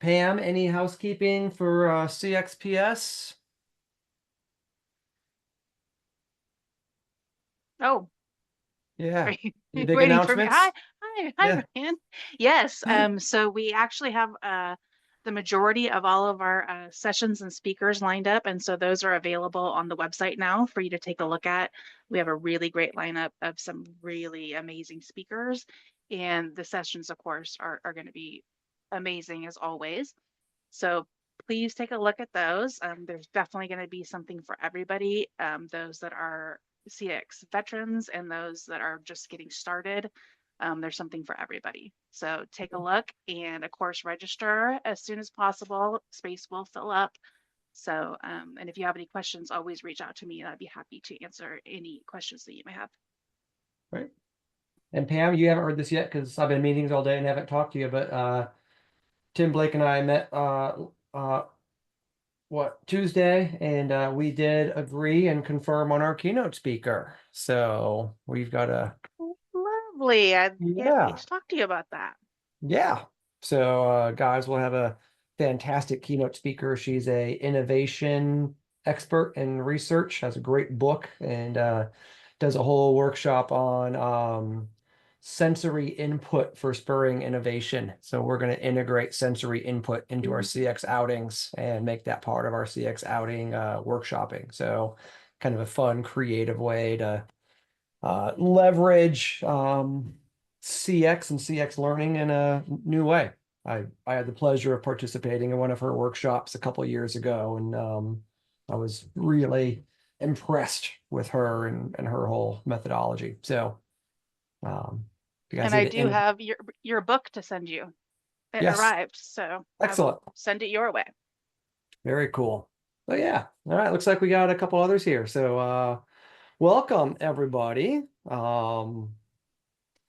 Pam, any housekeeping for CXPS? Oh, Yeah, are you any big waiting for me? Hi, announcements? hi, Yeah. Ryan. Yes. So we actually have the majority of all of our sessions and speakers lined up, and so those are available on the website now for you to take a look at. We have a really great lineup of some really amazing speakers, and the sessions, of course, are going to be amazing as always. So please take a look at those. There's definitely going to be something for everybody. Those that are CX veterans and those that are just getting started. There's something for everybody. So take a look and of course register as soon as possible. Space will fill up. So, and if you have any questions, always reach out to me and I'd be happy to answer any questions that you may have. Right. And Pam, you haven't heard this yet because I've been in meetings all day and haven't talked to you, but Tim Blake and I met Tuesday, and we did agree and confirm on our keynote speaker. So we've got a Lovely. I can't wait yeah. to talk to you about that. Yeah. So guys, we'll have a fantastic keynote speaker. She's a innovation expert in research, has a great book, and does a whole workshop on sensory input for spurring innovation. So we're going to integrate sensory input into our CX outings and make that part of our CX outing workshopping. So kind of a fun, creative way to leverage CX and CX learning in a new way. I had the pleasure of participating in one of her workshops a couple of years ago, and I was really impressed with her and her whole methodology. So, if you guys And I need do to, have your book to send you. It yes, arrived, so I excellent, will send it your way. very cool. But yeah, all right, looks like we got a couple others here. So, welcome everybody. I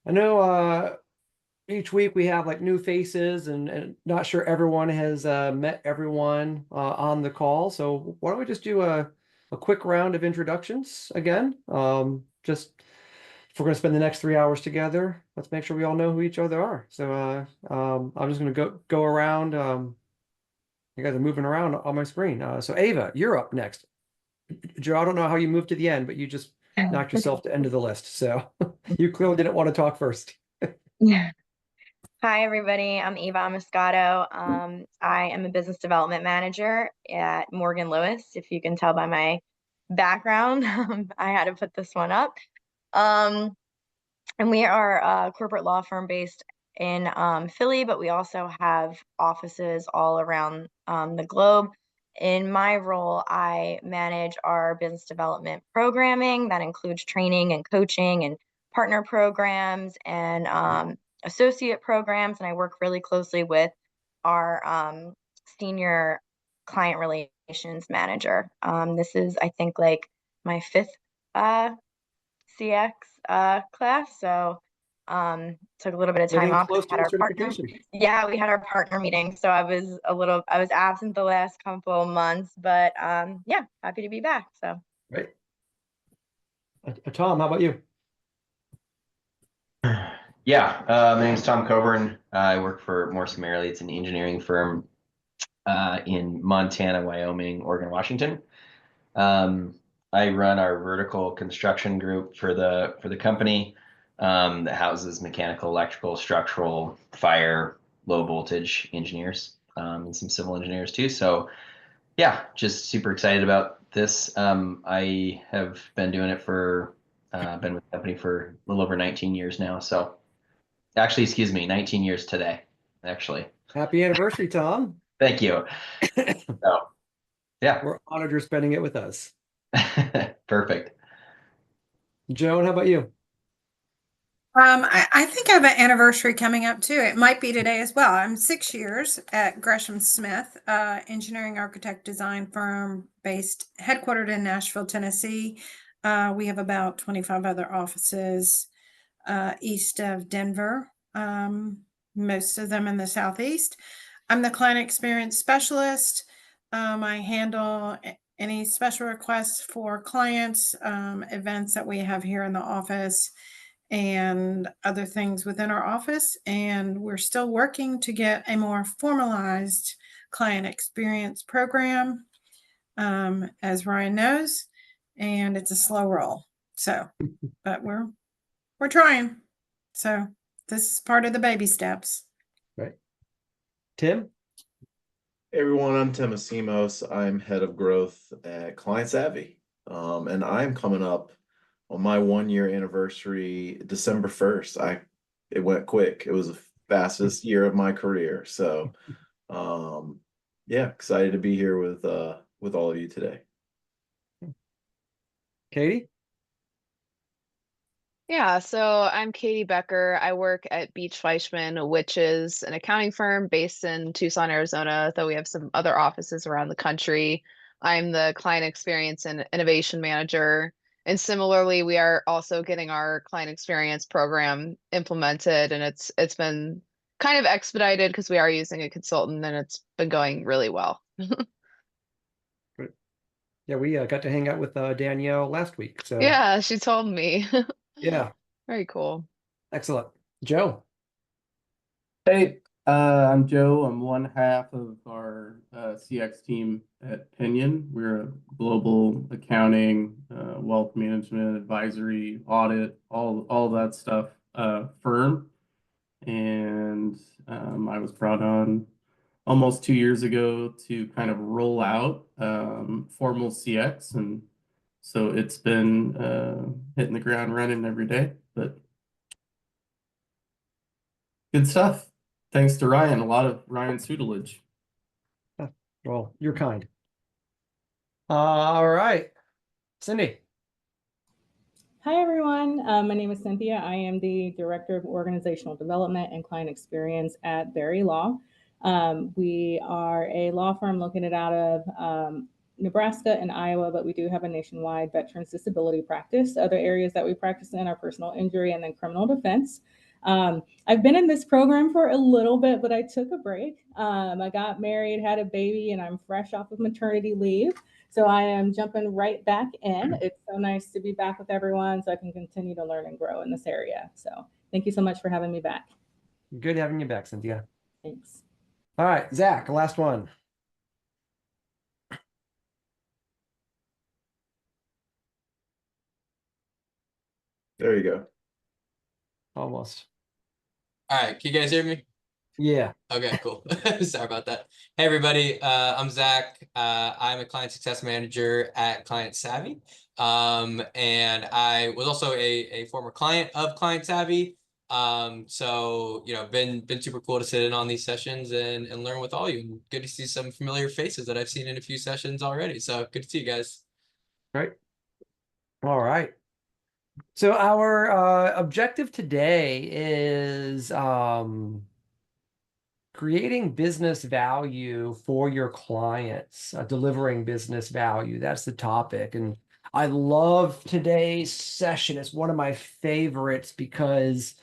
know each week we have like new faces, and not sure everyone has met everyone on the call. So why don't we just do a quick round of introductions again? Just if we're going to spend the next 3 hours together, let's make sure we all know who each other are. So I'm just going to go around. You guys are moving around on my screen. So Ava, you're up next. Joe, I don't know how you moved to the end, but you just knocked yourself to end of the list. So you clearly didn't want to talk first. Yeah. Hi, everybody. I'm Eva Moscato. I am a business development manager at Morgan Lewis. If you can tell by my background, I had to put this one up. And we are a corporate law firm based in Philly, but we also have offices all around the globe. In my role, I manage our business development programming that includes training and coaching and partner programs and associate programs. And I work really closely with our senior client relations manager. This is, I think, like my fifth CX class. So took a little bit of time Getting off. close to Had your our partner. certification. Yeah, we had our partner meeting. So I was absent the last couple of months, but yeah, happy to be back. So Right. Tom, how about you? Yeah, my name is Tom Coburn. I work for More Summarily. It's an engineering firm in Montana, Wyoming, Oregon, Washington. I run our vertical construction group for the company that houses mechanical, electrical, structural, fire, low voltage engineers, and some civil engineers too. So yeah, just super excited about this. I have been doing it been with the company for a little over 19 years now. So actually, excuse me, 19 years today, actually. Happy anniversary, Tom. Thank you. So, yeah, We're honored you're spending it with us. perfect. Joan, how about you? I think I have an anniversary coming up too. It might be today as well. I'm 6 years at Gresham Smith, engineering architect design firm headquartered in Nashville, Tennessee. We have about 25 other offices east of Denver, most of them in the Southeast. I'm the client experience specialist. I handle any special requests for clients, events that we have here in the office. and other things within our office. And we're still working to get a more formalized client experience program, as Ryan knows, and it's a slow roll. So, but we're trying. So this is part of the baby steps. Right. Tim? Hey everyone, I'm Tim Asimos. I'm head of growth at Client Savvy. And I'm coming up on my 1 year anniversary, December 1st. It went quick. It was the fastest year of my career. So yeah, excited to be here with all of you today. Katie? Yeah, so I'm Katie Becker. I work at Beach Fleischman, which is an accounting firm based in Tucson, Arizona, though we have some other offices around the country. I'm the client experience and innovation manager. And similarly, we are also getting our client experience program implemented, and it's been kind of expedited because we are using a consultant and it's been going really well. Yeah, we got to hang out with Danielle last week. So Yeah, she told me. yeah, Very cool. excellent. Joe? Hey, I'm Joe. I'm one half of our CX team at Pinion. We're a global accounting, wealth management, advisory, audit, all that stuff firm. And I was brought on almost 2 years ago to kind of roll out formal CX, and so it's been hitting the ground running every day, but good stuff. Thanks to Ryan, a lot of Ryan's tutelage. Well, you're kind. All right. Cindy? Hi, everyone. My name is Cynthia. I am the Director of Organizational Development and Client Experience at Berry Law. We are a law firm located out of Nebraska and Iowa, but we do have a nationwide veterans disability practice. Other areas that we practice in are personal injury and then criminal defense. I've been in this program for a little bit, but I took a break. I got married, had a baby, and I'm fresh off of maternity leave. So I am jumping right back in. It's so nice to be back with everyone so I can continue to learn and grow in this area. So thank you so much for having me back. Good having you back, Cynthia. Thanks. All right, Zach, last one. There you go. Almost. All right, can you guys hear me? Yeah. Okay, cool. Sorry about that. Hey, everybody. I'm Zach. I'm a client success manager at Client Savvy. And I was also a former client of Client Savvy. So, been super cool to sit in on these sessions and learn with all you. And good to see some familiar faces that I've seen in a few sessions already. So good to see you guys. Great. All right. So our objective today is creating business value for your clients, delivering business value. That's the topic. And I love today's session. It's one of my favorites because,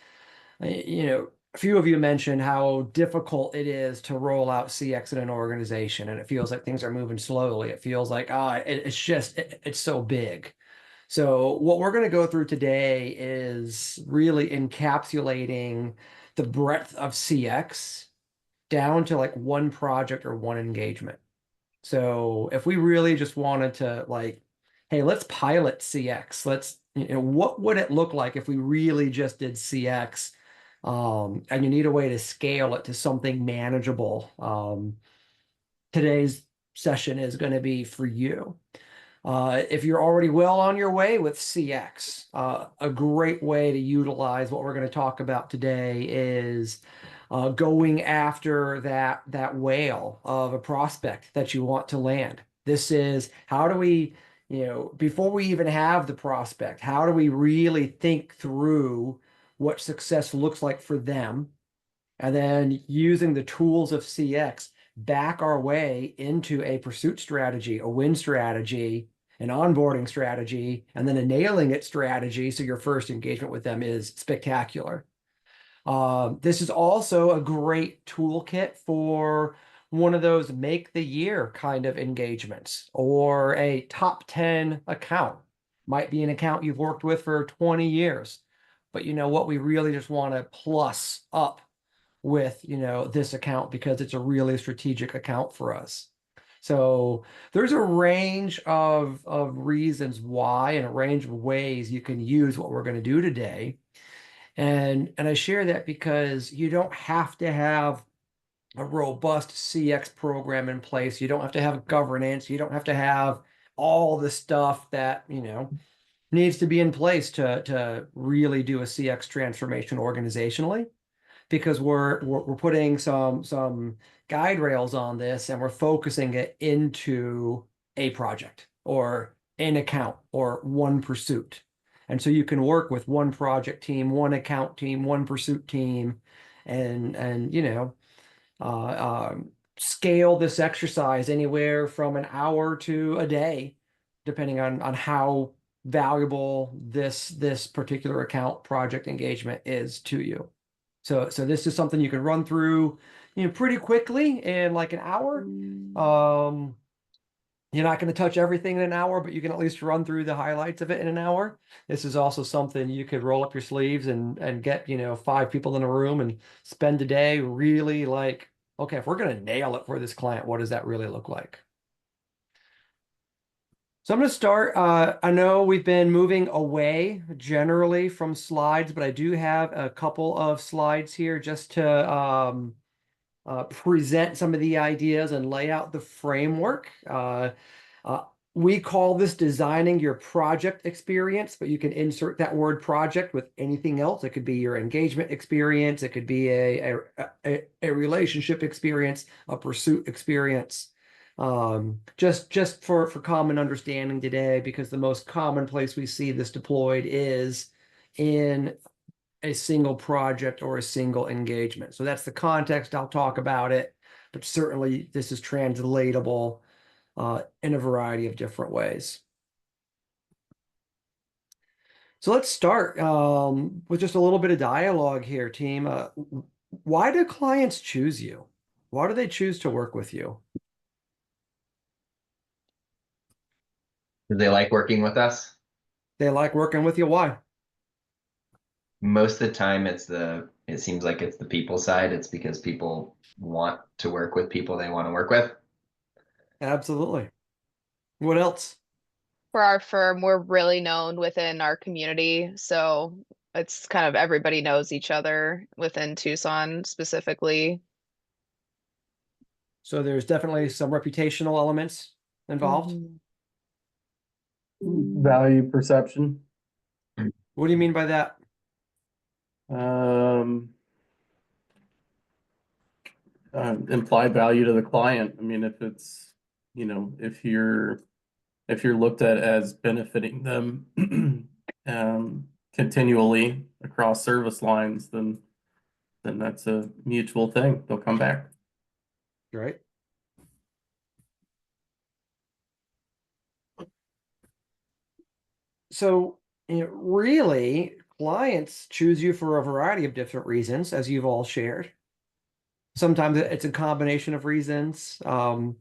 a few of you mentioned how difficult it is to roll out CX in an organization. And it feels like things are moving slowly. It feels like, it's so big. So what we're going to go through today is really encapsulating the breadth of CX down to like one project or one engagement. So if we really just wanted to hey, let's pilot CX. What would it look like if we really just did CX? And you need a way to scale it to something manageable. Today's session is going to be for you. If you're already well on your way with CX, a great way to utilize what we're going to talk about today is going after that whale of a prospect that you want to land. This is how do we, before we even have the prospect, how do we really think through what success looks like for them? And then using the tools of CX, back our way into a pursuit strategy, a win strategy, an onboarding strategy, and then a nailing it strategy. So your first engagement with them is spectacular. This is also a great toolkit for one of those make the year kind of engagements, or a top 10 account. Might be an account you've worked with for 20 years. but you know what, we really just want to plus up with, you know, this account because it's a really strategic account for us. So there's a range of reasons why and a range of ways you can use what we're going to do today. And I share that because you don't have to have a robust CX program in place. You don't have to have governance. You don't have to have all the stuff that, you know, needs to be in place to really do a CX transformation organizationally, because we're putting some guide rails on this and we're focusing it into a project or an account or one pursuit. And so you can work with one project team, one account team, one pursuit team, and you know, scale this exercise anywhere from an hour to a day, depending on how valuable this particular account project engagement is to you. So this is something you can run through, you know, pretty quickly in like an hour. You're not going to touch everything in an hour, but you can at least run through the highlights of it in an hour. This is also something you could roll up your sleeves and get, you know, 5 people in a room and spend a day really like, okay, if we're going to nail it for this client, what does that really look like? So I'm going to start. I know we've been moving away generally from slides, but I do have a couple of slides here just to present some of the ideas and lay out the framework. We call this designing your project experience, but you can insert that word project with anything else. It could be your engagement experience. It could be a relationship experience, a pursuit experience. Just for common understanding today, because the most common place we see this deployed is in a single project or a single engagement. So that's the context. I'll talk about it, but certainly this is translatable in a variety of different ways. So let's start with just a little bit of dialogue here, team. Why do clients choose you? Why do they choose to work with you? Do they like working with us? They like working with you. Why? Most of the time it seems like it's the people side. It's because people want to work with people they want to work with. Absolutely. What else? For our firm, we're really known within our community, so it's kind of everybody knows each other within Tucson specifically. So there's definitely some reputational elements involved. Value perception. What do you mean by that? Implied value to the client. I mean, if it's, you know, if you're looked at as benefiting them continually across service lines, then that's a mutual thing. They'll come back. Right. So, you know, really, clients choose you for a variety of different reasons, as you've all shared. Sometimes it's a combination of reasons. And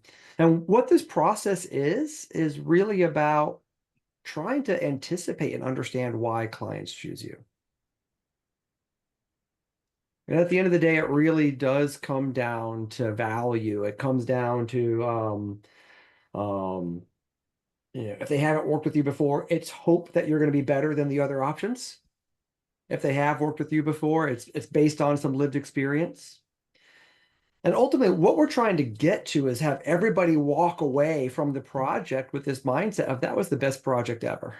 what this process is really about trying to anticipate and understand why clients choose you. And at the end of the day, it really does come down to value. It comes down to, you know, if they haven't worked with you before, it's hope that you're going to be better than the other options. If they have worked with you before, it's based on some lived experience. And ultimately, what we're trying to get to is have everybody walk away from the project with this mindset of that was the best project ever.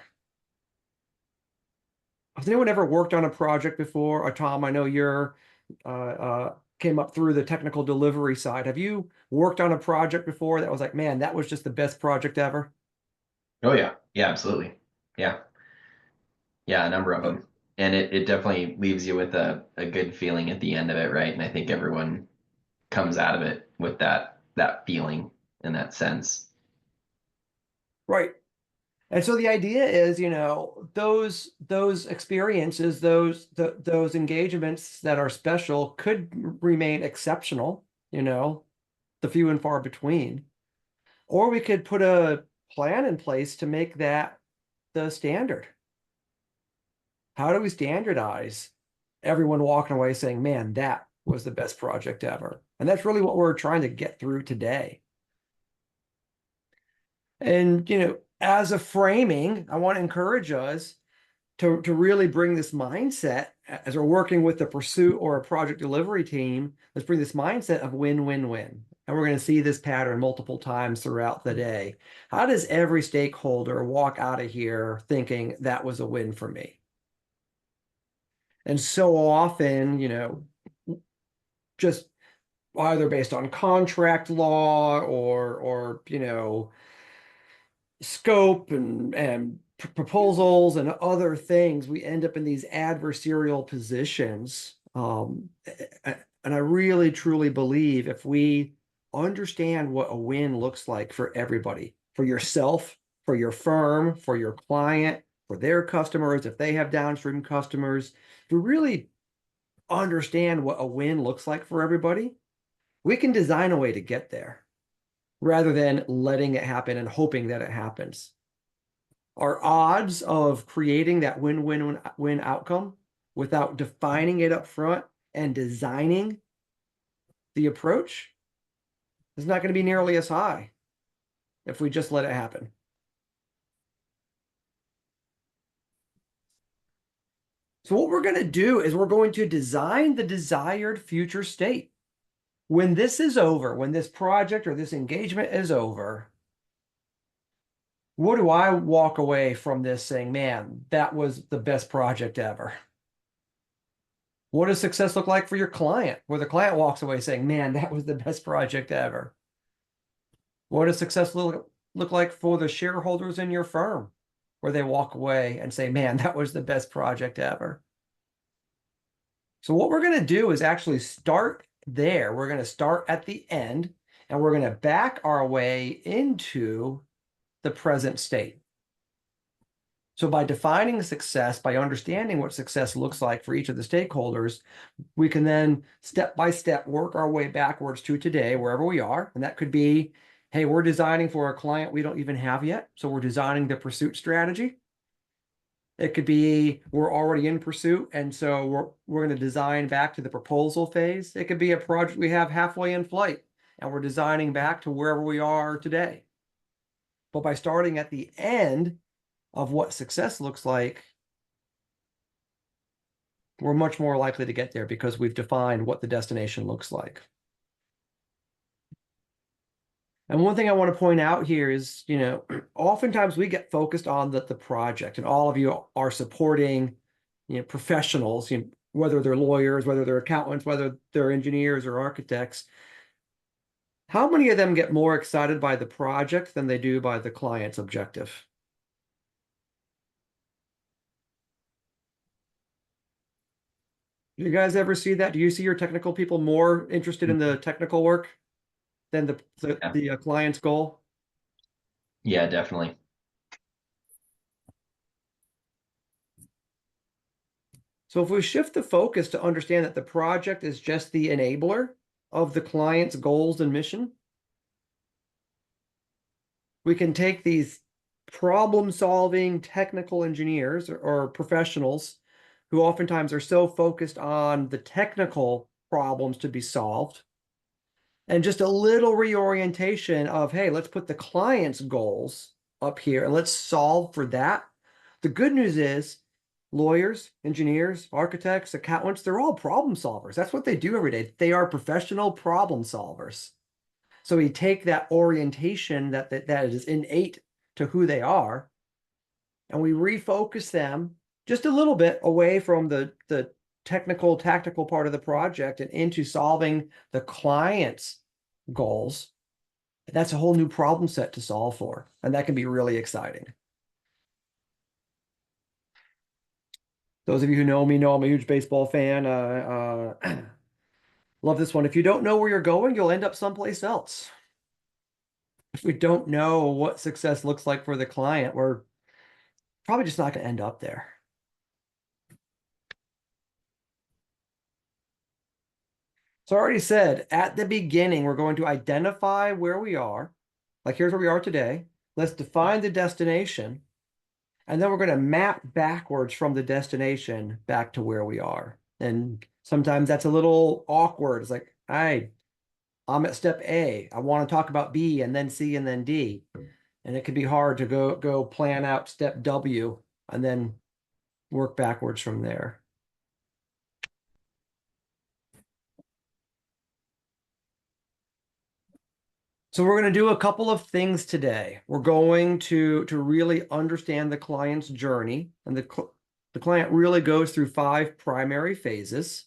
Has anyone ever worked on a project before? Or Tom, I know you're came up through the technical delivery side. Have you worked on a project before that was like, man, that was just the best project ever? Oh yeah. Yeah, absolutely. Yeah. Yeah, a number of them. And it definitely leaves you with a good feeling at the end of it, right? And I think everyone comes out of it with that feeling and that sense. Right. And so the idea is, you know, those experiences, those engagements that are special could remain exceptional, you know, the few and far between. Or we could put a plan in place to make that the standard. How do we standardize everyone walking away saying, man, that was the best project ever? And that's really what we're trying to get through today. And, as a framing, I want to encourage us to really bring this mindset as we're working with the pursuit or a project delivery team. Let's bring this mindset of win-win-win. And we're going to see this pattern multiple times throughout the day. How does every stakeholder walk out of here thinking that was a win for me? And so often, just either based on contract law or scope and proposals and other things, we end up in these adversarial positions. And I really truly believe if we understand what a win looks like for everybody, for yourself, for your firm, for your client, for their customers, if they have downstream customers, if we really understand what a win looks like for everybody, we can design a way to get there rather than letting it happen and hoping that it happens. Our odds of creating that win-win-win outcome without defining it up front and designing the approach is not going to be nearly as high if we just let it happen. So what we're going to do is we're going to design the desired future state. When this is over, when this project or this engagement is over, what do I walk away from this saying, man, that was the best project ever? What does success look like for your client, where the client walks away saying, man, that was the best project ever? What does success look like for the shareholders in your firm, where they walk away and say, man, that was the best project ever? So what we're going to do is actually start there. We're going to start at the end, and we're going to back our way into the present state. So by defining success, by understanding what success looks like for each of the stakeholders, we can then step by step work our way backwards to today, wherever we are. And that could be, hey, we're designing for a client we don't even have yet. So we're designing the pursuit strategy. It could be we're already in pursuit, and so we're going to design back to the proposal phase. It could be a project we have halfway in flight, and we're designing back to wherever we are today. But by starting at the end of what success looks like, we're much more likely to get there because we've defined what the destination looks like. And one thing I want to point out here is, oftentimes we get focused on the project, and all of you are supporting, professionals, whether they're lawyers, whether they're accountants, whether they're engineers or architects. How many of them get more excited by the project than they do by the client's objective? Do you guys ever see that? Do you see your technical people more interested in the technical work than the client's goal? Yeah, definitely. So if we shift the focus to understand that the project is just the enabler of the client's goals and mission, we can take these problem-solving technical engineers or professionals who oftentimes are so focused on the technical problems to be solved, and just a little reorientation of, hey, let's put the client's goals up here and let's solve for that. The good news is lawyers, engineers, architects, accountants, they're all problem solvers. That's what they do every day. They are professional problem solvers. So we take that orientation that is innate to who they are, and we refocus them just a little bit away from the technical, tactical part of the project and into solving the client's goals. That's a whole new problem set to solve for, and that can be really exciting. Those of you who know me know I'm a huge baseball fan. Love this one. If you don't know where you're going, you'll end up someplace else. If we don't know what success looks like for the client, we're probably just not going to end up there. So I already said at the beginning, we're going to identify where we are. Like, here's where we are today. Let's define the destination. And then we're going to map backwards from the destination back to where we are. And sometimes that's a little awkward. It's like, I'm at step A. I want to talk about B and then C and then D. And it can be hard to go plan out step W and then work backwards from there. So we're going to do a couple of things today. We're going to really understand the client's journey, and the client really goes through 5 primary phases.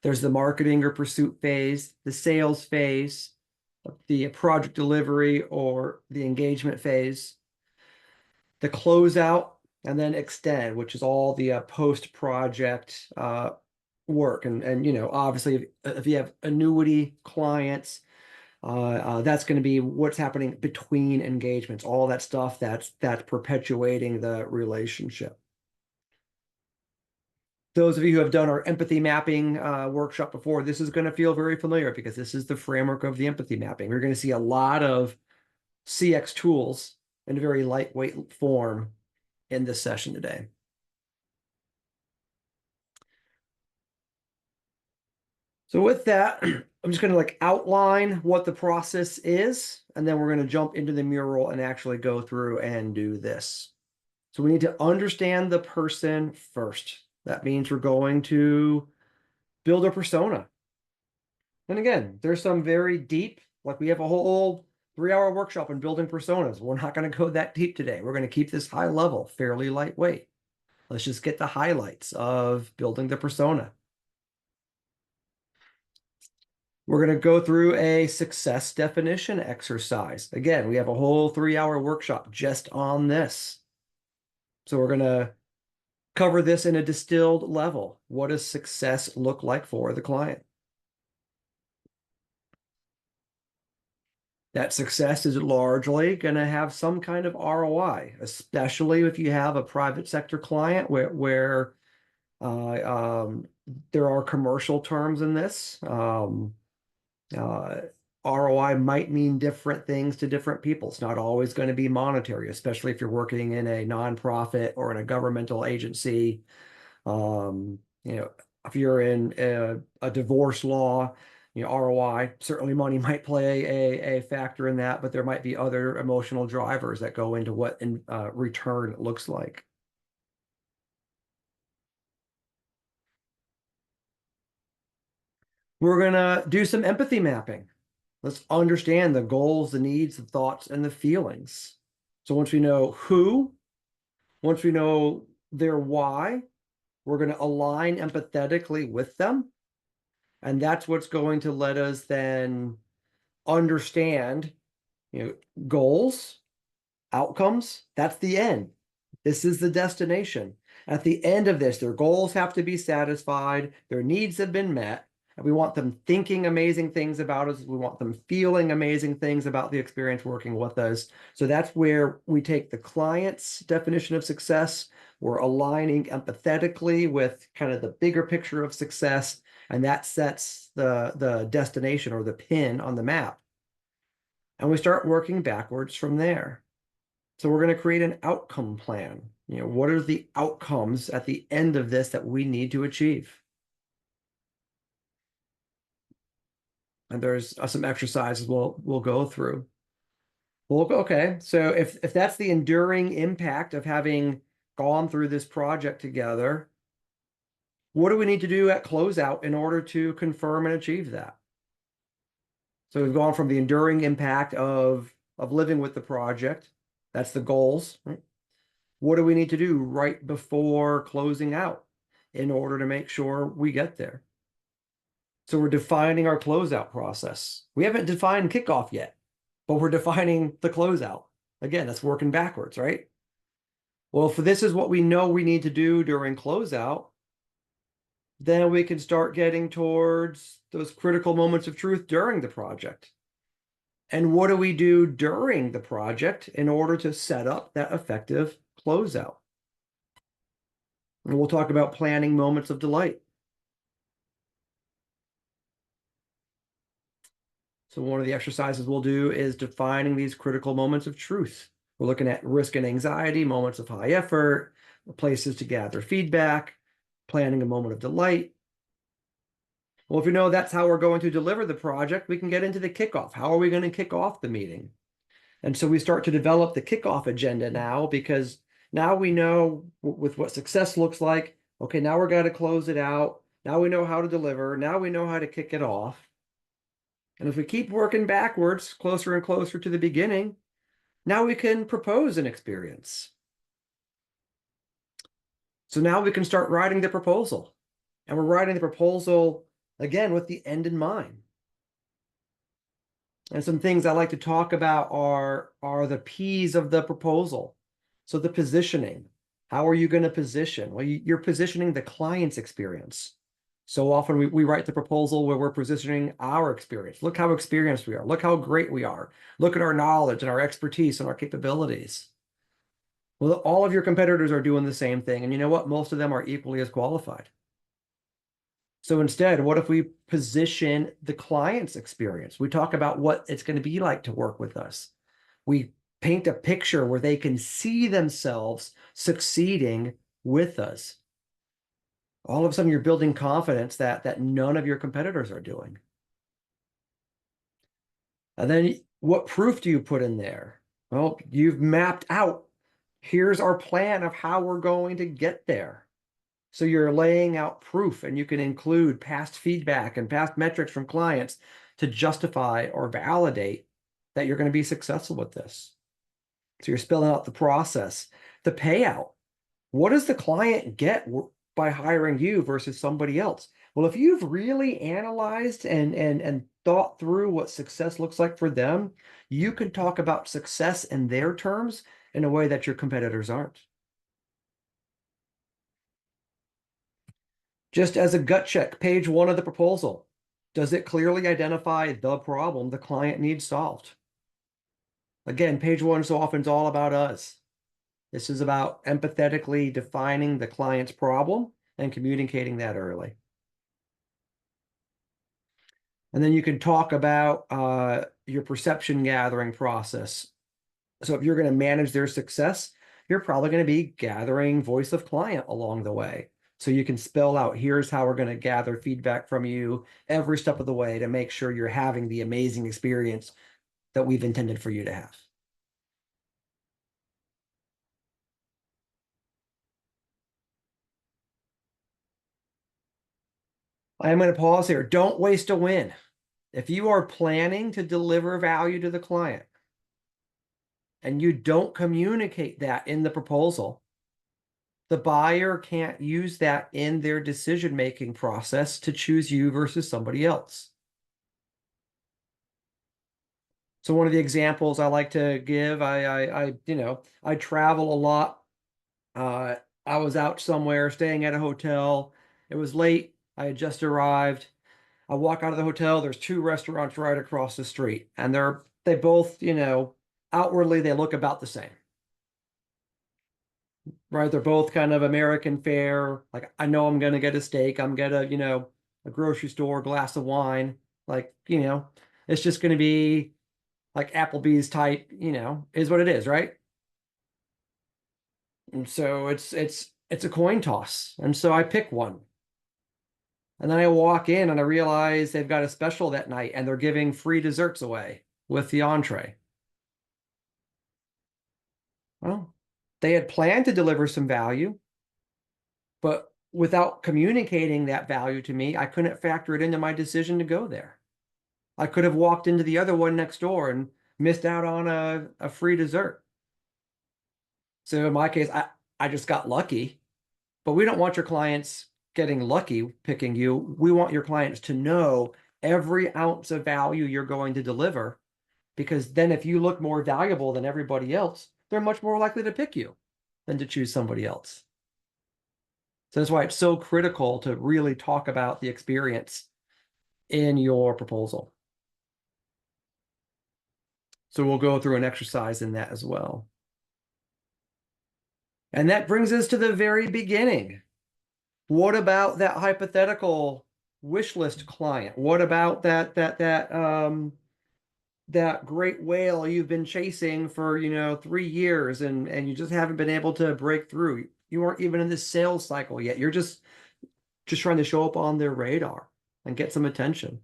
There's the marketing or pursuit phase, the sales phase, the project delivery or the engagement phase, the closeout, and then extend, which is all the post-project work. And you know, obviously, if you have annuity clients, that's going to be what's happening between engagements, all that stuff that's perpetuating the relationship. Those of you who have done our empathy mapping workshop before, this is going to feel very familiar because this is the framework of the empathy mapping. We're going to see a lot of CX tools in a very lightweight form in this session today. So with that, I'm just going to outline what the process is, and then we're going to jump into the mural and actually go through and do this. So we need to understand the person first. That means we're going to build a persona. And again, there's some very deep, we have a whole 3-hour workshop on building personas. We're not going to go that deep today. We're going to keep this high level, fairly lightweight. Let's just get the highlights of building the persona. We're going to go through a success definition exercise. Again, we have a whole 3-hour workshop just on this. So we're going to cover this in a distilled level. What does success look like for the client? That success is largely going to have some kind of ROI, especially if you have a private sector client where there are commercial terms in this. ROI might mean different things to different people. It's not always going to be monetary, especially if you're working in a nonprofit or in a governmental agency. You know, if you're in a divorce law, you know, ROI, certainly money might play a factor in that, but there might be other emotional drivers that go into what return looks like. We're going to do some empathy mapping. Let's understand the goals, the needs, the thoughts, and the feelings. So once we know who, once we know their why, we're going to align empathetically with them. And that's what's going to let us then understand, you know, goals, outcomes. That's the end. This is the destination. At the end of this, their goals have to be satisfied, their needs have been met, and we want them thinking amazing things about us. We want them feeling amazing things about the experience working with us. So that's where we take the client's definition of success. We're aligning empathetically with kind of the bigger picture of success, and that sets the destination or the pin on the map. And we start working backwards from there. So we're going to create an outcome plan. You know, what are the outcomes at the end of this that we need to achieve? And there's some exercises we'll go through. Well, okay, so if that's the enduring impact of having gone through this project together, what do we need to do at closeout in order to confirm and achieve that? So we've gone from the enduring impact of living with the project. That's the goals, right? What do we need to do right before closing out in order to make sure we get there? So we're defining our closeout process. We haven't defined kickoff yet, but we're defining the closeout. Again, that's working backwards, right? Well, if this is what we know we need to do during closeout, then we can start getting towards those critical moments of truth during the project. And what do we do during the project in order to set up that effective closeout? And we'll talk about planning moments of delight. So one of the exercises we'll do is defining these critical moments of truth. We're looking at risk and anxiety, moments of high effort, places to gather feedback, planning a moment of delight. Well, if you know that's how we're going to deliver the project, we can get into the kickoff. How are we going to kick off the meeting? And so we start to develop the kickoff agenda now, because now we know with what success looks like. Okay, now we're going to close it out. Now we know how to deliver. Now we know how to kick it off. And if we keep working backwards, closer and closer to the beginning, now we can propose an experience. So now we can start writing the proposal. And we're writing the proposal, again, with the end in mind. And some things I like to talk about are the P's of the proposal. So the positioning. How are you going to position? Well, you're positioning the client's experience. So often we write the proposal where we're positioning our experience. Look how experienced we are. Look how great we are. Look at our knowledge and our expertise and our capabilities. Well, all of your competitors are doing the same thing. And you know what? Most of them are equally as qualified. So instead, what if we position the client's experience? We talk about what it's going to be like to work with us. We paint a picture where they can see themselves succeeding with us. All of a sudden, you're building confidence that none of your competitors are doing. And then what proof do you put in there? Well, you've mapped out, here's our plan of how we're going to get there. So you're laying out proof, and you can include past feedback and past metrics from clients to justify or validate that you're going to be successful with this. So you're spelling out the process, the payout. What does the client get by hiring you versus somebody else? Well, if you've really analyzed and thought through what success looks like for them, you can talk about success in their terms in a way that your competitors aren't. Just as a gut check, page 1 of the proposal. Does it clearly identify the problem the client needs solved? Again, page 1 so often is all about us. This is about empathetically defining the client's problem and communicating that early. And then you can talk about your perception gathering process. So if you're going to manage their success, you're probably going to be gathering voice of client along the way. So you can spell out, here's how we're going to gather feedback from you every step of the way to make sure you're having the amazing experience that we've intended for you to have. I am going to pause here. Don't waste a win. If you are planning to deliver value to the client and you don't communicate that in the proposal, the buyer can't use that in their decision-making process to choose you versus somebody else. So one of the examples I like to give, I travel a lot. I was out somewhere staying at a hotel. It was late. I had just arrived. I walk out of the hotel. There's 2 restaurants right across the street, and they both, outwardly they look about the same. Right? They're both kind of American fare. Like, I know I'm going to get a steak. I'm going to, a grocery store, glass of wine. Like, it's just going to be like Applebee's type, is what it is, right? And so it's a coin toss. And so I pick one. And then I walk in and I realize they've got a special that night and they're giving free desserts away with the entree. Well, they had planned to deliver some value, but without communicating that value to me, I couldn't factor it into my decision to go there. I could have walked into the other one next door and missed out on a free dessert. So in my case, I just got lucky, but we don't want your clients getting lucky picking you. We want your clients to know every ounce of value you're going to deliver, because then if you look more valuable than everybody else, they're much more likely to pick you than to choose somebody else. So that's why it's so critical to really talk about the experience in your proposal. So we'll go through an exercise in that as well. And that brings us to the very beginning. What about that hypothetical wish list client? What about that that great whale you've been chasing for, 3 years and you just haven't been able to break through. You aren't even in this sales cycle yet. You're just trying to show up on their radar and get some attention.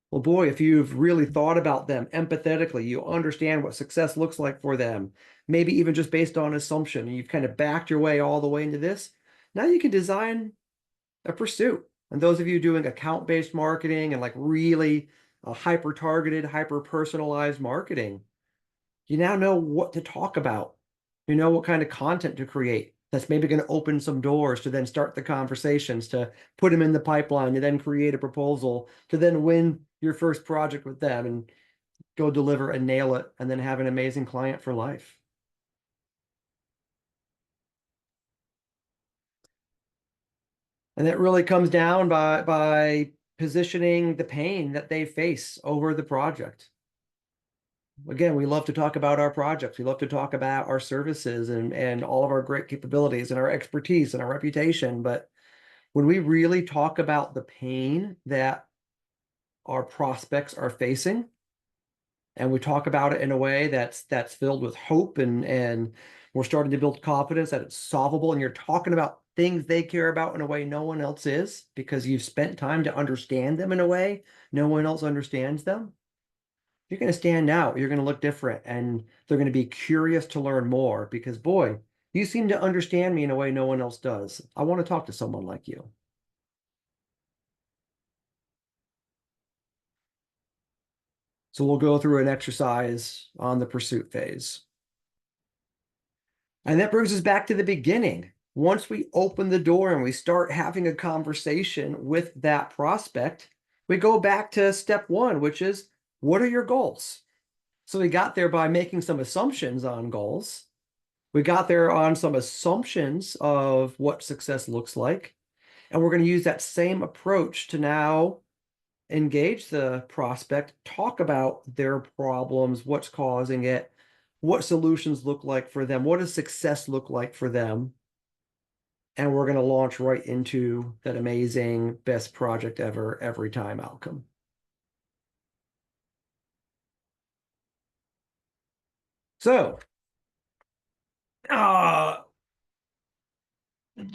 Well, boy, if you've really thought about them empathetically, you understand what success looks like for them, maybe even just based on assumption, and you've kind of backed your way all the way into this, now you can design a pursuit. And those of you doing account-based marketing and like really hyper-targeted, hyper-personalized marketing, you now know what to talk about. You know what kind of content to create that's maybe going to open some doors to then start the conversations, to put them in the pipeline, to then create a proposal, to then win your first project with them and go deliver and nail it, and then have an amazing client for life. And it really comes down by positioning the pain that they face over the project. Again, we love to talk about our projects. We love to talk about our services and all of our great capabilities and our expertise and our reputation. But when we really talk about the pain that our prospects are facing, and we talk about it in a way that's filled with hope, and we're starting to build confidence that it's solvable, and you're talking about things they care about in a way no one else is, because you've spent time to understand them in a way no one else understands them, you're going to stand out. You're going to look different, and they're going to be curious to learn more because, boy, you seem to understand me in a way no one else does. I want to talk to someone like you. So we'll go through an exercise on the pursuit phase. And that brings us back to the beginning. Once we open the door and we start having a conversation with that prospect, we go back to step one, which is, what are your goals? So we got there by making some assumptions on goals. We got there on some assumptions of what success looks like. And we're going to use that same approach to now engage the prospect, talk about their problems, what's causing it, what solutions look like for them, what does success look like for them. And we're going to launch right into that amazing best project ever, every time outcome. So,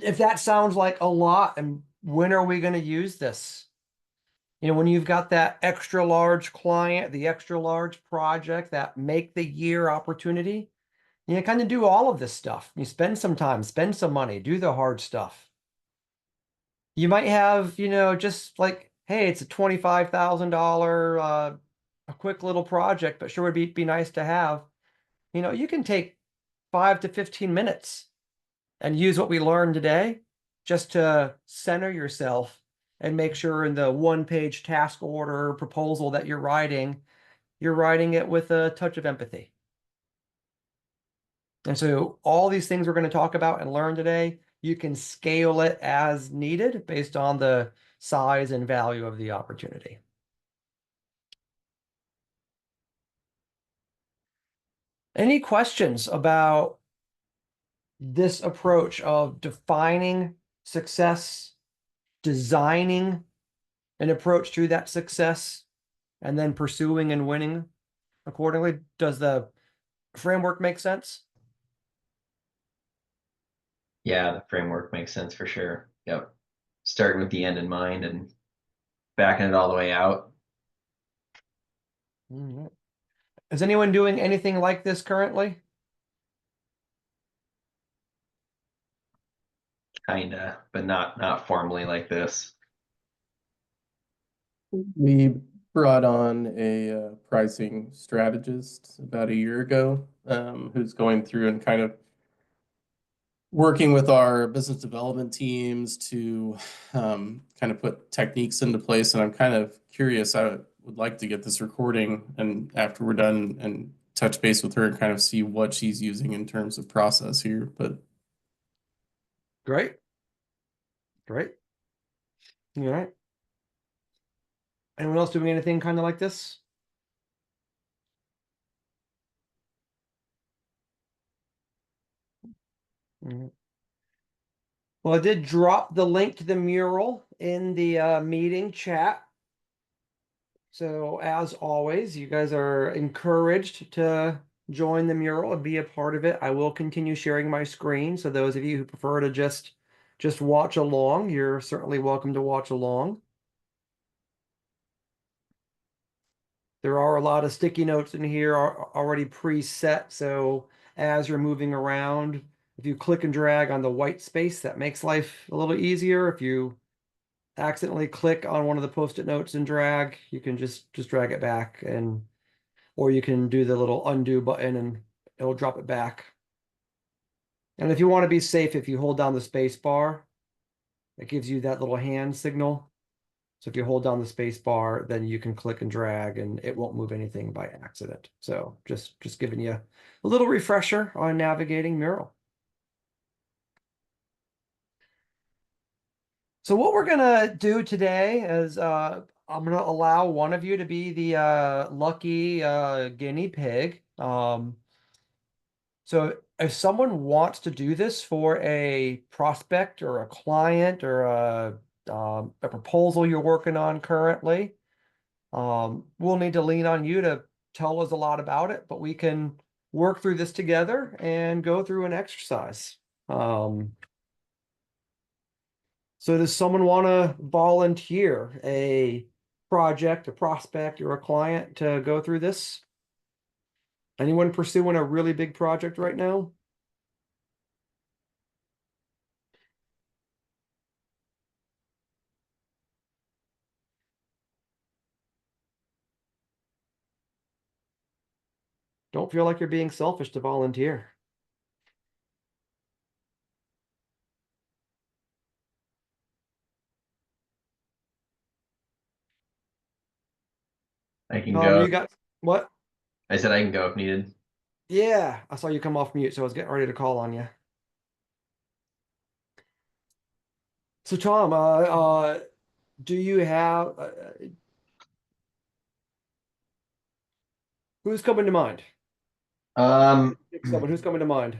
if that sounds like a lot, and when are we going to use this? When you've got that extra large client, the extra large project, that make the year opportunity, you kind of do all of this stuff. You spend some time, spend some money, do the hard stuff. You might have, just like, hey, it's a $25,000, a quick little project, but sure would be nice to have. You can take 5 to 15 minutes and use what we learned today just to center yourself and make sure in the one-page task order proposal that you're writing it with a touch of empathy. And so all these things we're going to talk about and learn today, you can scale it as needed based on the size and value of the opportunity. Any questions about this approach of defining success, designing an approach to that success, and then pursuing and winning accordingly? Does the framework make sense? Yeah, the framework makes sense for sure. Yep. Starting with the end in mind and backing it all the way out. All right. Is anyone doing anything like this currently? Kinda, but not formally like this. We brought on a pricing strategist about a year ago, who's going through and kind of working with our business development teams to kind of put techniques into place. And I'm kind of curious. I would like to get this recording, and after we're done, and touch base with her and kind of see what she's using in terms of process here. But Great. All right. Anyone else doing anything kind of like this? Well, I did drop the link to the mural in the meeting chat. So as always, you guys are encouraged to join the mural and be a part of it. I will continue sharing my screen. So those of you who prefer to just watch along, you're certainly welcome to watch along. There are a lot of sticky notes in here already preset. So as you're moving around, if you click and drag on the white space, that makes life a little easier. If you accidentally click on one of the post-it notes and drag, you can just drag it back, and or you can do the little undo button and it'll drop it back. And if you want to be safe, if you hold down the space bar, it gives you that little hand signal. So if you hold down the space bar, then you can click and drag and it won't move anything by accident. So just giving you a little refresher on navigating Mural. So what we're gonna do today is I'm gonna allow one of you to be the lucky guinea pig. So if someone wants to do this for a prospect or a client or a proposal you're working on currently, we'll need to lean on you to tell us a lot about it, but we can work through this together and go through an exercise. So does someone want to volunteer a project, a prospect, or a client to go through this? Anyone pursuing a really big project right now? Don't feel like you're being selfish to volunteer. I can go. You got what? I said I can go if needed. Yeah, I saw you come off mute, so I was getting ready to call on you. So Tom, do you have who's coming to mind? Pick someone who's coming to mind.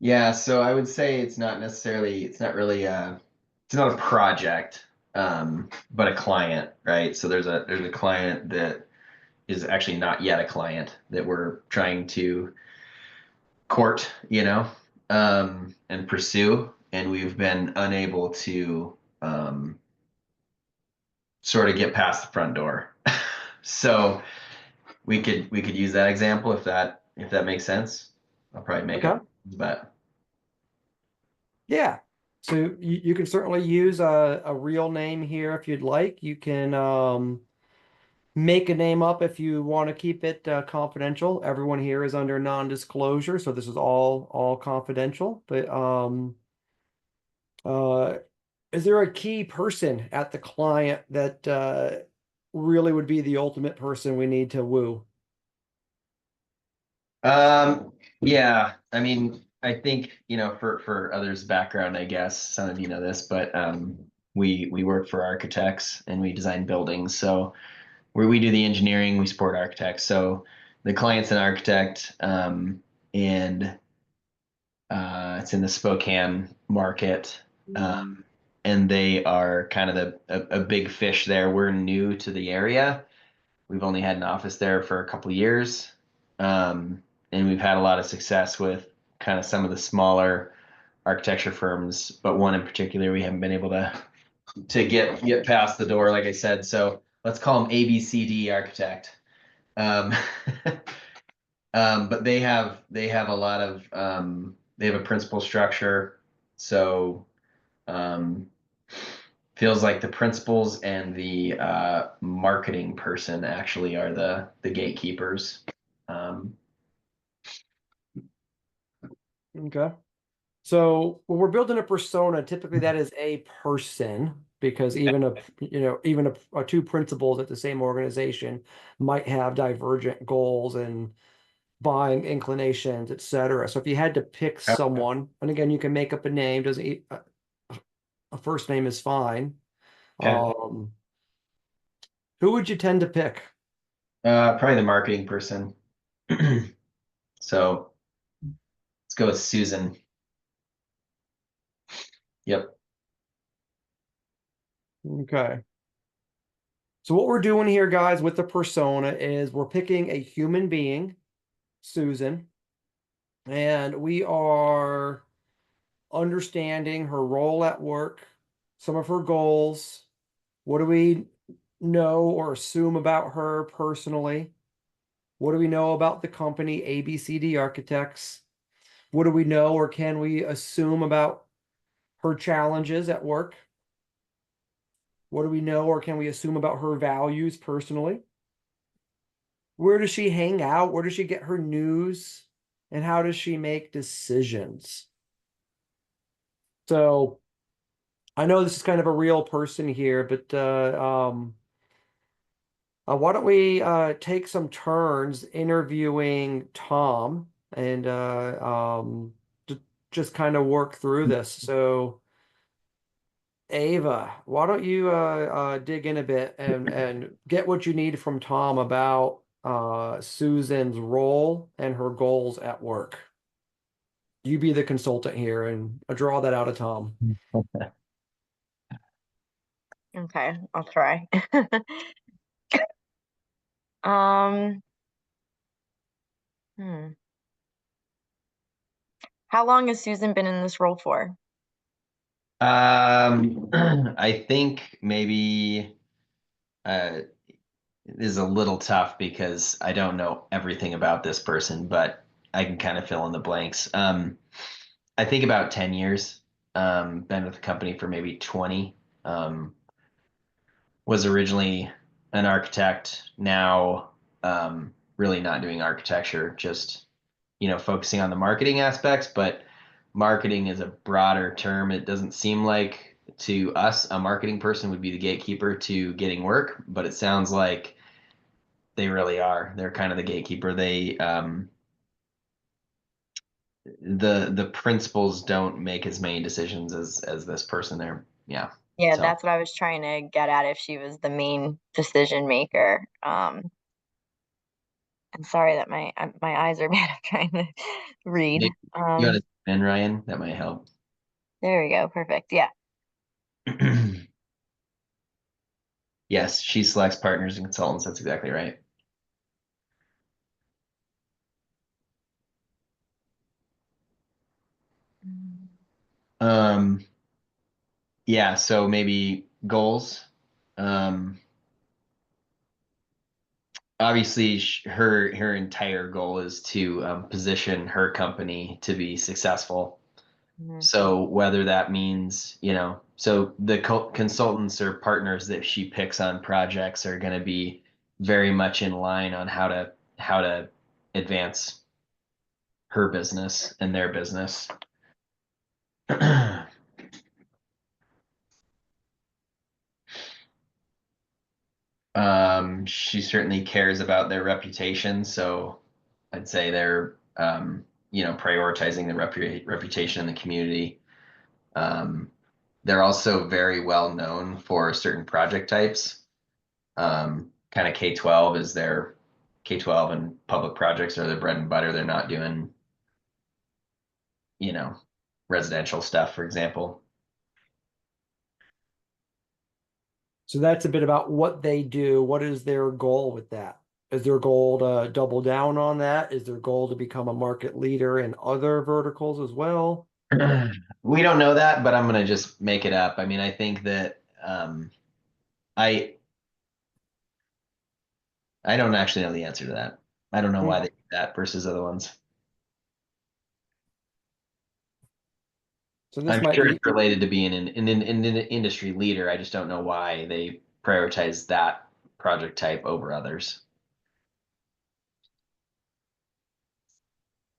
Yeah, so I would say it's not necessarily, it's not really it's not a project, but a client, right? So there's a client that is actually not yet a client that we're trying to court, and pursue, and we've been unable to sort of get past the front door. So we could use that example if that makes sense. I'll probably make Okay. up, but Yeah. So you can certainly use a real name here if you'd like. You can make a name up if you want to keep it confidential. Everyone here is under non-disclosure, so this is all confidential. But uh, is there a key person at the client that really would be the ultimate person we need to woo? yeah, I mean, I think, for others' background, I guess some of you know this, but we work for architects and we design buildings. So where we do the engineering, we support architects. So the client's an architect, and it's in the Spokane market, and they are kind of a big fish there. We're new to the area. We've only had an office there for a couple of years, and we've had a lot of success with kind of some of the smaller architecture firms, but one in particular we haven't been able to get past the door, like I said. So let's call them ABCD Architect. Um, but they have a lot of they have a principal structure, so feels like the principals and the marketing person actually are the gatekeepers. Okay. So when we're building a persona, typically that is a person, because even a two principals at the same organization might have divergent goals and buying inclinations, etc. So if you had to pick someone, and again, you can make up a name, doesn't a first name is fine. Okay. Who would you tend to pick? Probably the marketing person. So let's go with Susan. Yep. Okay. So what we're doing here, guys, with the persona is we're picking a human being, Susan, and we are understanding her role at work, some of her goals. What do we know or assume about her personally? What do we know about the company, ABCD Architects? What do we know or can we assume about her challenges at work? What do we know or can we assume about her values personally? Where does she hang out? Where does she get her news? And how does she make decisions? So I know this is kind of a real person here, but why don't we take some turns interviewing Tom and just kind of work through this. So Ava, why don't you dig in a bit and get what you need from Tom about Susan's role and her goals at work. You be the consultant here and draw that out of Tom. Okay, I'll try. Um, How long has Susan been in this role for? I think maybe this is a little tough because I don't know everything about this person, but I can kind of fill in the blanks. I think about 10 years. Been with the company for maybe 20. Was originally an architect, now really not doing architecture, just focusing on the marketing aspects, but marketing is a broader term. It doesn't seem like to us a marketing person would be the gatekeeper to getting work, but it sounds like they really are. They're kind of the gatekeeper. They the principals don't make as many decisions as this person there. Yeah. Yeah, So that's what I was trying to get at, if she was the main decision maker. I'm sorry that my eyes are bad. I'm trying to read. maybe you got a pen, Ryan, that might help. There we go. Perfect. Yeah. Yes, she selects partners and consultants. That's exactly right. Yeah, so maybe goals. Obviously, her entire goal is to position her company to be successful. So whether that means, so the consultants or partners that she picks on projects are going to be very much in line on how to advance her business and their business. She certainly cares about their reputation, so I'd say they're prioritizing the reputation in the community. They're also very well known for certain project types. Kind of K-12 is their K-12 and public projects are their bread and butter. They're not doing, residential stuff, for example. So that's a bit about what they do. What is their goal with that? Is their goal to double down on that? Is their goal to become a market leader in other verticals as well? We don't know that, but I'm gonna just make it up. I mean, I think that I don't actually know the answer to that. I don't know why they do that versus other ones. So this I'm might sure be it's related to being an industry leader. I just don't know why they prioritize that project type over others.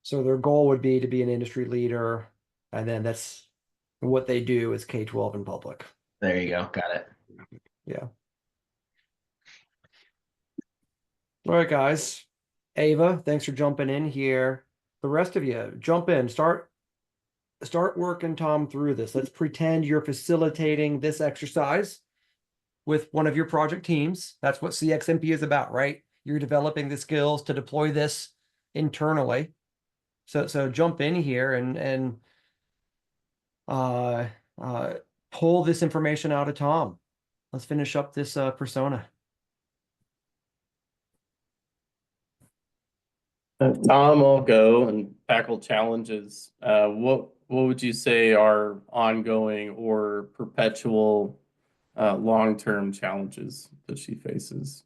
so their goal would be to be an industry leader, and then that's what they do is K-12 in public. There you go. Got it. Yeah. All right, guys. Ava, thanks for jumping in here. The rest of you, jump in. Start working Tom through this. Let's pretend you're facilitating this exercise with one of your project teams. That's what CXMP is about, right? You're developing the skills to deploy this internally. So jump in here and pull this information out of Tom. Let's finish up this persona. Tom, I'll go and tackle challenges. What would you say are ongoing or perpetual long-term challenges that she faces?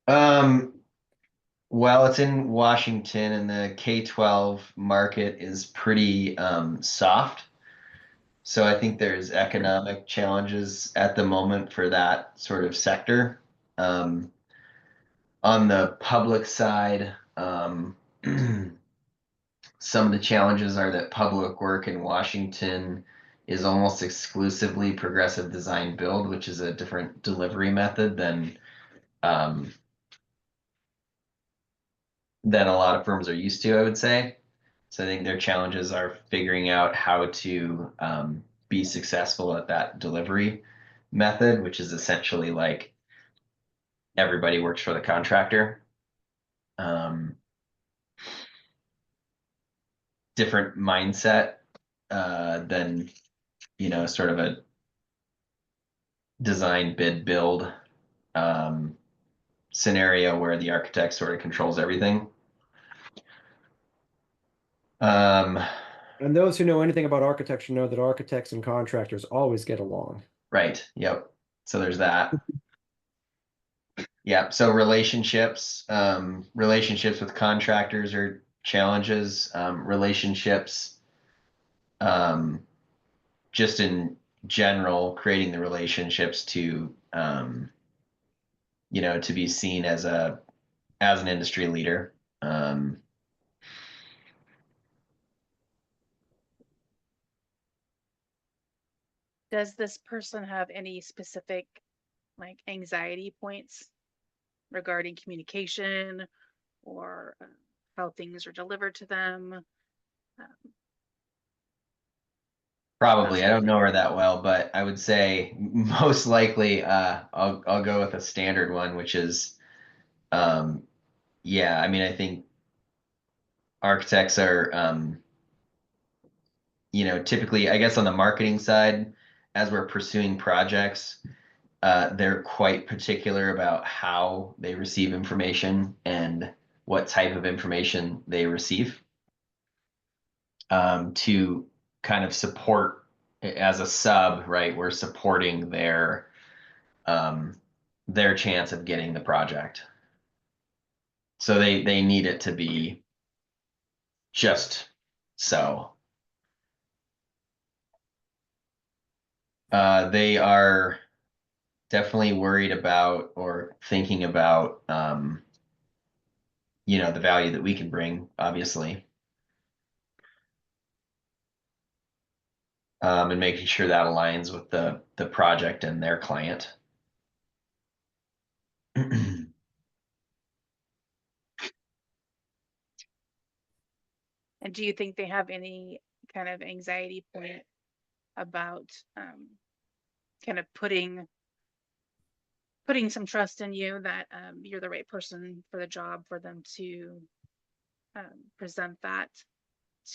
Well, it's in Washington, and the K-12 market is pretty soft. So I think there's economic challenges at the moment for that sort of sector. On the public side, some of the challenges are that public work in Washington is almost exclusively progressive design build, which is a different delivery method than a lot of firms are used to, I would say. So I think their challenges are figuring out how to be successful at that delivery method, which is essentially like everybody works for the contractor. Different mindset than, sort of a design bid build scenario where the architect sort of controls everything. And those who know anything about architecture know that architects and contractors always get along. Right. Yep. So there's that. Yeah. So relationships with contractors are challenges. Relationships, just in general, creating the relationships to, to be seen as an industry leader. Does this person have any specific like anxiety points regarding communication or how things are delivered to them? Probably. I don't know her that well, but I would say most likely I'll go with a standard one, which is yeah, I mean, I think architects are typically, I guess on the marketing side, as we're pursuing projects, they're quite particular about how they receive information and what type of information they receive, to kind of support as a sub, right? We're supporting their chance of getting the project. So they need it to be just so. They are definitely worried about or thinking about the value that we can bring, obviously. And making sure that aligns with the project and their client. And do you think they have any kind of anxiety point about kind of putting some trust in you that you're the right person for the job for them to present that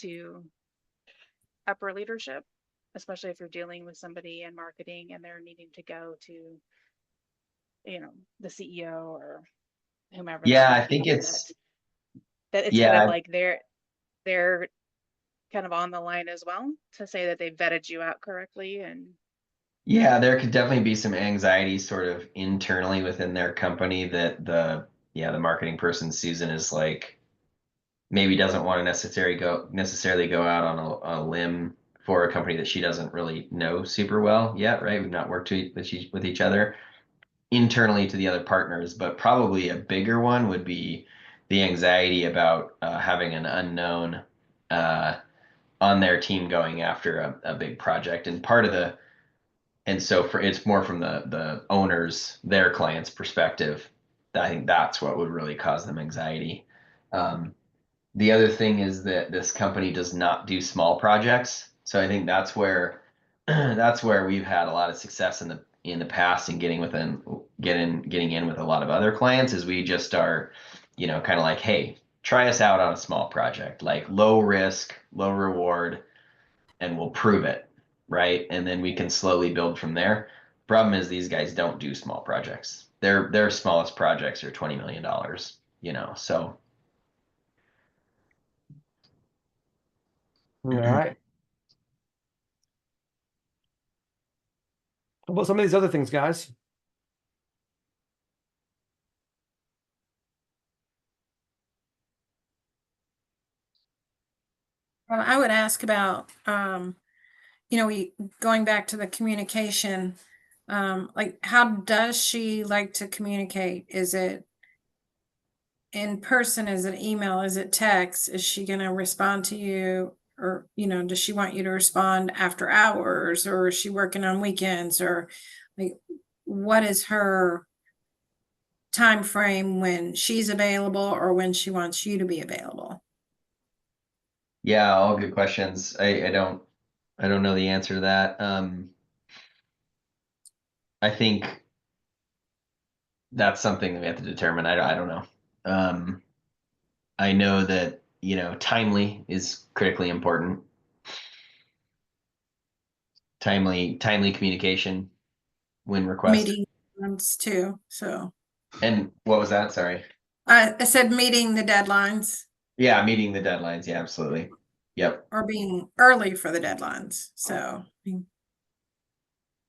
to upper leadership, especially if you're dealing with somebody in marketing and they're needing to go to, the CEO or whomever? Yeah, I think it's that it's kind of like they're kind of on the line as well to say that they vetted you out correctly. And yeah, there could definitely be some anxiety sort of internally within their company that the marketing person Susan is like maybe doesn't want to necessarily go out on a limb for a company that she doesn't really know super well yet, right? We've not worked with each other internally to the other partners, but probably a bigger one would be the anxiety about having an unknown on their team going after a big project. And so it's more from the owners, their clients' perspective. I think that's what would really cause them anxiety. The other thing is that this company does not do small projects. So I think that's where we've had a lot of success in the past in getting in with a lot of other clients is we just are, kind of like, hey, try us out on a small project, like low risk, low reward, and we'll prove it, right? And then we can slowly build from there. Problem is these guys don't do small projects. Their smallest projects are $20 million, so All right. How about some of these other things, guys? Well, I would ask about, we going back to the communication, like how does she like to communicate? Is it in person? Is it email? Is it text? Is she going to respond to you? Or, does she want you to respond after hours, or is she working on weekends, or like what is her time frame when she's available or when she wants you to be available? Yeah, all good questions. I don't know the answer to that. I think that's something that we have to determine. I don't know. I know that, timely is critically important. Timely communication when requested. Meeting ones too. So And what was that? Sorry. I said meeting the deadlines Yeah, meeting the deadlines. Yeah, absolutely. Yep. or being early for the deadlines. So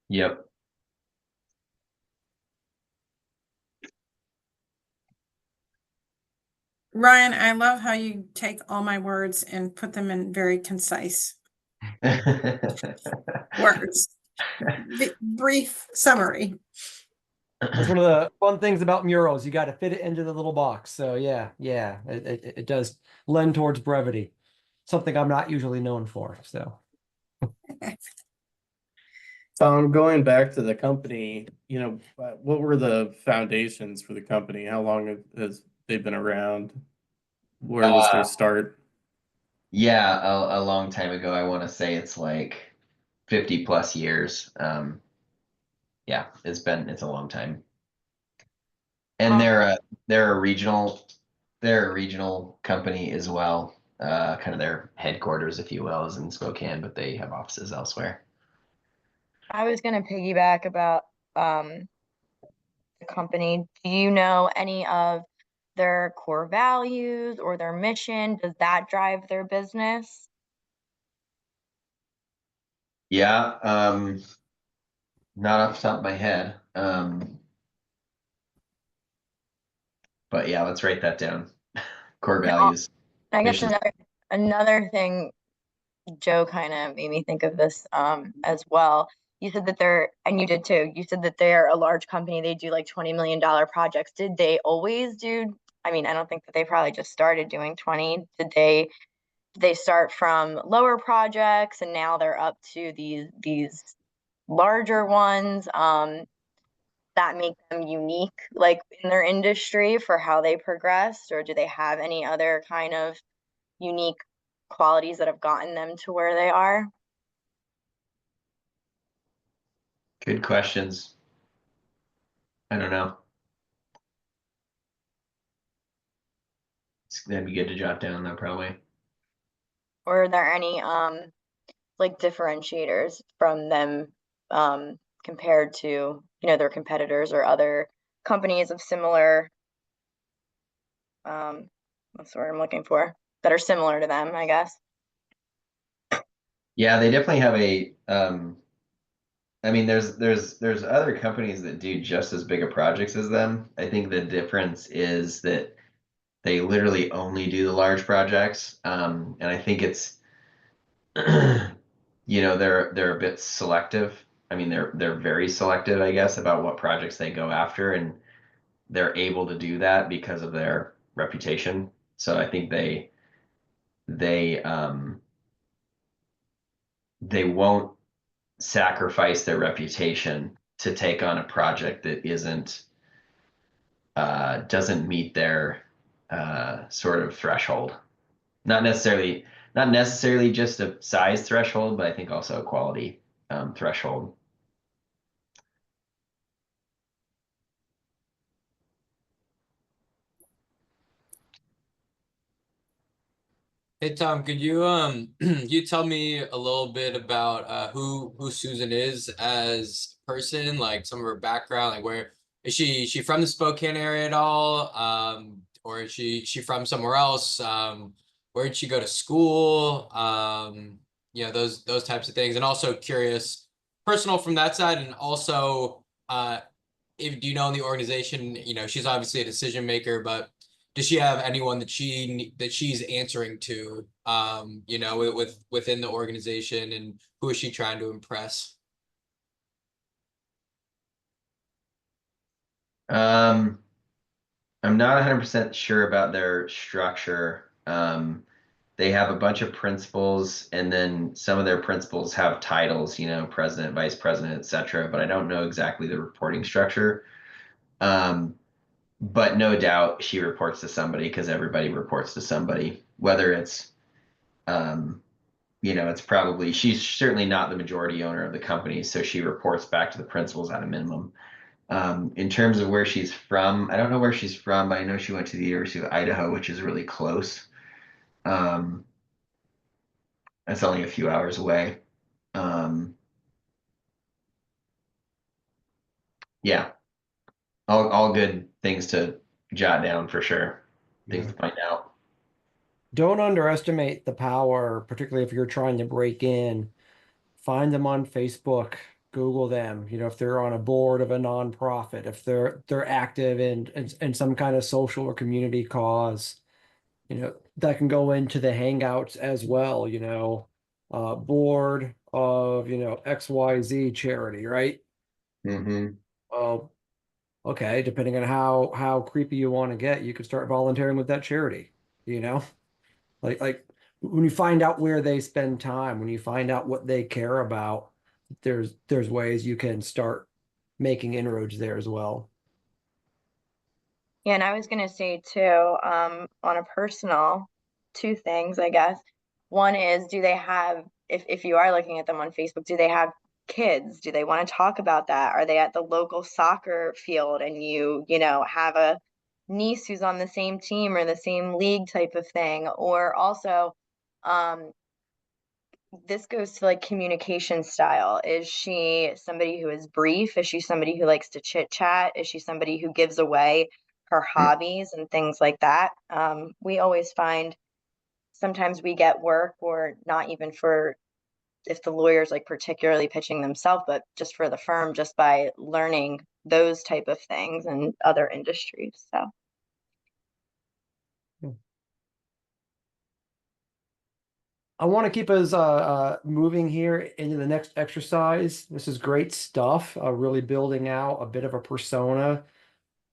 Yep. Ryan, I love how you take all my words and put them in very concise words. Brief summary. That's one of the fun things about murals. You got to fit it into the little box. So yeah, it does lend towards brevity, something I'm not usually known for. So Tom, going back to the company, what were the foundations for the company? How long has they been around? Where was their start? Yeah, a long time ago. I want to say it's like 50 plus years. Yeah, it's a long time. And they're a regional company as well. Kind of their headquarters, if you will, is in Spokane, but they have offices elsewhere. I was gonna piggyback about the company. Do you know any of their core values or their mission? Does that drive their business? Yeah, not off the top of my head. But yeah, let's write that down. Core values. I guess Missions. another thing, Joe kind of made me think of this as well. You said that and you did too, you said that they're a large company, they do like $20 million projects. Did they always do, I mean, I don't think that they probably just started doing 20. Did they start from lower projects and now they're up to these larger ones that make them unique like in their industry for how they progressed, or do they have any other kind of unique qualities that have gotten them to where they are? Good questions. I don't know. That'd be good to jot down though, probably. Or are there any like differentiators from them compared to their competitors or other companies of similar what's the word I'm looking for, that are similar to them, I guess? Yeah, they definitely have I mean, there's other companies that do just as big of projects as them. I think the difference is that they literally only do the large projects. And I think it's they're a bit selective. I mean, they're very selective, I guess, about what projects they go after, and they're able to do that because of their reputation. So I think they won't sacrifice their reputation to take on a project that doesn't meet their sort of threshold. Not necessarily just a size threshold, but I think also a quality threshold. Hey Tom, could you you tell me a little bit about who Susan is as a person, like some of her background, like where is she from the Spokane area at all? Or is she from somewhere else? where did she go to school? You know, those types of things. And also curious, personal from that side, and also if do you know in the organization, you know, she's obviously a decision maker, but does she have anyone that she's answering to, you know, within the organization, and who is she trying to impress? I'm not 100% sure about their structure. They have a bunch of principals, and then some of their principals have titles, you know, president, vice president, etc. But I don't know exactly the reporting structure. But no doubt she reports to somebody, because everybody reports to somebody. Whether it's, you know, it's probably, she's certainly not the majority owner of the company, so she reports back to the principals at a minimum. In terms of where she's from, I don't know where she's from, but I know she went to the University of Idaho, which is really close. That's only a few hours away. Yeah, all good things to jot down for sure. Things to find out. Don't underestimate the power, particularly if you're trying to break in. Find them on Facebook, Google them. You know, if they're on a board of a nonprofit, if they're active in some kind of social or community cause, you know, that can go into the Hangouts as well. You know, board of, you know, XYZ charity, right? Mm-hmm. Well, okay, depending on how creepy you want to get, you could start volunteering with that charity. You know, like when you find out where they spend time, when you find out what they care about, there's ways you can start making inroads there as well. Yeah, and I was gonna say too, on a personal, two things, I guess. One is, do they have, if you are looking at them on Facebook, do they have kids? Do they want to talk about that? Are they at the local soccer field and you know, have a niece who's on the same team or the same league type of thing? Or also, um, this goes to like communication style. Is she somebody who is brief? Is she somebody who likes to chit chat? Is she somebody who gives away her hobbies and things like that? We always find sometimes we get work, or not even for if the lawyer's like particularly pitching themselves, but just for the firm, just by learning those type of things in other industries. So I want to keep us moving here into the next exercise. This is great stuff. Really building out a bit of a persona.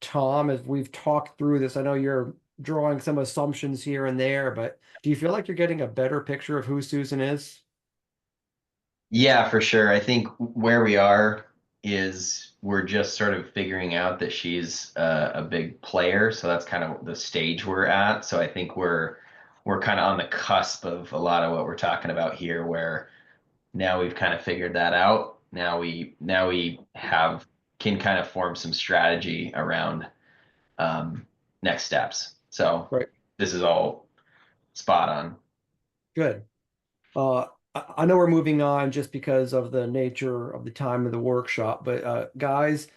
Tom, as we've talked through this, I know you're drawing some assumptions here and there, but do you feel like you're getting a better picture of who Susan is? Yeah, for sure. I think where we are is we're just sort of figuring out that she's a big player. So that's kind of the stage we're at. So I think we're kind of on the cusp of a lot of what we're talking about here, where now we've kind of figured that out. Now we have can kind of form some strategy around next steps. So Right. this is all spot on. Good. I know we're moving on just because of the nature of the time of the workshop, but guys,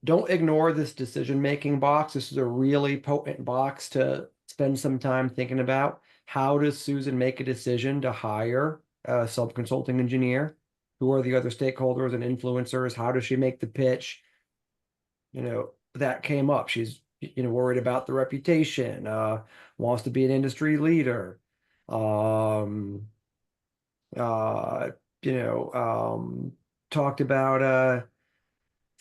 don't ignore this decision-making box. This is a really potent box to spend some time thinking about. How does Susan make a decision to hire a sub-consulting engineer? Who are the other stakeholders and influencers? How does she make the pitch? You know, that came up. She's, you know, worried about the reputation, wants to be an industry leader. Um, uh, you know, talked about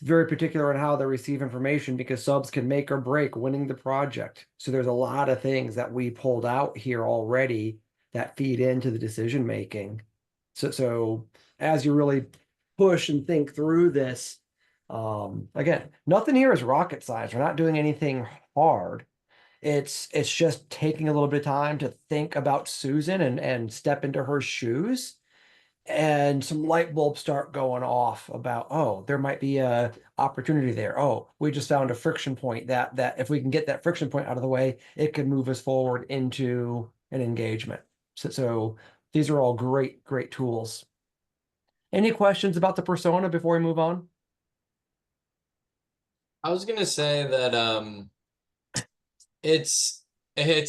very particular on how they receive information because subs can make or break winning the project. So there's a lot of things that we pulled out here already that feed into the decision making. So as you really push and think through this, again, nothing here is rocket science. We're not doing anything hard. It's just taking a little bit of time to think about Susan and step into her shoes, and some light bulbs start going off about, oh, there might be a opportunity there. Oh, we just found a friction point that if we can get that friction point out of the way, it could move us forward into an engagement. So these are all great tools. Any questions about the persona before we move on? I was gonna say that it's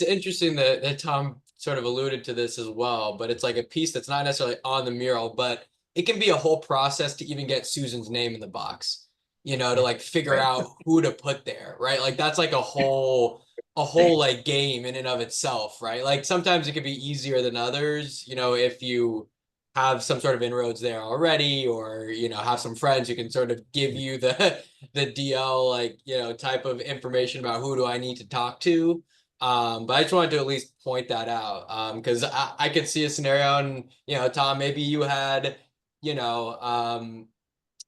interesting that Tom sort of alluded to this as well, but it's like a piece that's not necessarily on the mural, but it can be a whole process to even get Susan's name in the box, you know, to like figure out who to put there, right? Like that's like a whole like game in and of itself, right? Like sometimes it could be easier than others, you know, if you have some sort of inroads there already, or you know, have some friends who can sort of give you the DL, like, you know, type of information about who do I need to talk to. But I just wanted to at least point that out, because I could see a scenario, and you know, Tom, maybe you had, you know,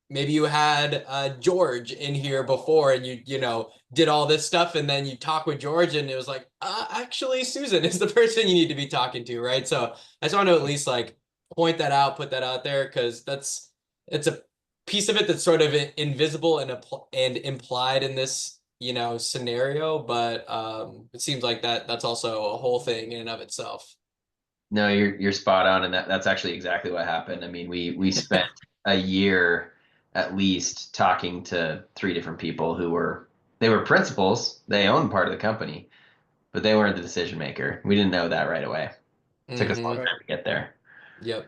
maybe you had George in here before, and you know, did all this stuff, and then you talk with George, and it was like, actually, Susan is the person you need to be talking to, right? So I just want to at least like point that out, put that out there, because it's a piece of it that's sort of invisible and implied in this, you know, scenario, but it seems like that's also a whole thing in and of itself. No, you're spot on, and that's actually exactly what happened. I mean, we spent a year at least talking to 3 different people who were principals. They owned part of the company, but they weren't the decision maker. We didn't know that right away. It took us a long time to get there. Yep.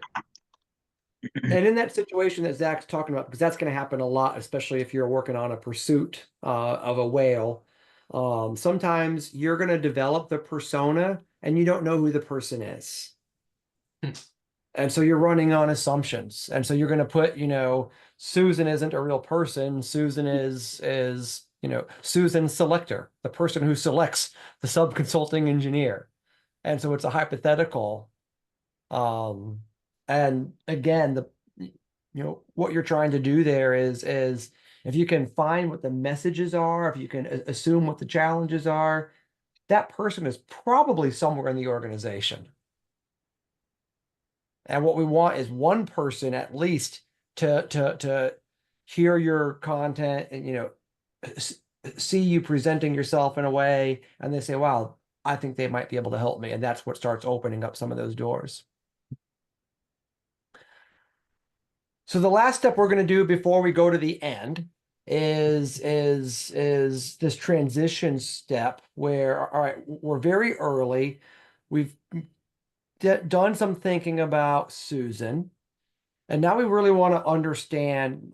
And in that situation that Zach's talking about, because that's going to happen a lot, especially if you're working on a pursuit of a whale, sometimes you're going to develop the persona and you don't know who the person is. And so you're running on assumptions. And so you're going to put, you know, Susan isn't a real person. Susan is, you know, Susan Selector, the person who selects the sub-consulting engineer. And so it's a hypothetical. And again, you know, what you're trying to do there is if you can find what the messages are, if you can assume what the challenges are, that person is probably somewhere in the organization. And what we want is one person at least to hear your content and, you know, see you presenting yourself in a way, and they say, wow, I think they might be able to help me. And that's what starts opening up some of those doors. So the last step we're going to do before we go to the end is this transition step where, all right, we're very early. We've done some thinking about Susan, and now we really want to understand,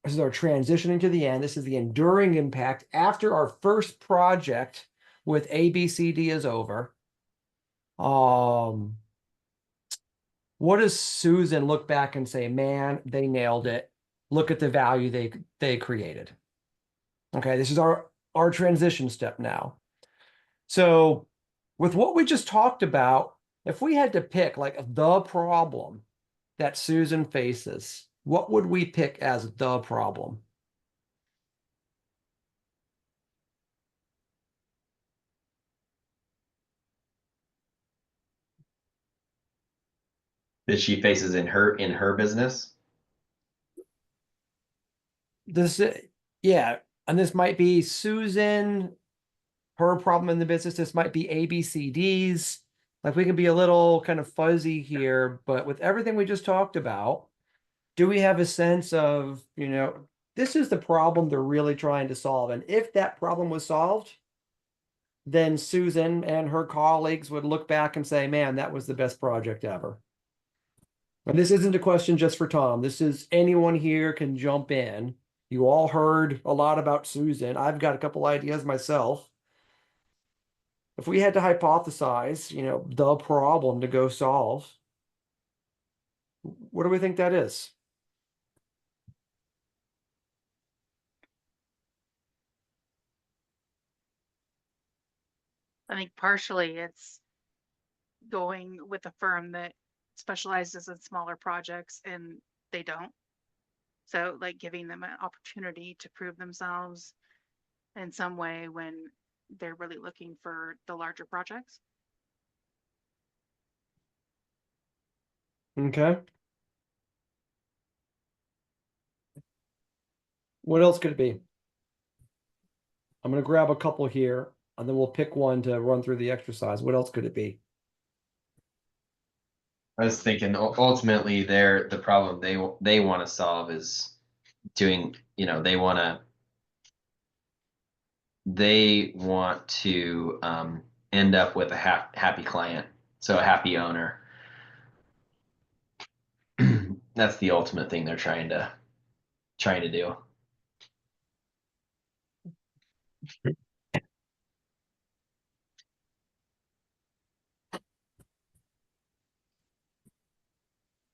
this is our transitioning to the end. This is the enduring impact after our first project with ABCD is over. What does Susan look back and say, man, they nailed it. Look at the value they created. Okay, this is our transition step now. So with what we just talked about, if we had to pick like the problem that Susan faces, what would we pick as the problem? That she faces in her business. This, yeah, and this might be Susan, her problem in the business. This might be ABCDs. Like we can be a little kind of fuzzy here, but with everything we just talked about, do we have a sense of, you know, this is the problem they're really trying to solve? And if that problem was solved, then Susan and her colleagues would look back and say, man, that was the best project ever. And this isn't a question just for Tom. This is anyone here can jump in. You all heard a lot about Susan. I've got a couple ideas myself. If we had to hypothesize, you know, the problem to go solve, what do we think that is? I think partially it's going with a firm that specializes in smaller projects and they don't. So like giving them an opportunity to prove themselves in some way when they're really looking for the larger projects. Okay. What else could it be? I'm going to grab a couple here, and then we'll pick one to run through the exercise. What else could it be? I was thinking ultimately the problem they want to solve is doing, you know, they want to end up with a happy client, so a happy owner. That's the ultimate thing they're trying to do.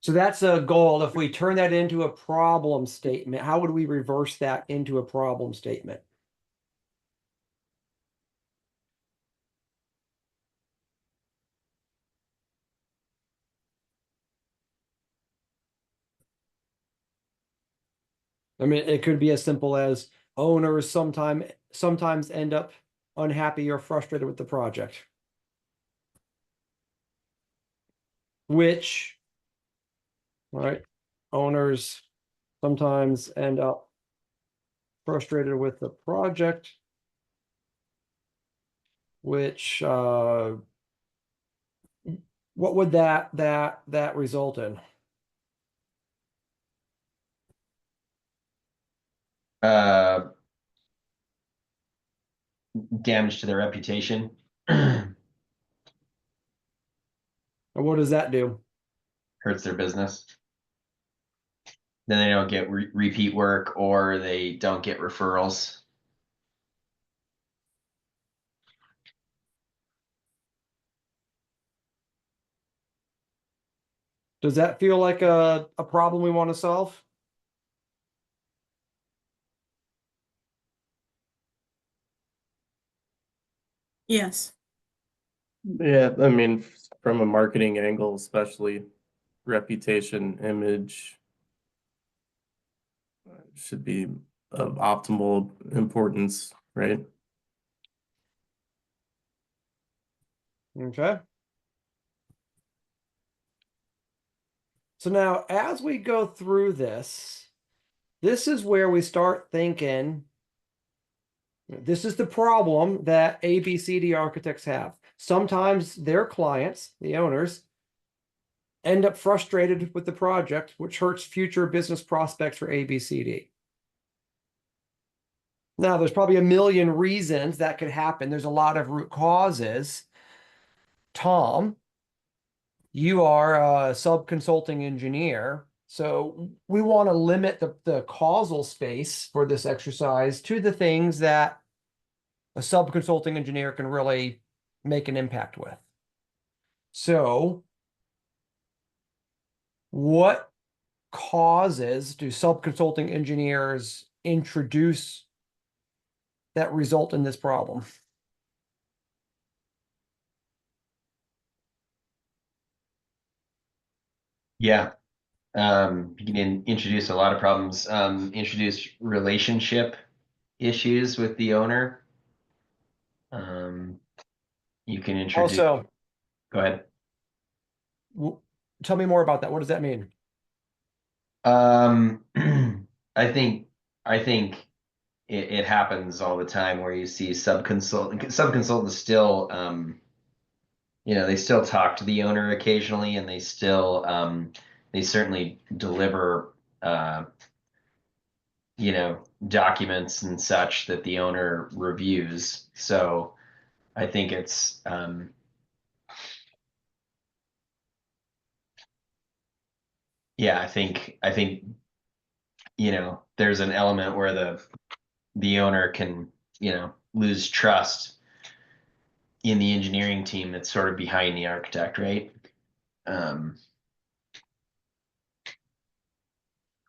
So that's a goal. If we turn that into a problem statement, how would we reverse that into a problem statement? I mean, it could be as simple as owners sometimes end up unhappy or frustrated with the project. Which, right, owners sometimes end up frustrated with the project, which what would that result in? Damage to their reputation. And what does that do? Hurts their business. Then they don't get repeat work, or they don't get referrals. Does that feel like a problem we want to solve? Yes. Yeah, I mean, from a marketing angle, especially reputation, image should be of optimal importance, right? Okay. So now, as we go through this is where we start thinking, this is the problem that ABCD architects have. Sometimes their clients, the owners, end up frustrated with the project, which hurts future business prospects for ABCD. Now, there's probably a million reasons that could happen. There's a lot of root causes. Tom, you are a sub-consulting engineer, so we want to limit the causal space for this exercise to the things that a sub-consulting engineer can really make an impact with. So, what causes do sub-consulting engineers introduce that result in this problem? Yeah. You can introduce a lot of problems. Introduce relationship issues with the owner. You can introduce. Also, Go ahead. tell me more about that. What does that mean? I think it happens all the time where you see sub-consultants still, they still talk to the owner occasionally, and they certainly deliver, documents and such that the owner reviews. So I think it's, I think there's an element where the owner can, lose trust in the engineering team that's sort of behind the architect, right?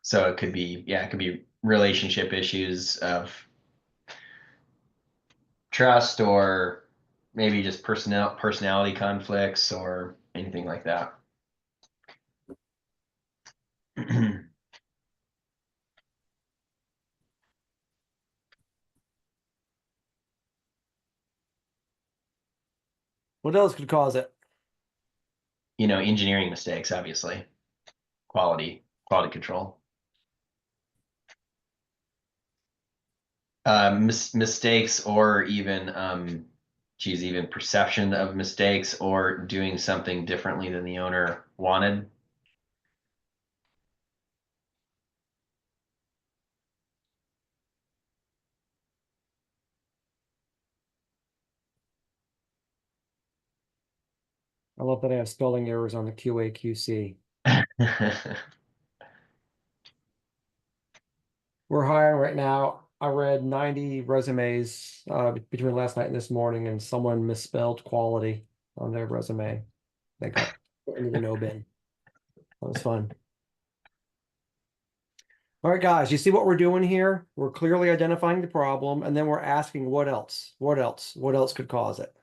So it could be relationship issues of trust, or maybe just personality conflicts, or anything like that. What else could cause it? Engineering mistakes, obviously. Quality control. Mistakes, or even even perception of mistakes, or doing something differently than the owner wanted. I love that I have spelling errors on the QA QC. We're hiring right now. I read 90 resumes between last night and this morning, and someone misspelled quality on their resume. They got put into the no bin. That was fun. All right, guys, you see what we're doing here? We're clearly identifying the problem, and then we're asking what else? What else? What else could cause it?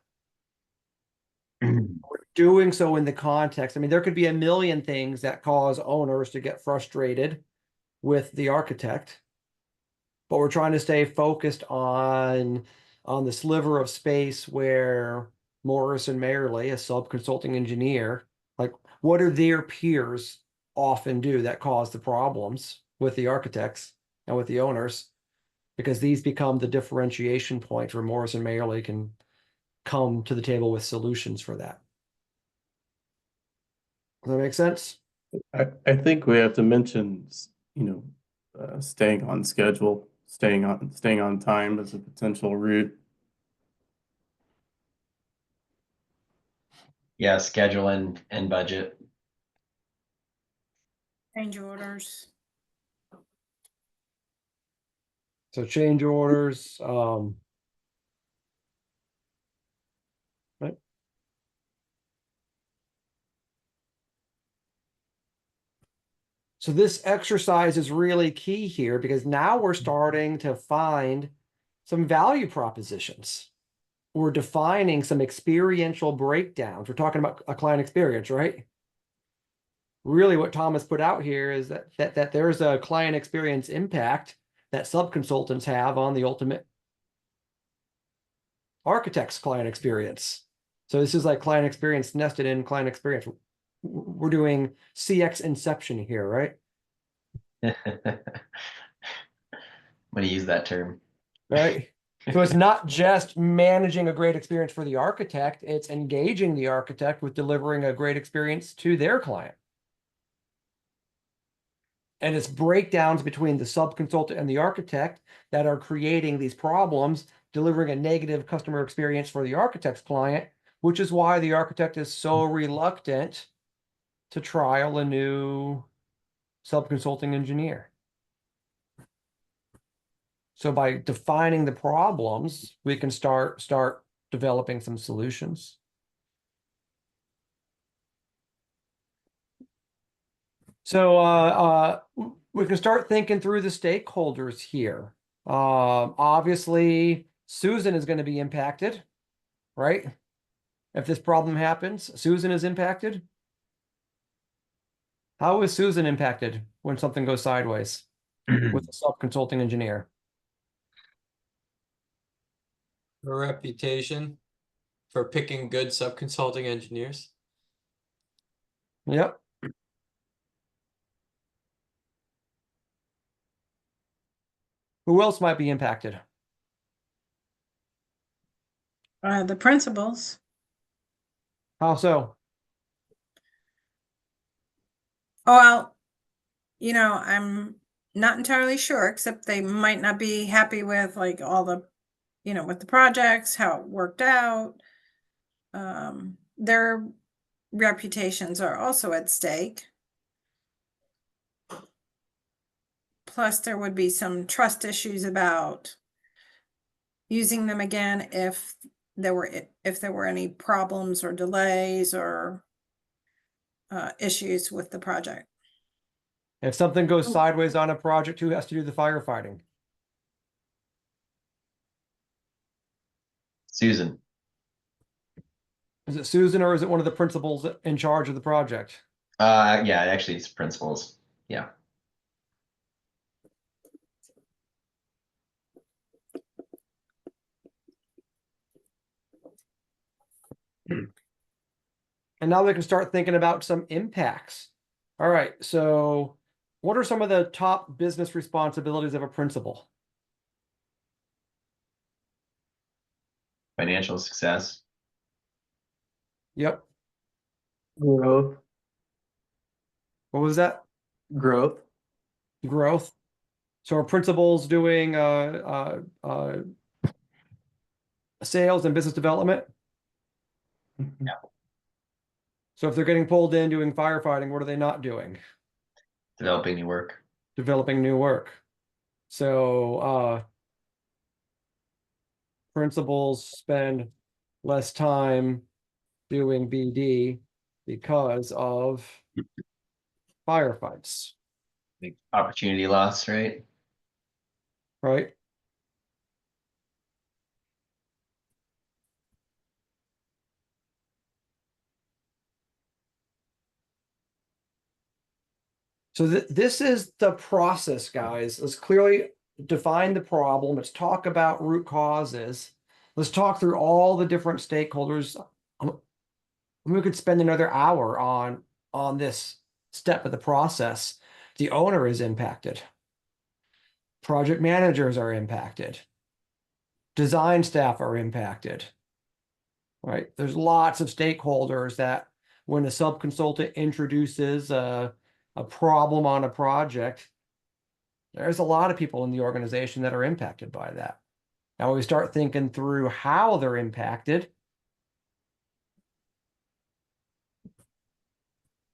We're doing so in the context. I mean, there could be a million things that cause owners to get frustrated with the architect, but we're trying to stay focused on the sliver of space where Morris and Mayerly, a sub-consulting engineer, like what do their peers often do that cause the problems with the architects and with the owners? Because these become the differentiation point where Morris and Mayerly can come to the table with solutions for that. Does that make sense? I think we have to mention, staying on schedule, staying on time as a potential route. Yeah, schedule and budget. Change orders. So change orders, right? So this exercise is really key here because now we're starting to find some value propositions. We're defining some experiential breakdowns. We're talking about a client experience, right? Really what Thomas put out here is that there's a client experience impact that sub-consultants have on the ultimate architect's client experience. So this is like client experience nested in client experience. We're doing CX inception here, right? I'm going to use that term. Right. So it's not just managing a great experience for the architect, it's engaging the architect with delivering a great experience to their client. And it's breakdowns between the sub-consultant and the architect that are creating these problems, delivering a negative customer experience for the architect's client, which is why the architect is so reluctant to trial a new sub-consulting engineer. So by defining the problems, we can start developing some solutions. So we can start thinking through the stakeholders here. Obviously, Susan is going to be impacted, right? If this problem happens, Susan is impacted. How is Susan impacted when something goes sideways with a sub-consulting engineer? Her reputation for picking good sub-consulting engineers. Yep. Who else might be impacted? The principals. How so? Oh, well, I'm not entirely sure, except they might not be happy with like all the, with the projects, how it worked out. Their reputations are also at stake. Plus, there would be some trust issues about using them again if there were any problems or delays or issues with the project. If something goes sideways on a project, who has to do the firefighting? Susan. Is it Susan or is it one of the principals in charge of the project? Yeah, actually it's principals. Yeah. And now we can start thinking about some impacts. All right, so what are some of the top business responsibilities of a principal? Financial success. Yep. Growth. What was that? Growth. Growth. So are principals doing sales and business development? Yeah. So if they're getting pulled in doing firefighting, what are they not doing? Developing new work. Developing new work. So principals spend less time doing BD because of firefights, Like opportunity loss, right? right? So this is the process, guys. Let's clearly define the problem. Let's talk about root causes. Let's talk through all the different stakeholders. We could spend another hour on this step of the process. The owner is impacted. Project managers are impacted. Design staff are impacted. Right? There's lots of stakeholders that when a sub-consultant introduces a problem on a project, there's a lot of people in the organization that are impacted by that. Now when we start thinking through how they're impacted,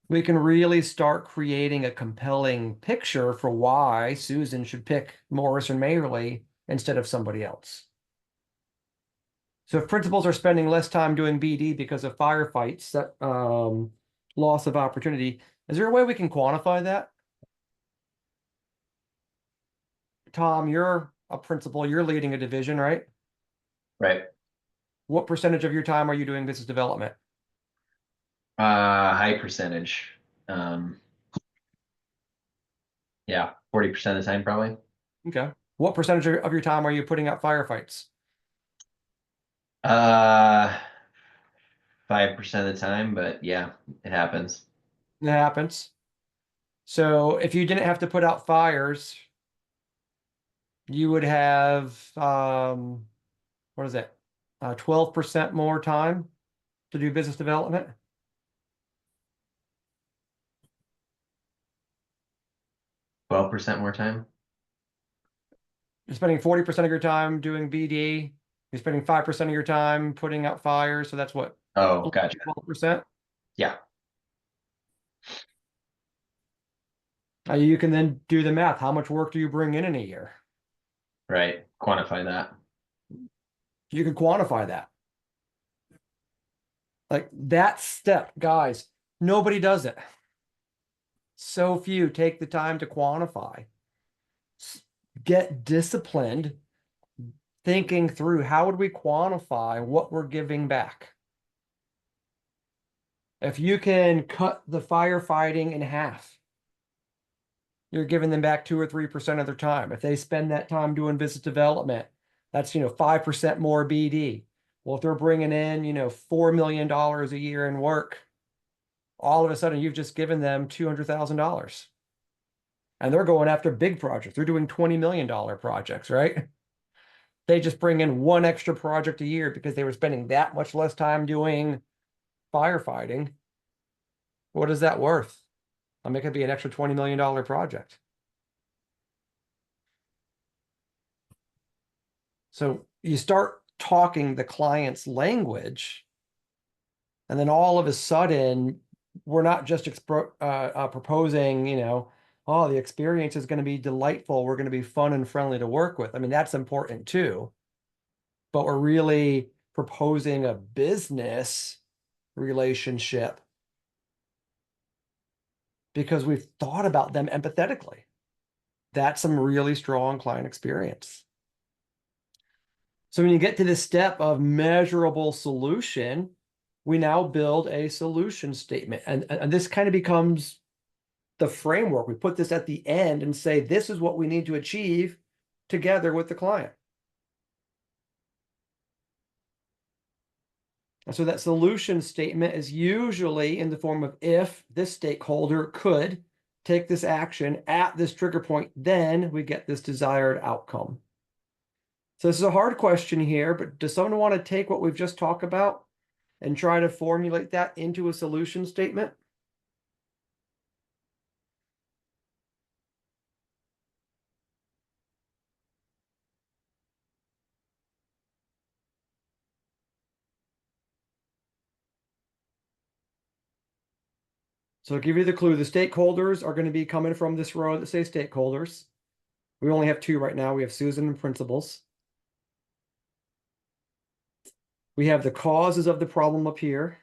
we can really start creating a compelling picture for why Susan should pick Morris and Mayerly instead of somebody else. So if principals are spending less time doing BD because of firefights, that loss of opportunity, is there a way we can quantify that? Tom, you're a principal, you're leading a division, right? Right. What percentage of your time are you doing business development? High percentage. Yeah, 40% of the time probably. Okay. What percentage of your time are you putting out firefights? 5% of the time, but yeah, it happens. It happens. So if you didn't have to put out fires, you would have what is it? 12% more time to do business development. 12% more time. You're spending 40% of your time doing BD. You're spending 5% of your time putting out fires. So that's what? Oh, gotcha. 12%. Yeah. You can then do the math. How much work do you bring in a year? Right. Quantify that. You can quantify that. Like that step, guys, nobody does it. So few take the time to quantify. Get disciplined, thinking through how would we quantify what we're giving back. If you can cut the firefighting in half, you're giving them back 2 or 3% of their time. If they spend that time doing business development, that's 5% more BD. Well, if they're bringing in $4 million a year in work, all of a sudden you've just given them $200,000, and they're going after big projects. They're doing $20 million projects, right? They just bring in one extra project a year because they were spending that much less time doing firefighting. What is that worth? I mean, it could be an extra $20 million project. So you start talking the client's language, and then all of a sudden, we're not just proposing, oh, the experience is going to be delightful. We're going to be fun and friendly to work with. I mean, that's important too. But we're really proposing a business relationship because we've thought about them empathetically. That's some really strong client experience. So when you get to this step of measurable solution, we now build a solution statement. And this kind of becomes the framework. We put this at the end and say, this is what we need to achieve together with the client. And so that solution statement is usually in the form of if this stakeholder could take this action at this trigger point, then we get this desired outcome. So this is a hard question here, but does someone want to take what we've just talked about and try to formulate that into a solution statement? So I'll give you the clue. The stakeholders are going to be coming from this row that say stakeholders. We only have 2 right now. We have Susan and principals. We have the causes of the problem up here.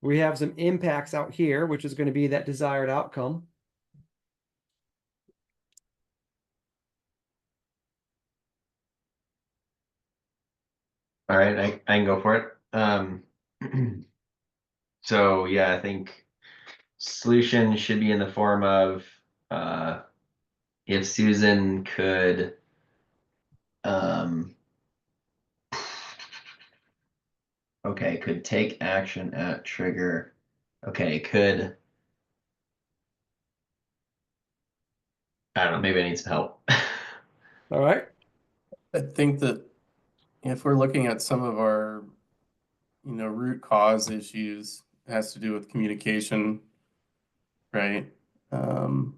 We have some impacts out here, which is going to be that desired outcome. All right, I can go for it. So yeah, I think solution should be in the form of if Susan could okay, could take action at trigger. Okay, could I don't know, maybe I need some help. All right. I think that if we're looking at some of our, root cause issues, it has to do with communication, right? And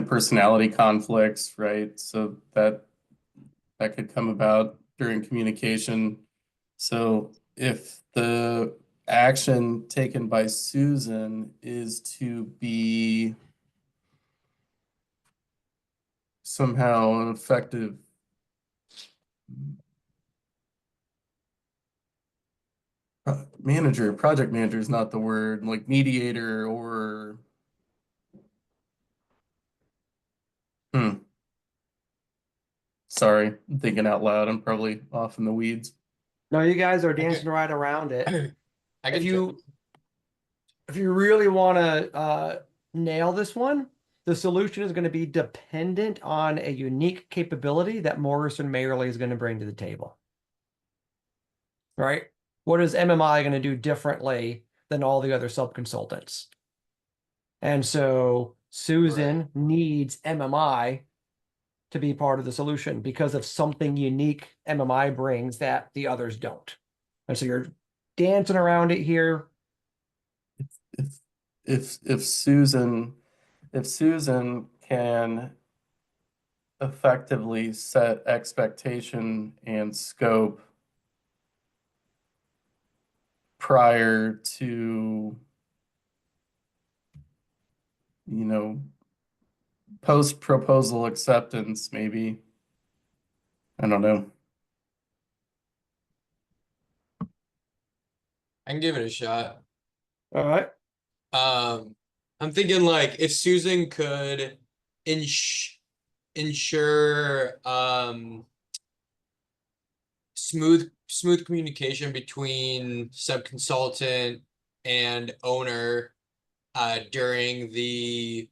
personality conflicts, right? So that could come about during communication. So if the action taken by Susan is to be somehow an effective project manager is not the word, like mediator or sorry, I'm thinking out loud. I'm probably off in the weeds. No, you guys are dancing right around it. I If can you really want to nail this one, the solution is going to be dependent on a unique capability that Morrison Mayerly is going to bring to the table. Right? What is MMI going to do differently than all the other sub-consultants? And so Susan needs MMI to be part of the solution because of something unique MMI brings that the others don't. And so you're dancing around it here. If Susan can effectively set expectation and scope prior to, post proposal acceptance, maybe. I don't know. I can give it a shot. All right. I'm thinking like if Susan could ensure smooth communication between sub-consultant and owner during the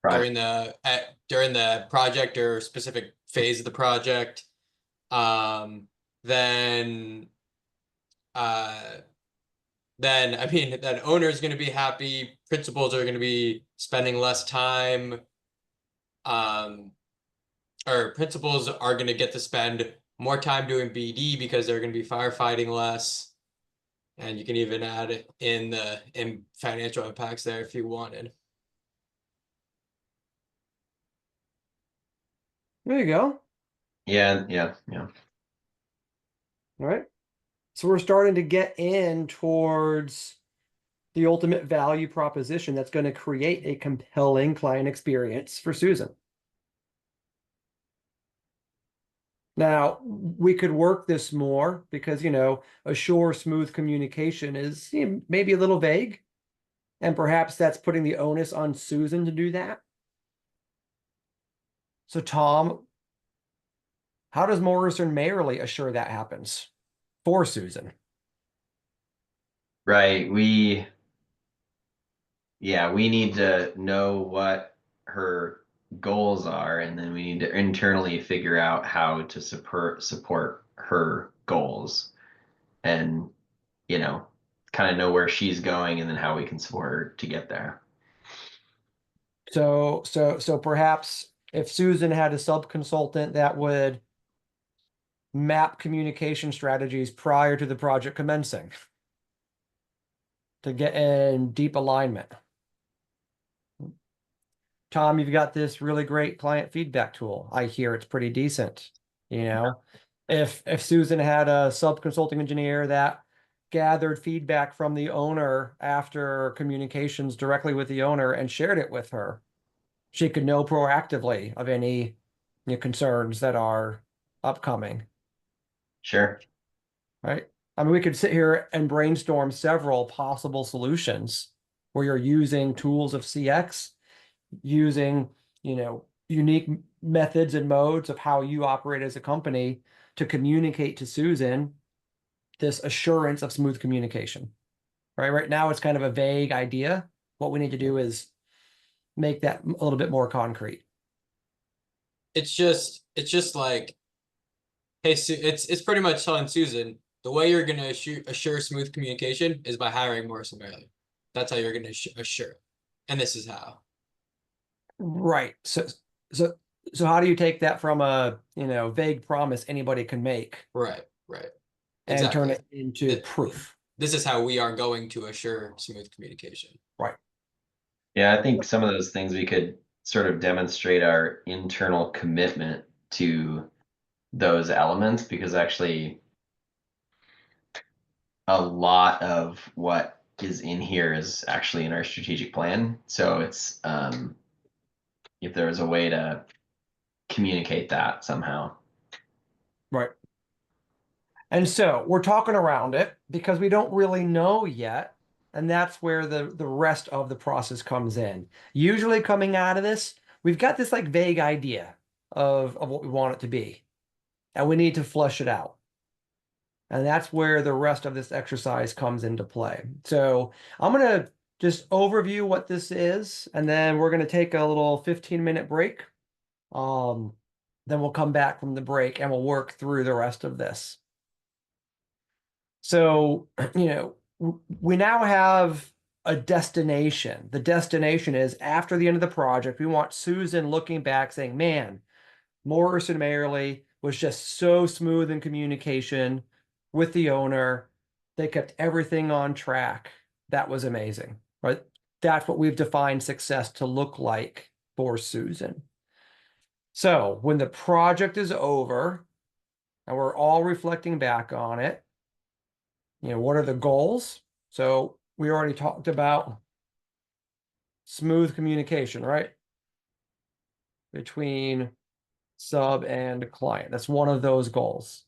during the project or specific phase of the project, then I mean that owner is going to be happy, principals are going to be spending less time, or principals are going to get to spend more time doing BD because they're going to be firefighting less. And you can even add in the financial impacts there if you wanted. There you go. Yeah. All right. So we're starting to get in towards the ultimate value proposition that's going to create a compelling client experience for Susan. Now, we could work this more because, assure smooth communication is maybe a little vague. And perhaps that's putting the onus on Susan to do that. So, Tom, how does Morrison Mayerly assure that happens for Susan? Right. We need to know what her goals are, and then we need to internally figure out how to support her goals, and kind of know where she's going, and then how we can support her to get there. So perhaps if Susan had a sub-consultant that would map communication strategies prior to the project commencing to get in deep alignment. Tom, you've got this really great client feedback tool. I hear it's pretty decent, if Susan had a sub-consulting engineer that gathered feedback from the owner after communications directly with the owner and shared it with her, she could know proactively of any concerns that are upcoming, Sure. right? I mean, we could sit here and brainstorm several possible solutions where you're using tools of CX, using, unique methods and modes of how you operate as a company to communicate to Susan this assurance of smooth communication, right? Right now, it's kind of a vague idea. What we need to do is make that a little bit more concrete. It's just like, hey, it's pretty much telling Susan the way you're gonna assure smooth communication is by hiring Morrison Merrily. That's how you're gonna assure, and this is how. Right. So, so how do you take that from a, vague promise anybody can make Right. and turn Exactly. it into proof? This is how we are going to assure smooth communication. Right. Yeah, I think some of those things we could sort of demonstrate our internal commitment to those elements, because actually a lot of what is in here is actually in our strategic plan. So it's if there was a way to communicate that somehow. Right. And so we're talking around it because we don't really know yet. And that's where the rest of the process comes in. Usually coming out of this, we've got this like vague idea of what we want it to be. And we need to flush it out. And that's where the rest of this exercise comes into play. So I'm going to just overview what this is, and then we're going to take a little 15-minute break. Then we'll come back from the break and we'll work through the rest of this. So, we now have a destination. The destination is after the end of the project, we want Susan looking back saying, man, Morrison Merrily was just so smooth in communication with the owner. They kept everything on track. That was amazing, right? That's what we've defined success to look like for Susan. So when the project is over and we're all reflecting back on it, what are the goals? So we already talked about smooth communication, right? Between sub and client. That's one of those goals.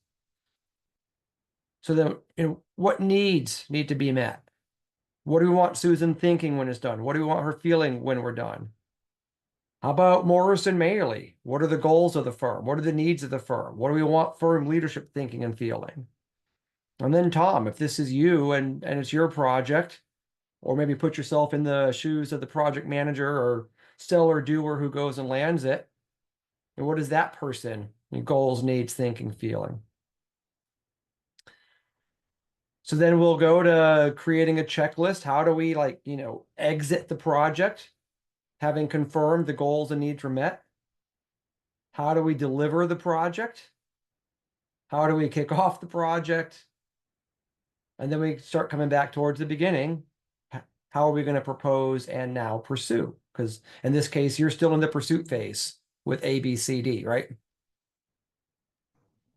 So then, what needs need to be met? What do we want Susan thinking when it's done? What do we want her feeling when we're done? How about Morrison Merrily? What are the goals of the firm? What are the needs of the firm? What do we want firm leadership thinking and feeling? And then Tom, if this is you and it's your project, or maybe put yourself in the shoes of the project manager or seller doer who goes and lands it. And what is that person? Goals, needs, thinking, feeling. So then we'll go to creating a checklist. How do we exit the project, having confirmed the goals and needs were met? How do we deliver the project? How do we kick off the project? And then we start coming back towards the beginning. How are we going to propose and now pursue? Because in this case, you're still in the pursuit phase with A, B, C, D, right?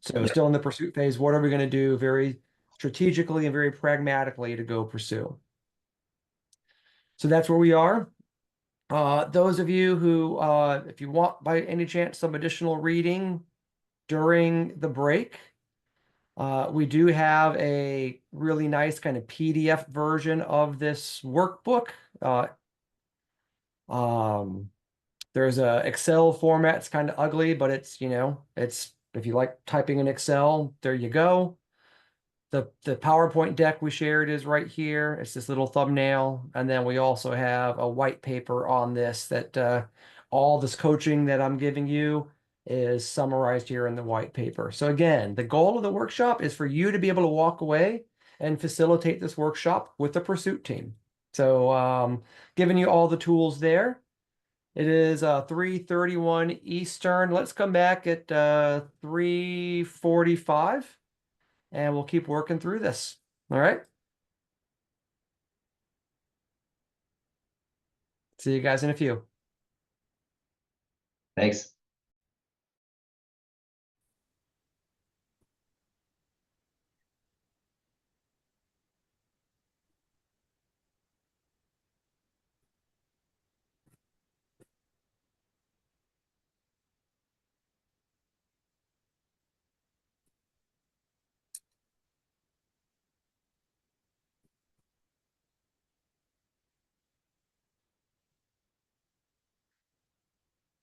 So still in the pursuit phase, what are we going to do very strategically and very pragmatically to go pursue? So that's where we are. Those of you who, if you want by any chance some additional reading during the break, we do have a really nice kind of PDF version of this workbook. There's a Excel format. It's kind of ugly, but it's if you like typing in Excel, there you go. The PowerPoint deck we shared is right here. It's this little thumbnail. And then we also have a white paper on this that all this coaching that I'm giving you is summarized here in the white paper. So again, the goal of the workshop is for you to be able to walk away and facilitate this workshop with the pursuit team. So giving you all the tools there. It is 3:31 Eastern. Let's come back at 3:45 and we'll keep working through this. All right. See you guys in a few. Thanks.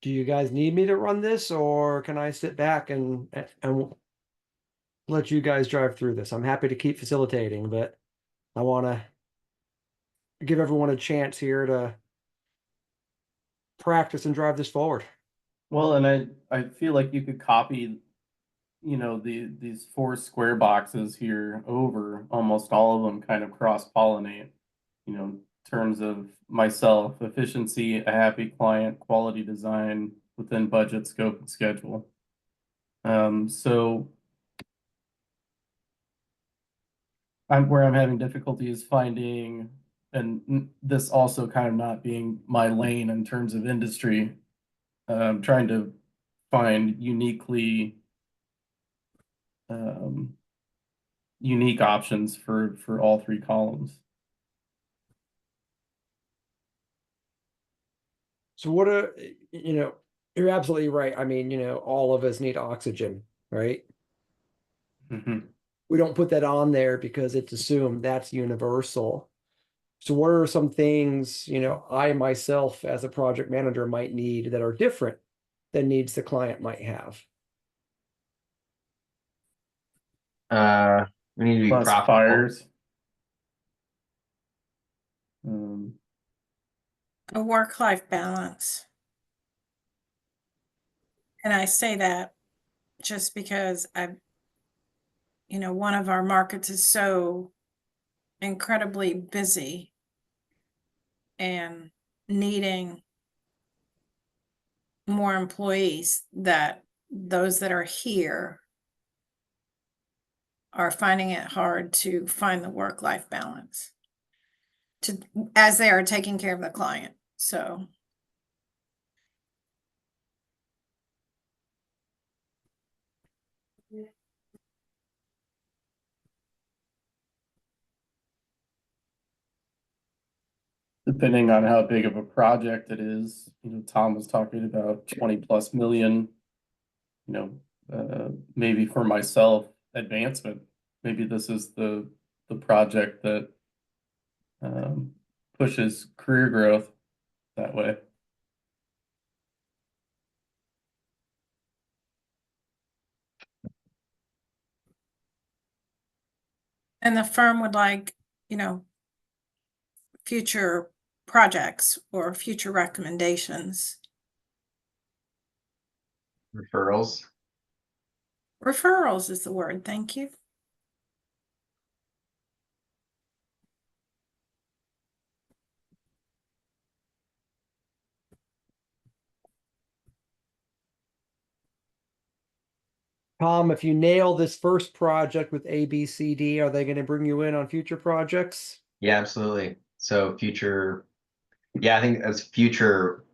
do you guys need me to run this, or can I sit back and let you guys drive through this? I'm happy to keep facilitating, but I want to give everyone a chance here to practice and drive this forward. Well, and I feel like you could copy, you know, these 4 square boxes here over. Almost all of them kind of cross-pollinate, you know, in terms of myself, efficiency, a happy client, quality design within budget, scope, and schedule. So where I'm having difficulty is finding, and this also kind of not being my lane in terms of industry, trying to find unique options for all 3 columns. So what you're absolutely right. I mean, all of us need oxygen, right? Mm-hmm. We don't put that on there because it's assumed that's universal. So what are some things, I myself as a project manager might need that are different than needs the client might have? We need to be Plus profitable. fires. A work-life balance. And I say that just because one of our markets is so incredibly busy and needing more employees, that those that are here are finding it hard to find the work-life balance as they are taking care of the client. So Depending on how big of a project it is, Tom was talking about 20+ million, maybe for myself, advancement. Maybe this is the project that pushes career growth that way. and the firm would like, future projects or future recommendations. Referrals. Referrals is the word. Thank you. Tom, if you nail this first project with A, B, C, D, are they going to bring you in on future projects? Yeah, absolutely. So future, yeah, I think future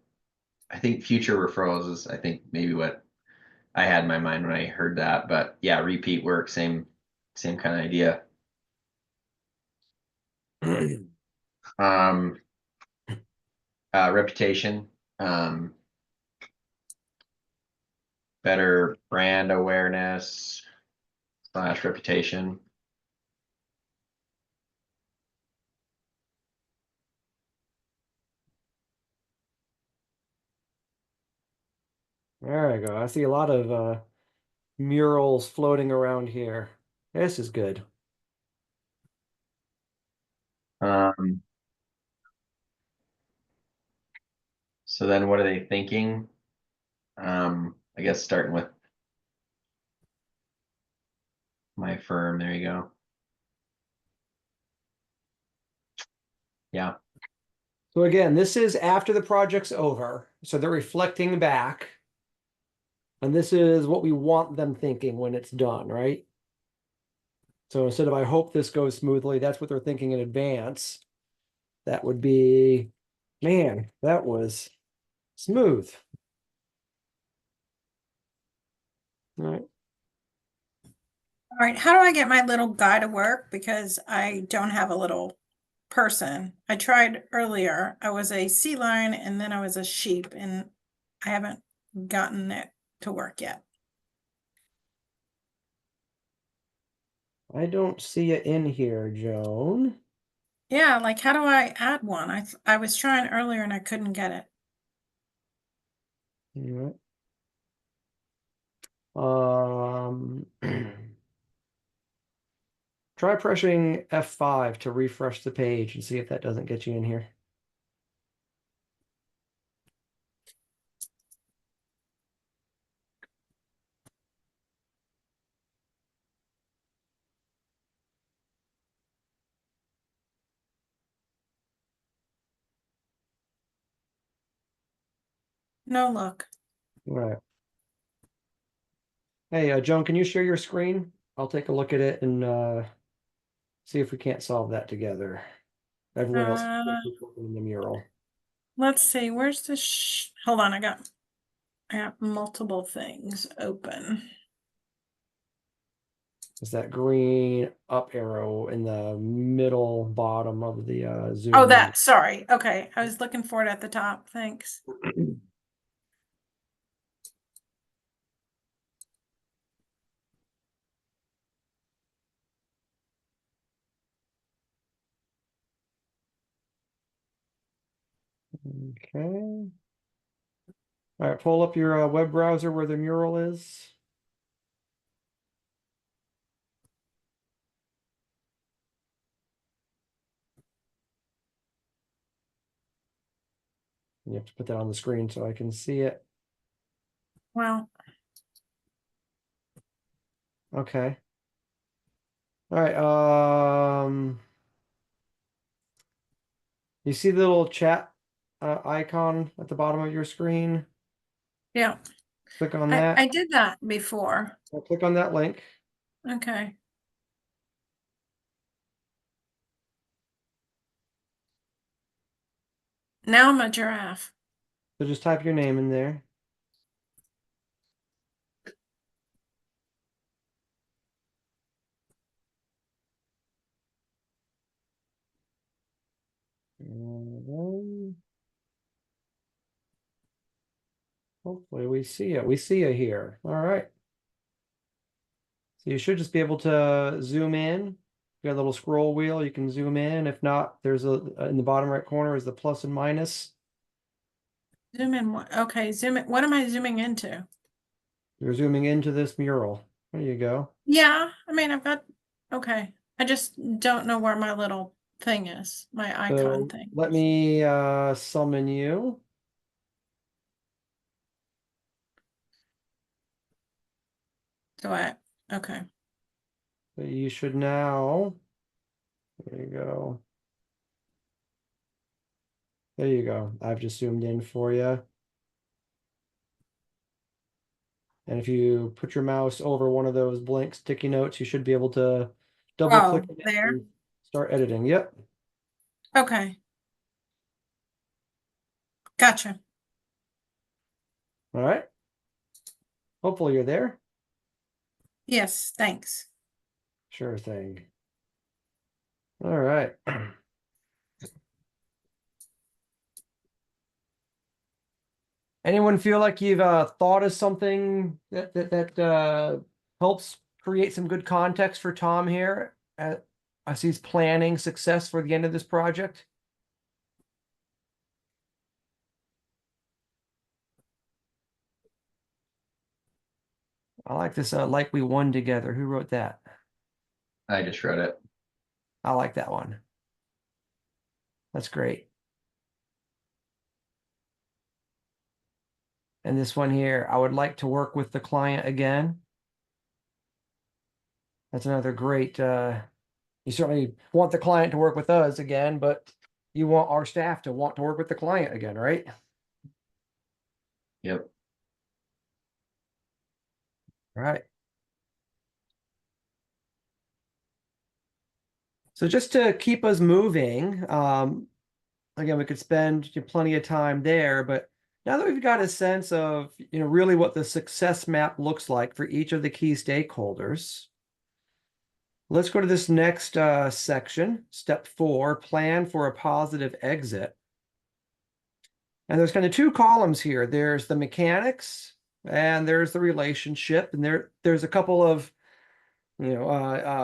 referrals is, I think, maybe what I had in my mind when I heard that. But yeah, repeat work, same kind of idea. Reputation, better brand awareness / reputation. There we go. I see a lot of murals floating around here. This is good. So then what are they thinking? I guess starting with my firm. There you go. Yeah. So again, this is after the project's over. So they're reflecting back. And this is what we want them thinking when it's done, right? So instead of I hope this goes smoothly, that's what they're thinking in advance. That would be, man, that was smooth. All right. All right. How do I get my little guy to work? Because I don't have a little person. I tried earlier. I was a sea lion and then I was a sheep, and I haven't gotten it to work yet. I don't see it in here, Joan. Yeah, like how do I add one? I was trying earlier and I couldn't get it. All right. Try pressing F5 to refresh the page and see if that doesn't get you in here. No luck. All right. Hey, Joan, can you share your screen? I'll take a look at it and see if we can't solve that together. Everyone else is working in the mural. Let's see, where's the hold on, I got multiple things open. Is that green up arrow in the middle bottom of the Zoom? Oh, that, sorry. Okay, I was looking for it at the top. Thanks. Okay. All right, pull up your web browser where the mural is. You have to put that on the screen so I can see it. Well, Okay. All right. You see the little chat icon at the bottom of your screen? yeah, Click on that. I did that before. Click on that link. Okay. Now I'm a giraffe. So just type your name in there. And then hopefully we see it. We see it here. All right. So you should just be able to zoom in. You got a little scroll wheel. You can zoom in. If not, there's in the bottom right corner is the plus and minus. Zoom in. Okay, zoom in. What am I zooming into? You're zooming into this mural. There you go. Yeah, I mean, I've got, okay. I just don't know where my little thing is, my icon So thing. let me summon you. Okay. So you should now, there you go. There you go. I've just zoomed in for you. And if you put your mouse over one of those blank sticky notes, you should be able to double click it There. and start editing. Yep. Okay. Gotcha. All right. Hopefully you're there. Yes, thanks. Sure thing. All right. Anyone feel like you've thought of something that helps create some good context for Tom here as he's planning success for the end of this project? I like this like we won together. Who wrote that? I just wrote it. I like that one. That's great. And this one here, I would like to work with the client again. That's another great, you certainly want the client to work with us again, but you want our staff to want to work with the client again, right? Yep. All right. So just to keep us moving, again, we could spend plenty of time there, but now that we've got a sense of, really what the success map looks like for each of the key stakeholders, let's go to this next section, step 4, plan for a positive exit. And there's kind of two columns here. There's the mechanics and there's the relationship. And there's a couple of,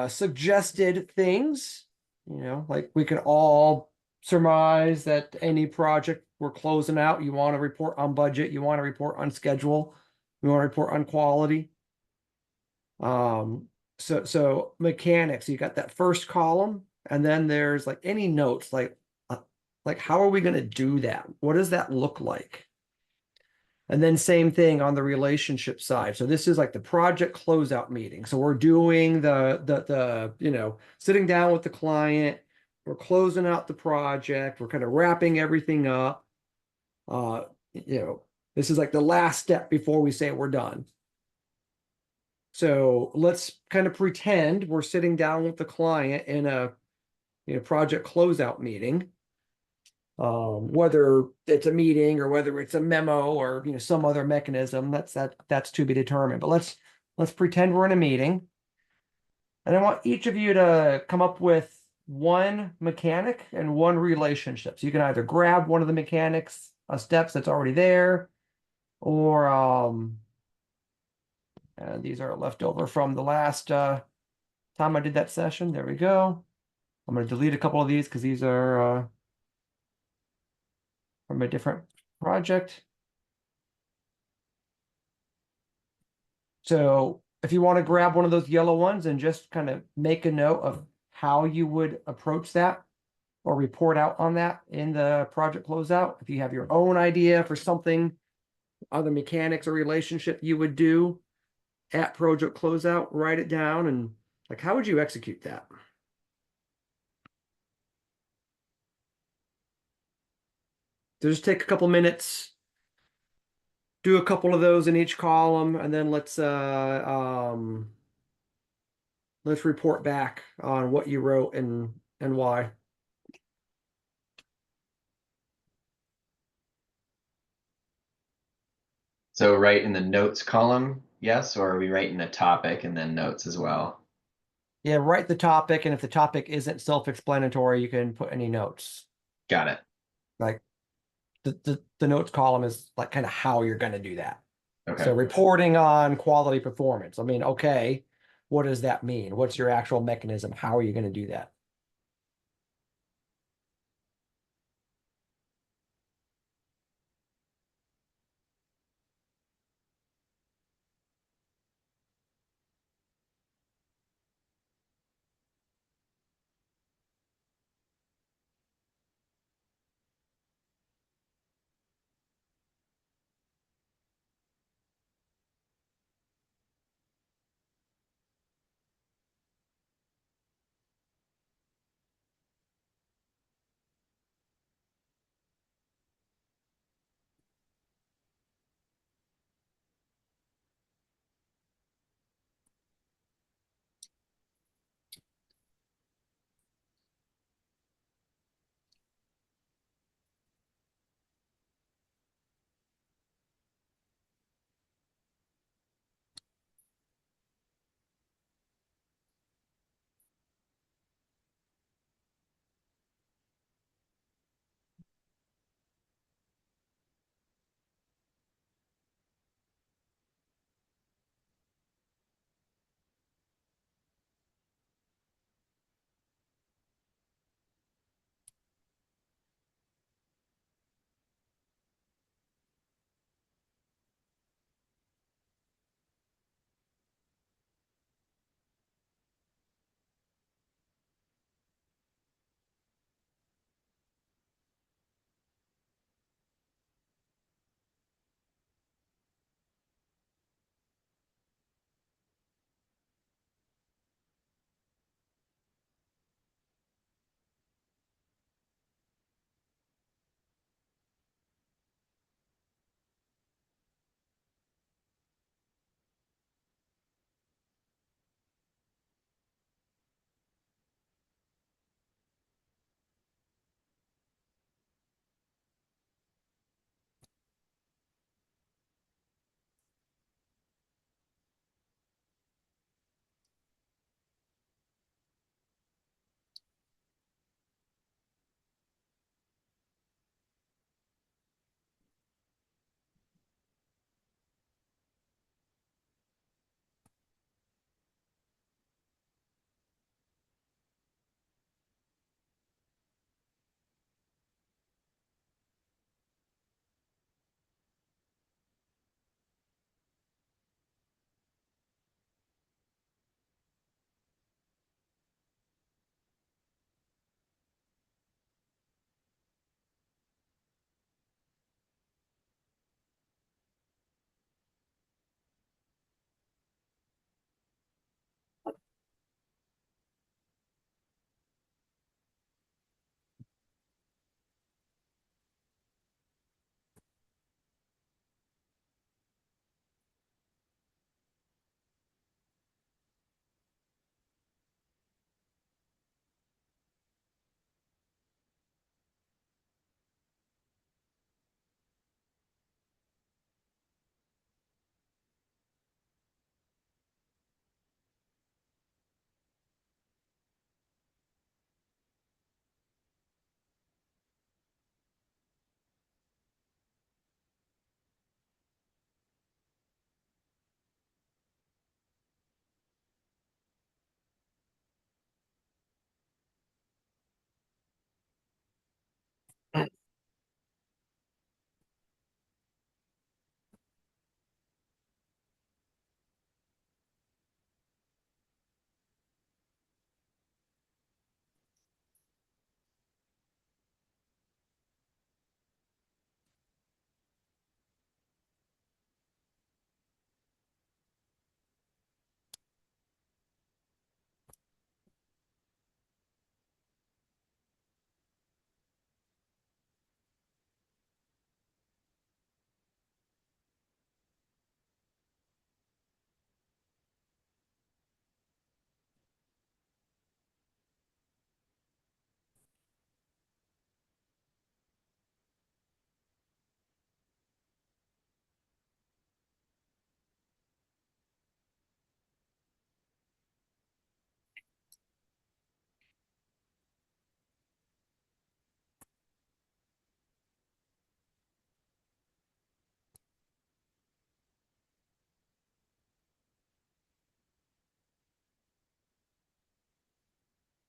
suggested things, like we can all surmise that any project we're closing out, you want to report on budget, you want to report on schedule, you want to report on quality. So mechanics, you got that first column, and then there's like any notes, like how are we going to do that? What does that look like? And then same thing on the relationship side. So this is like the project closeout meeting. So we're doing the sitting down with the client, we're closing out the project, we're kind of wrapping everything up. This is like the last step before we say we're done. So let's kind of pretend we're sitting down with the client in a project closeout meeting. Whether it's a meeting or whether it's a memo or some other mechanism, that's to be determined. But let's pretend we're in a meeting. And I want each of you to come up with one mechanic and one relationship. So you can either grab one of the mechanics steps that's already there, or and these are left over from the last time I did that session. There we go. I'm going to delete a couple of these because these are from a different project. So if you want to grab one of those yellow ones and just kind of make a note of how you would approach that or report out on that in the project closeout. If you have your own idea for something, other mechanics or relationship you would do at project closeout, write it down, and like, how would you execute that? So just take a couple minutes, do a couple of those in each column, and then let's report back on what you wrote and why. So write in the notes column, yes, or are we writing a topic and then notes as well? Yeah, write the topic, and if the topic isn't self-explanatory, you can put any notes. Got it. Like the notes column is like kind of how you're going to do that. Okay. So reporting on quality performance. I mean, okay, what does that mean? What's your actual mechanism? How are you going to do that?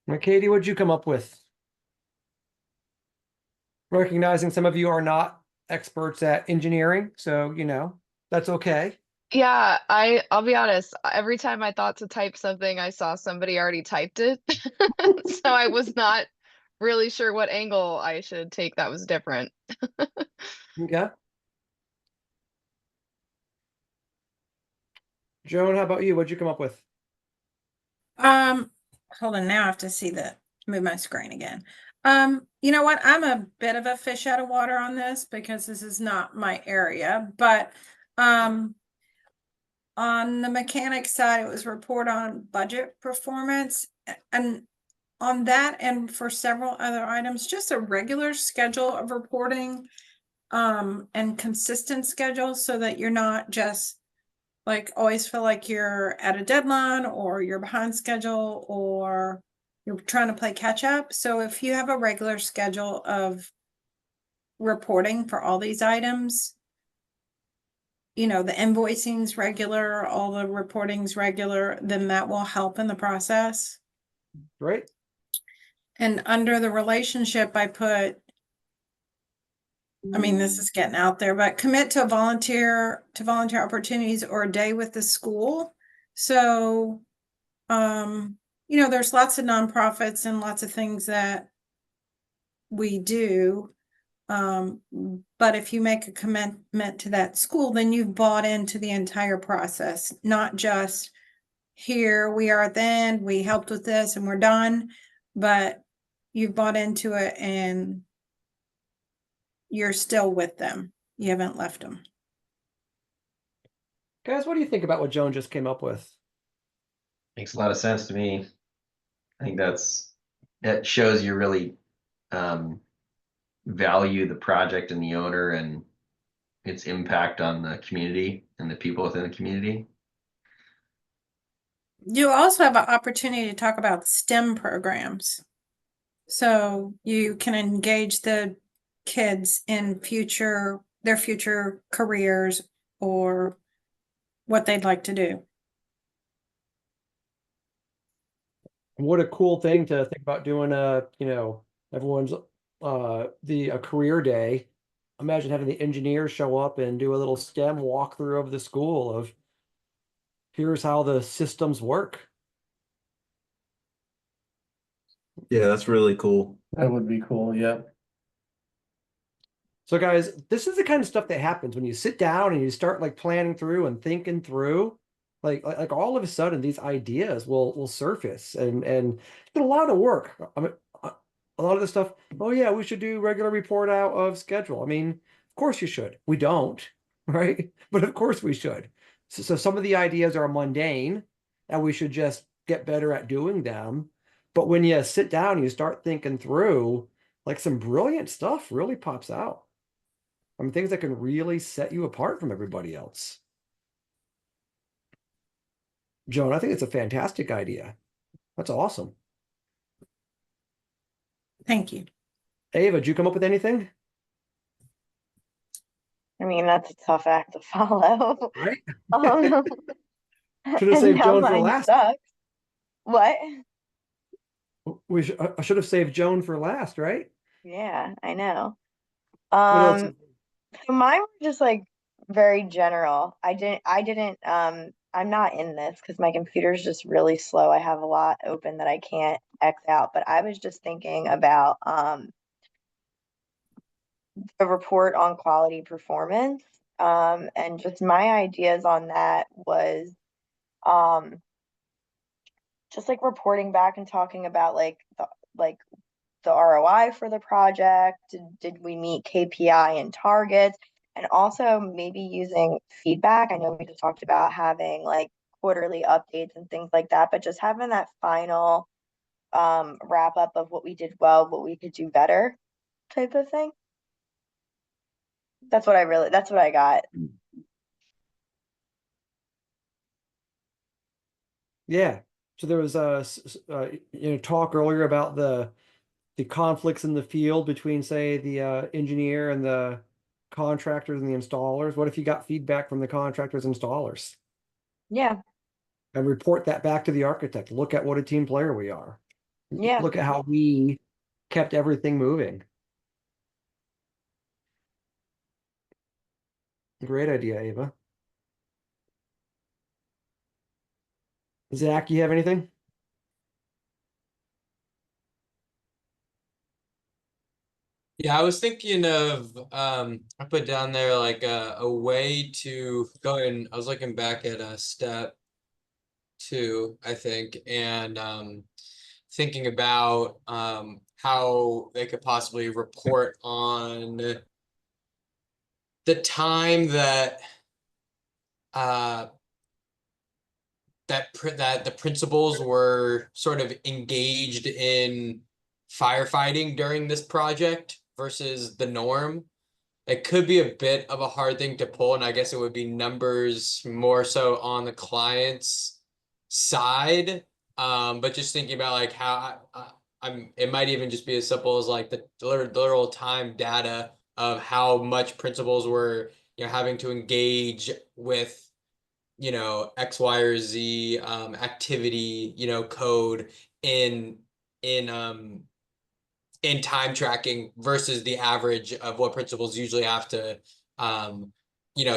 Now, Katie, what'd you come up with? Recognizing some of you are not experts at engineering, so that's okay. Yeah, I'll be honest, every time I thought to type something, I saw somebody already typed it. So I was not really sure what angle I should take that was different. Okay. Joan, how about you? What'd you come up with? Hold on, now I have to see move my screen again. You know what? I'm a bit of a fish out of water on this because this is not my area, but on the mechanic side, it was report on budget performance, and on that and for several other items, just a regular schedule of reporting and consistent schedule so that you're not just like always feel like you're at a deadline or you're behind schedule or you're trying to play catch up. So if you have a regular schedule of reporting for all these items, the invoicing's regular, all the reporting's regular, then that will help in the process. Right. And under the relationship, I put, this is getting out there, but commit to volunteer opportunities or a day with the school. So, there's lots of nonprofits and lots of things that we do. But if you make a commitment to that school, then you've bought into the entire process, not just here we are at the end, we helped with this and we're done, but you've bought into it and you're still with them. You haven't left them. Guys, what do you think about what Joan just came up with? Makes a lot of sense to me. I think that shows you really value the project and the owner and its impact on the community and the people within the community. You also have an opportunity to talk about STEM programs. So you can engage the kids in their future careers or what they'd like to do. What a cool thing to think about doing everyone's a career day. Imagine having the engineers show up and do a little STEM walkthrough of the school of here's how the systems work. Yeah, that's really cool. That would be cool, yeah. So guys, this is the kind of stuff that happens when you sit down and you start like planning through and thinking through. Like all of a sudden these ideas will surface and it's been a lot of work. I mean, a lot of the stuff, oh yeah, we should do regular report out of schedule. I mean, of course you should. We don't, right? But of course we should. So some of the ideas are mundane and we should just get better at doing them. But when you sit down and you start thinking through, like some brilliant stuff really pops out. I mean, things that can really set you apart from everybody else. Joan, I think it's a fantastic idea. That's awesome. Thank you. Ava, did you come up with anything? That's a tough act to follow. Right? Should have saved Joan for last. Sucks. What? I should have saved Joan for last, right? Yeah, I know. What else? So mine were just like very general. I'm not in this because my computer's just really slow. I have a lot open that I can't X out, but I was just thinking about the report on quality performance. And just my ideas on that was just like reporting back and talking about the ROI for the project. Did we meet KPI and targets? And also maybe using feedback. I know we just talked about having like quarterly updates and things like that, but just having that final wrap up of what we did well, what we could do better type of thing. That's what I got. Yeah. So there was talk earlier about the conflicts in the field between, say, the engineer and the contractors and the installers. What if you got feedback from the contractors and installers? Yeah. And report that back to the architect. Look at what a team player we are. Yeah. Look at how we kept everything moving. Great idea, Ava. Zach, you have anything? Yeah, I was thinking of I put down there like a way to go in. I was looking back at step 2, I think, and thinking about how they could possibly report on the time that uh that the principals were sort of engaged in firefighting during this project versus the norm. It could be a bit of a hard thing to pull, and I guess it would be numbers more so on the client's side. But just thinking about like how it might even just be as simple as like the literal time data of how much principals were, having to engage with, X, Y, or Z activity, code in in um in time tracking versus the average of what principals usually have to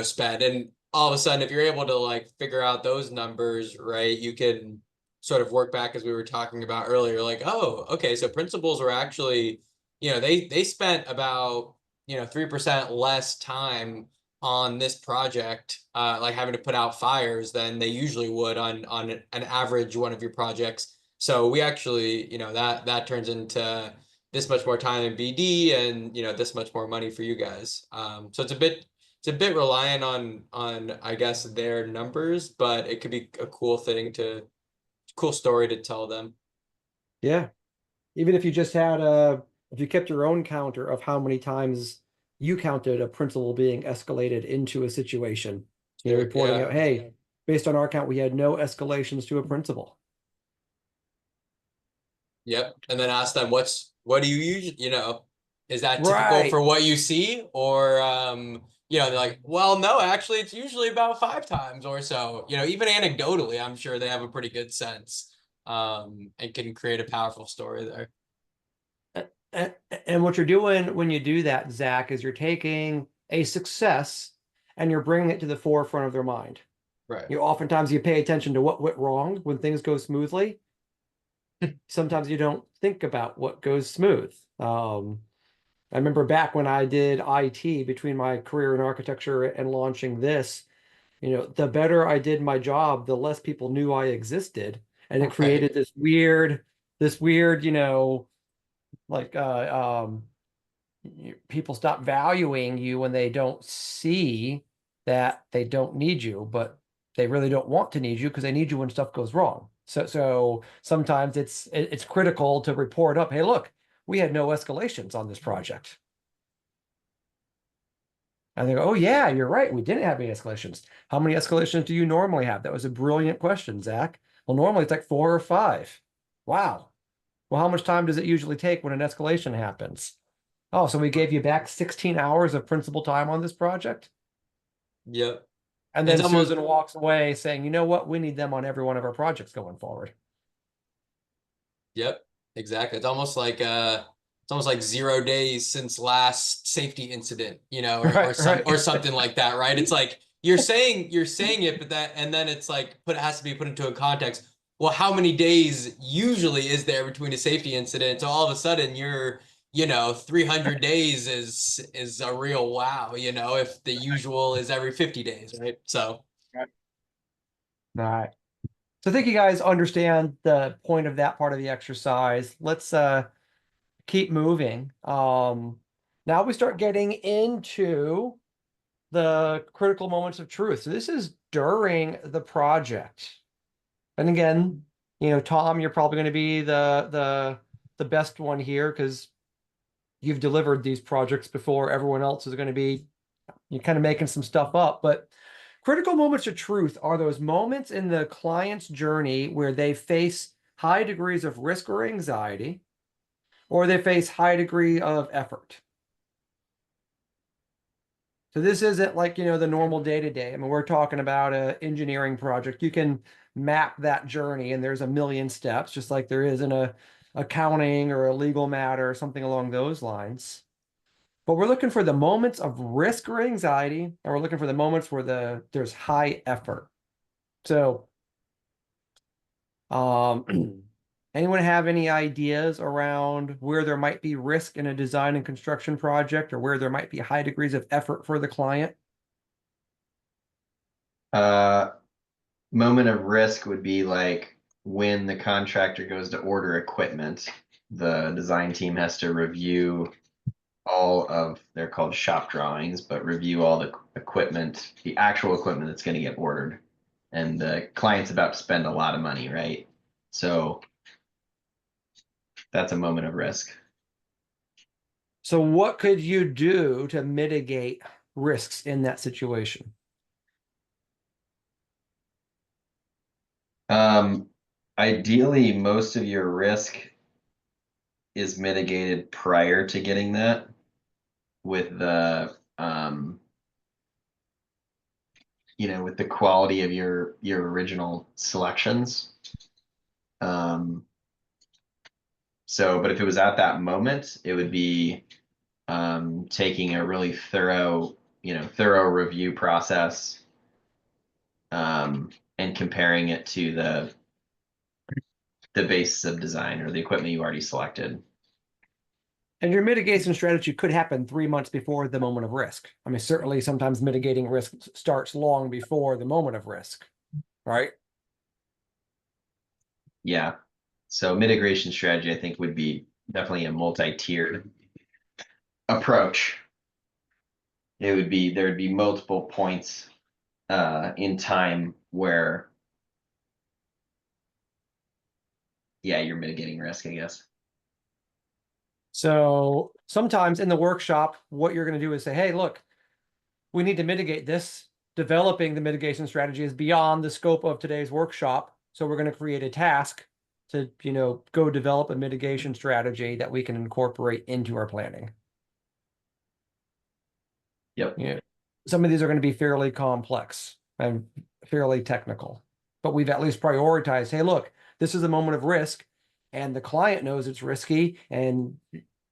spend. And all of a sudden, if you're able to like figure out those numbers, right, you can sort of work back as we were talking about earlier, like, oh, okay, so principals were actually, they spent about 3% less time on this project, like having to put out fires than they usually would on an average one of your projects. So we actually, that turns into this much more time in BD and this much more money for you guys. So it's a bit reliant on I guess their numbers, but it could be a cool story to tell them. Yeah. Even if you just had if you kept your own counter of how many times you counted a principal being escalated into a situation, Sure, reporting yeah. out, hey, based on our count, we had no escalations to a principal. Yep. And then ask them what do you usually, is that typical for Right. what you see? Or they're like, well, no, actually it's usually about 5 times or so. Even anecdotally, I'm sure they have a pretty good sense. And can create a powerful story there. And what you're doing when you do that, Zach, is you're taking a success and you're bringing it to the forefront of their mind. Right. Oftentimes you pay attention to what went wrong when things go smoothly. Sometimes you don't think about what goes smooth. I remember back when I did IT between my career in architecture and launching this, the better I did my job, the less people knew I existed. And it created this weird, like people stop valuing you when they don't see that they don't need you, but they really don't want to need you because they need you when stuff goes wrong. So sometimes it's critical to report up, hey, look, we had no escalations on this project. And they go, oh yeah, you're right. We didn't have any escalations. How many escalations do you normally have? That was a brilliant question, Zach. Well, normally it's like 4 or 5. Wow. Well, how much time does it usually take when an escalation happens? Oh, so we gave you back 16 hours of principal time on this project? Yep. And then Susan walks away saying, you know what? We need them on every one of our projects going forward. Yep, exactly. It's almost like 0 days since last safety incident, or something like that, right? It's like you're saying it, but then it's like it has to be put into a context. Well, how many days usually is there between a safety incident? So all of a sudden you're 300 days is a real wow, if the usual is every 50 days, right? So All right. So I think you guys understand the point of that part of the exercise. Let's keep moving. Now we start getting into the critical moments of truth. So this is during the project. And again, Tom, you're probably going to be the best one here because you've delivered these projects before. Everyone else is going to be you're kind of making some stuff up. But critical moments of truth are those moments in the client's journey where they face high degrees of risk or anxiety, or they face high degree of effort. So this isn't like, the normal day-to-day. I mean, we're talking about an engineering project. You can map that journey and there's a million steps, just like there is in a accounting or a legal matter or something along those lines. But we're looking for the moments of risk or anxiety, and we're looking for the moments where there's high effort. So, anyone have any ideas around where there might be risk in a design and construction project, or where there might be high degrees of effort for the client? Moment of risk would be like when the contractor goes to order equipment, the design team has to review all of, they're called shop drawings, but review all the equipment, the actual equipment that's going to get ordered. And the client's about to spend a lot of money, right? So that's a moment of risk. So what could you do to mitigate risks in that situation? Ideally, most of your risk is mitigated prior to getting that with the with the quality of your original selections. So, but if it was at that moment, it would be taking a really thorough review process and comparing it to the basis of design or the equipment you already selected. And your mitigation strategy could happen 3 months before the moment of risk. I mean, certainly sometimes mitigating risk starts long before the moment of risk, right? Yeah. So mitigation strategy, I think, would be definitely a multi-tiered approach. There would be multiple points in time where, yeah, you're mitigating risk, I guess. So sometimes in the workshop, what you're going to do is say, hey, look, we need to mitigate this. Developing the mitigation strategy is beyond the scope of today's workshop. So we're going to create a task to, go develop a mitigation strategy that we can incorporate into our planning. Yep. Yeah. Some of these are going to be fairly complex and fairly technical, but we've at least prioritized, hey, look, this is a moment of risk, and the client knows it's risky, and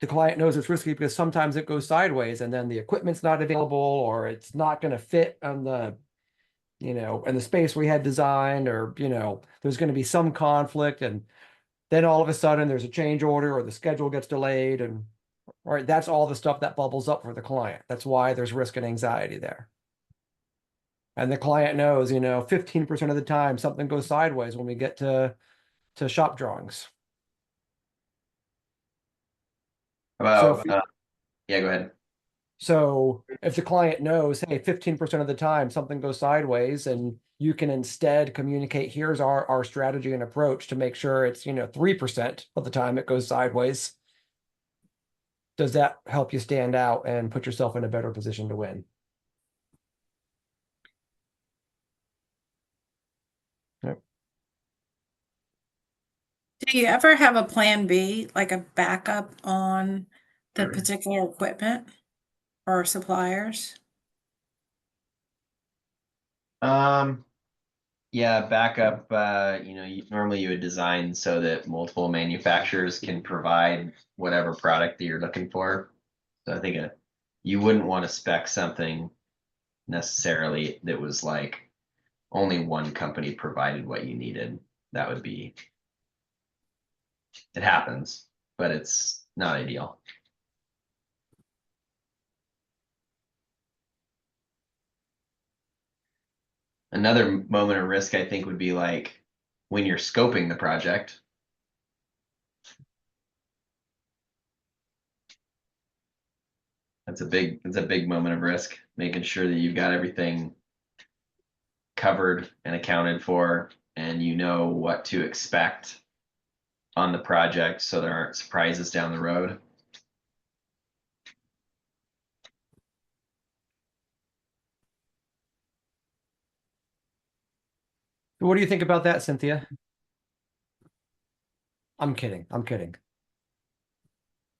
the client knows it's risky because sometimes it goes sideways and then the equipment's not available, or it's not going to fit on the, in the space we had designed, or, there's going to be some conflict, and then all of a sudden there's a change order or the schedule gets delayed, and right, that's all the stuff that bubbles up for the client. That's why there's risk and anxiety there. And the client knows, 15% of the time something goes sideways when we get to shop drawings. About, So yeah, go ahead. So if the client knows, hey, 15% of the time something goes sideways, and you can instead communicate, here's our strategy and approach to make sure it's, 3% of the time it goes sideways. Does that help you stand out and put yourself in a better position to win? Yep. Do you ever have a plan B, like a backup on the particular equipment or suppliers? Yeah, backup, normally you would design so that multiple manufacturers can provide whatever product that you're looking for. So I think you wouldn't want to spec something necessarily that was like only one company provided what you needed. That would be, it happens, but it's not ideal. Another moment of risk, I think, would be like when you're scoping the project. It's a big moment of risk, making sure that you've got everything covered and accounted for, and you know what to expect on the project so there aren't surprises down the road. What do you think about that, Cynthia? I'm kidding. I'm kidding.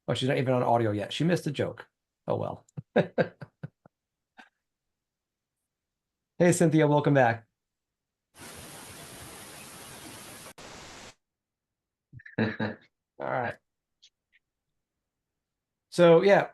Oh, she's not even on audio yet. She missed a joke. Oh, well. Hey, Cynthia, welcome back. All right. So yeah,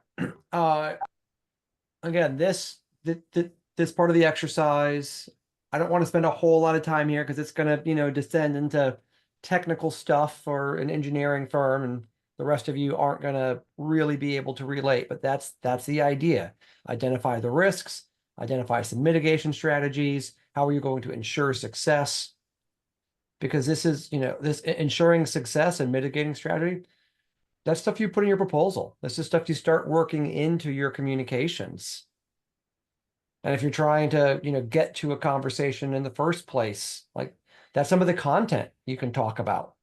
again, this part of the exercise, I don't want to spend a whole lot of time here because it's going to, descend into technical stuff for an engineering firm, and the rest of you aren't going to really be able to relate, but that's the idea. Identify the risks, identify some mitigation strategies. How are you going to ensure success? Because this is, this ensuring success and mitigating strategy, that's stuff you put in your proposal. That's the stuff you start working into your communications. And if you're trying to, get to a conversation in the first place, like that's some of the content you can talk about.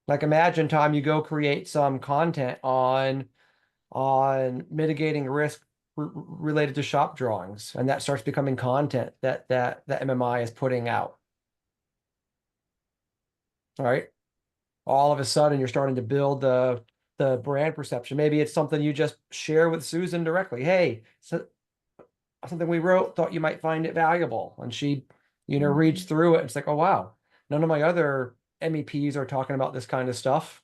Like imagine, Tom, you go create some content on mitigating risk related to shop drawings, and that starts becoming content that MMI is putting out. All right. All of a sudden you're starting to build the brand perception. Maybe it's something you just share with Susan directly. Hey, so something we wrote, thought you might find it valuable. And she, reads through it. It's like, oh, wow, none of my other MEPs are talking about this kind of stuff.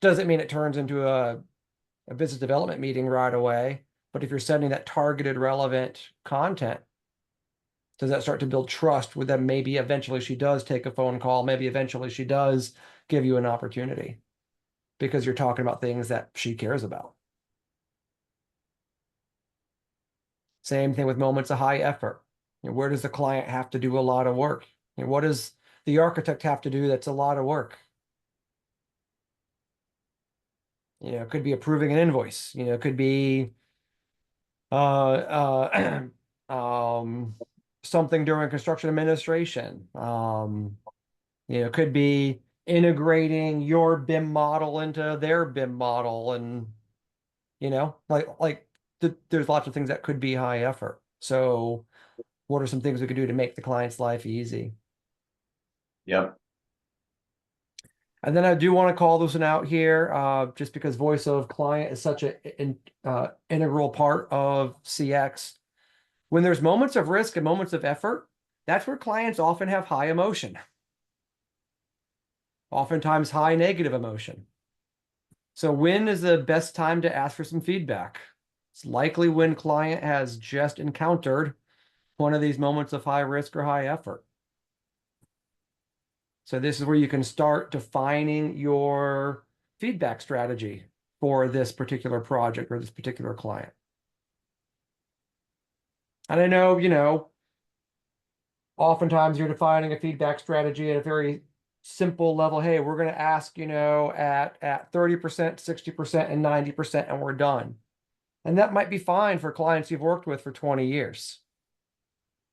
Doesn't mean it turns into a business development meeting right away. But if you're sending that targeted, relevant content, does that start to build trust with them? Maybe eventually she does take a phone call. Maybe eventually she does give you an opportunity because you're talking about things that she cares about. Same thing with moments of high effort. Where does the client have to do a lot of work? What does the architect have to do that's a lot of work? It could be approving an invoice. It could be something during construction administration. It could be integrating your BIM model into their BIM model, and there's lots of things that could be high effort. So what are some things we could do to make the client's life easy? Yep. And then I do want to call this one out here, just because voice of client is such an integral part of CX. When there's moments of risk and moments of effort, that's where clients often have high emotion. Oftentimes high negative emotion. So when is the best time to ask for some feedback? It's likely when client has just encountered one of these moments of high risk or high effort. So this is where you can start defining your feedback strategy for this particular project or this particular client. And I know, oftentimes you're defining a feedback strategy at a very simple level. Hey, we're going to ask, at 30%, 60%, and 90%, and we're done. And that might be fine for clients you've worked with for 20 years.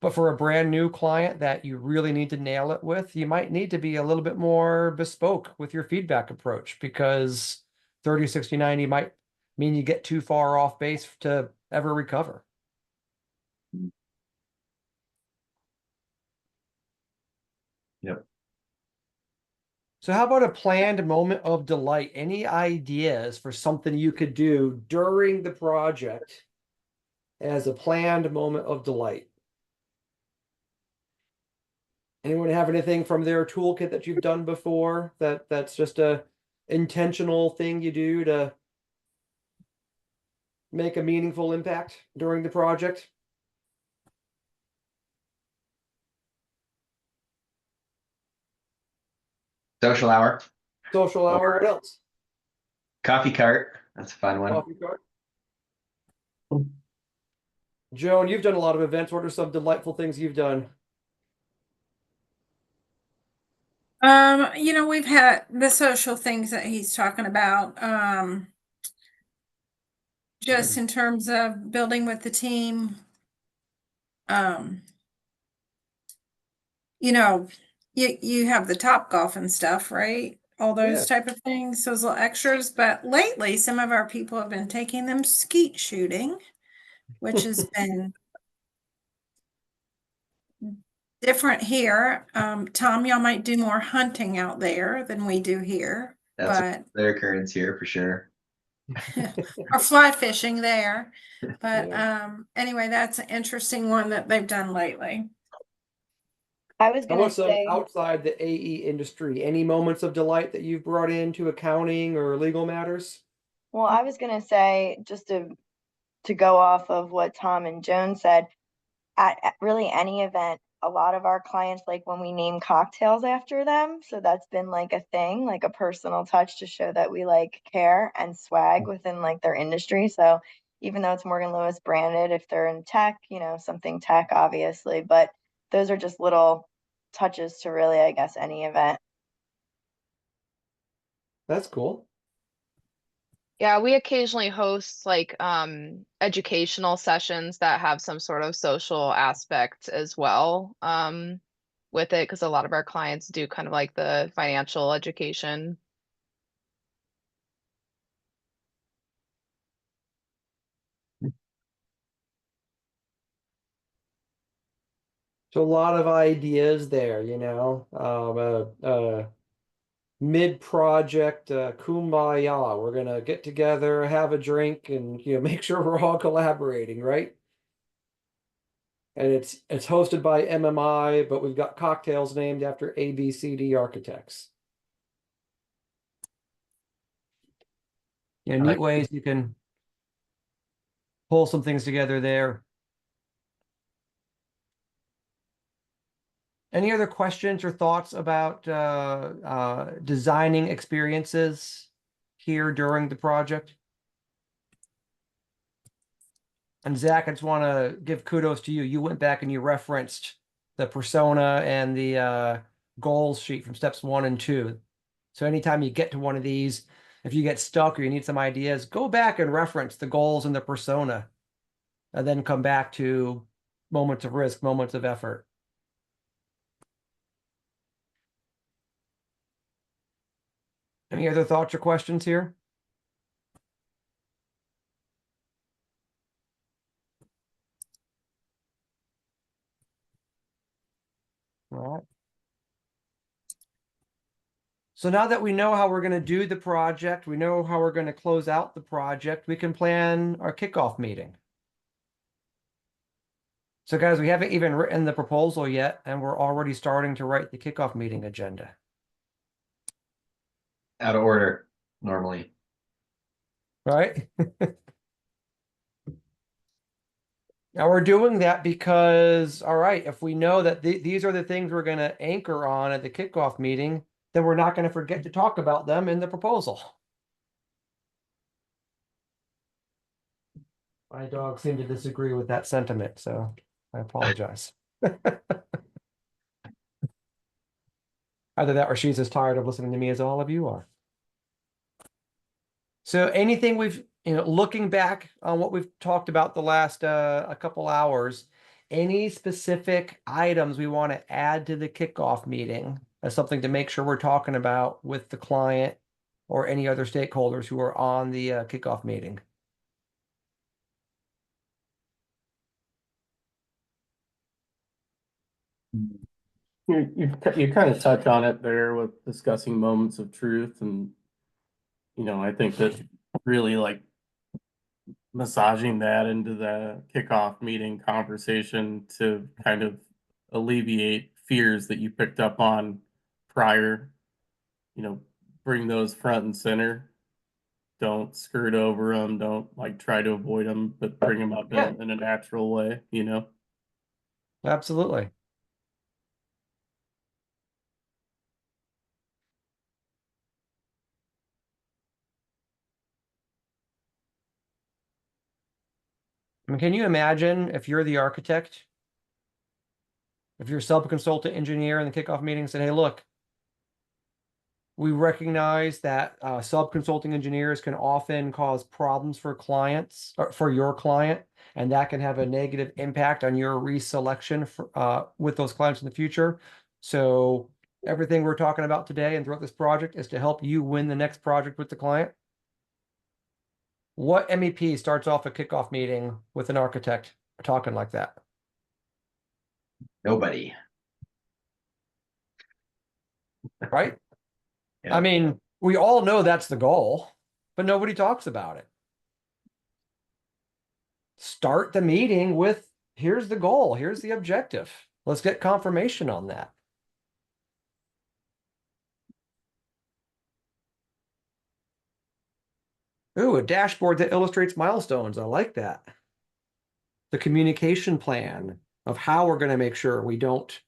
But for a brand new client that you really need to nail it with, you might need to be a little bit more bespoke with your feedback approach, because 30, 60, 90 might mean you get too far off base to ever recover. Yep. So how about a planned moment of delight? Any ideas for something you could do during the project as a planned moment of delight? Anyone have anything from their toolkit that you've done before that's just a intentional thing you do to make a meaningful impact during the project? Social hour. Social hour, what else? Coffee cart. That's a fun one. Coffee cart. Joan, you've done a lot of events. What are some delightful things you've done? We've had the social things that he's talking about. Just in terms of building with the team. You have the Top Golf and stuff, right? All those type of things, those little extras. But lately, some of our people have been taking them skeet shooting, which has been different here. Tom, y'all might do more hunting out there than we do here. That's their occurrence here for sure. Or fly fishing there. But anyway, that's an interesting one that they've done lately. I was How gonna about some say, outside the AE industry? Any moments of delight that you've brought into accounting or legal matters? well, I was gonna say, just to go off of what Tom and Joan said, at really any event, a lot of our clients like when we name cocktails after them. So that's been like a thing, like a personal touch to show that we like care and swag within like their industry. So even though it's Morgan Lewis branded, if they're in tech, you know, something tech, obviously, but those are just little touches to really, I guess, any event. That's cool. Yeah, we occasionally host like educational sessions that have some sort of social aspect as well with it, because a lot of our clients do kind of like the financial education. So a lot of ideas there, you know. Mid-project kumbaya. We're gonna get together, have a drink, and make sure we're all collaborating, right? And it's hosted by MMI, but we've got cocktails named after ABCD architects. Neat ways you can pull some things together there. Any other questions or thoughts about designing experiences here during the project? And Zach, I just want to give kudos to you. You went back and you referenced the persona and the goals sheet from steps 1 and 2. So anytime you get to one of these, if you get stuck or you need some ideas, go back and reference the goals and the persona, and then come back to moments of risk, moments of effort. Any other thoughts or questions here? All right. So now that we know how we're going to do the project, we know how we're going to close out the project, we can plan our kickoff meeting. So guys, we haven't even written the proposal yet, and we're already starting to write the kickoff meeting agenda. Out of order, normally. Right? Now we're doing that because, all right, if we know that these are the things we're going to anchor on at the kickoff meeting, then we're not going to forget to talk about them in the proposal. My dog seemed to disagree with that sentiment, so I apologize. Either that or she's as tired of listening to me as all of you are. So anything we've, looking back on what we've talked about the last a couple hours, any specific items we want to add to the kickoff meeting as something to make sure we're talking about with the client or any other stakeholders who are on the kickoff meeting? You kind of touch on it there with discussing moments of truth, and I think that really like massaging that into the kickoff meeting conversation to kind of alleviate fears that you picked up on prior, bring those front and center. Don't skirt over them. Don't like try to avoid them, but bring them up in a natural way, Absolutely. I mean, can you imagine if you're the architect, if you're a sub-consultant engineer in the kickoff meeting and said, hey, look, we recognize that sub-consulting engineers can often cause problems for clients or for your client, and that can have a negative impact on your reselection with those clients in the future. So everything we're talking about today and throughout this project is to help you win the next project with the client. What MEP starts off a kickoff meeting with an architect talking like that? Nobody. Right? Yeah. I mean, we all know that's the goal, but nobody talks about it. Start the meeting with, here's the goal, here's the objective. Let's get confirmation on that. Ooh, a dashboard that illustrates milestones. I like that. The communication plan of how we're going to make sure we don't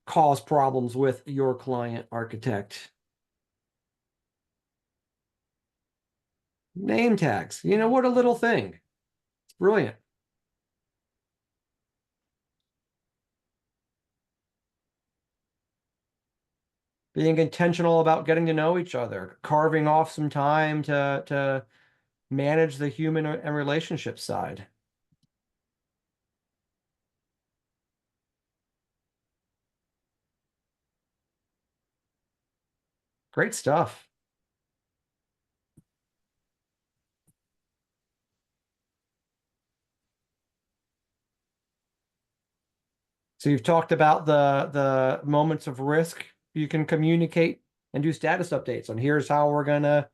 cause problems with your client architect. Name tags. You know, what a little thing. It's brilliant. Being intentional about getting to know each other, carving off some time to manage the human and relationship side. Great stuff. So you've talked about the moments of risk. You can communicate and do status updates on here's how we're gonna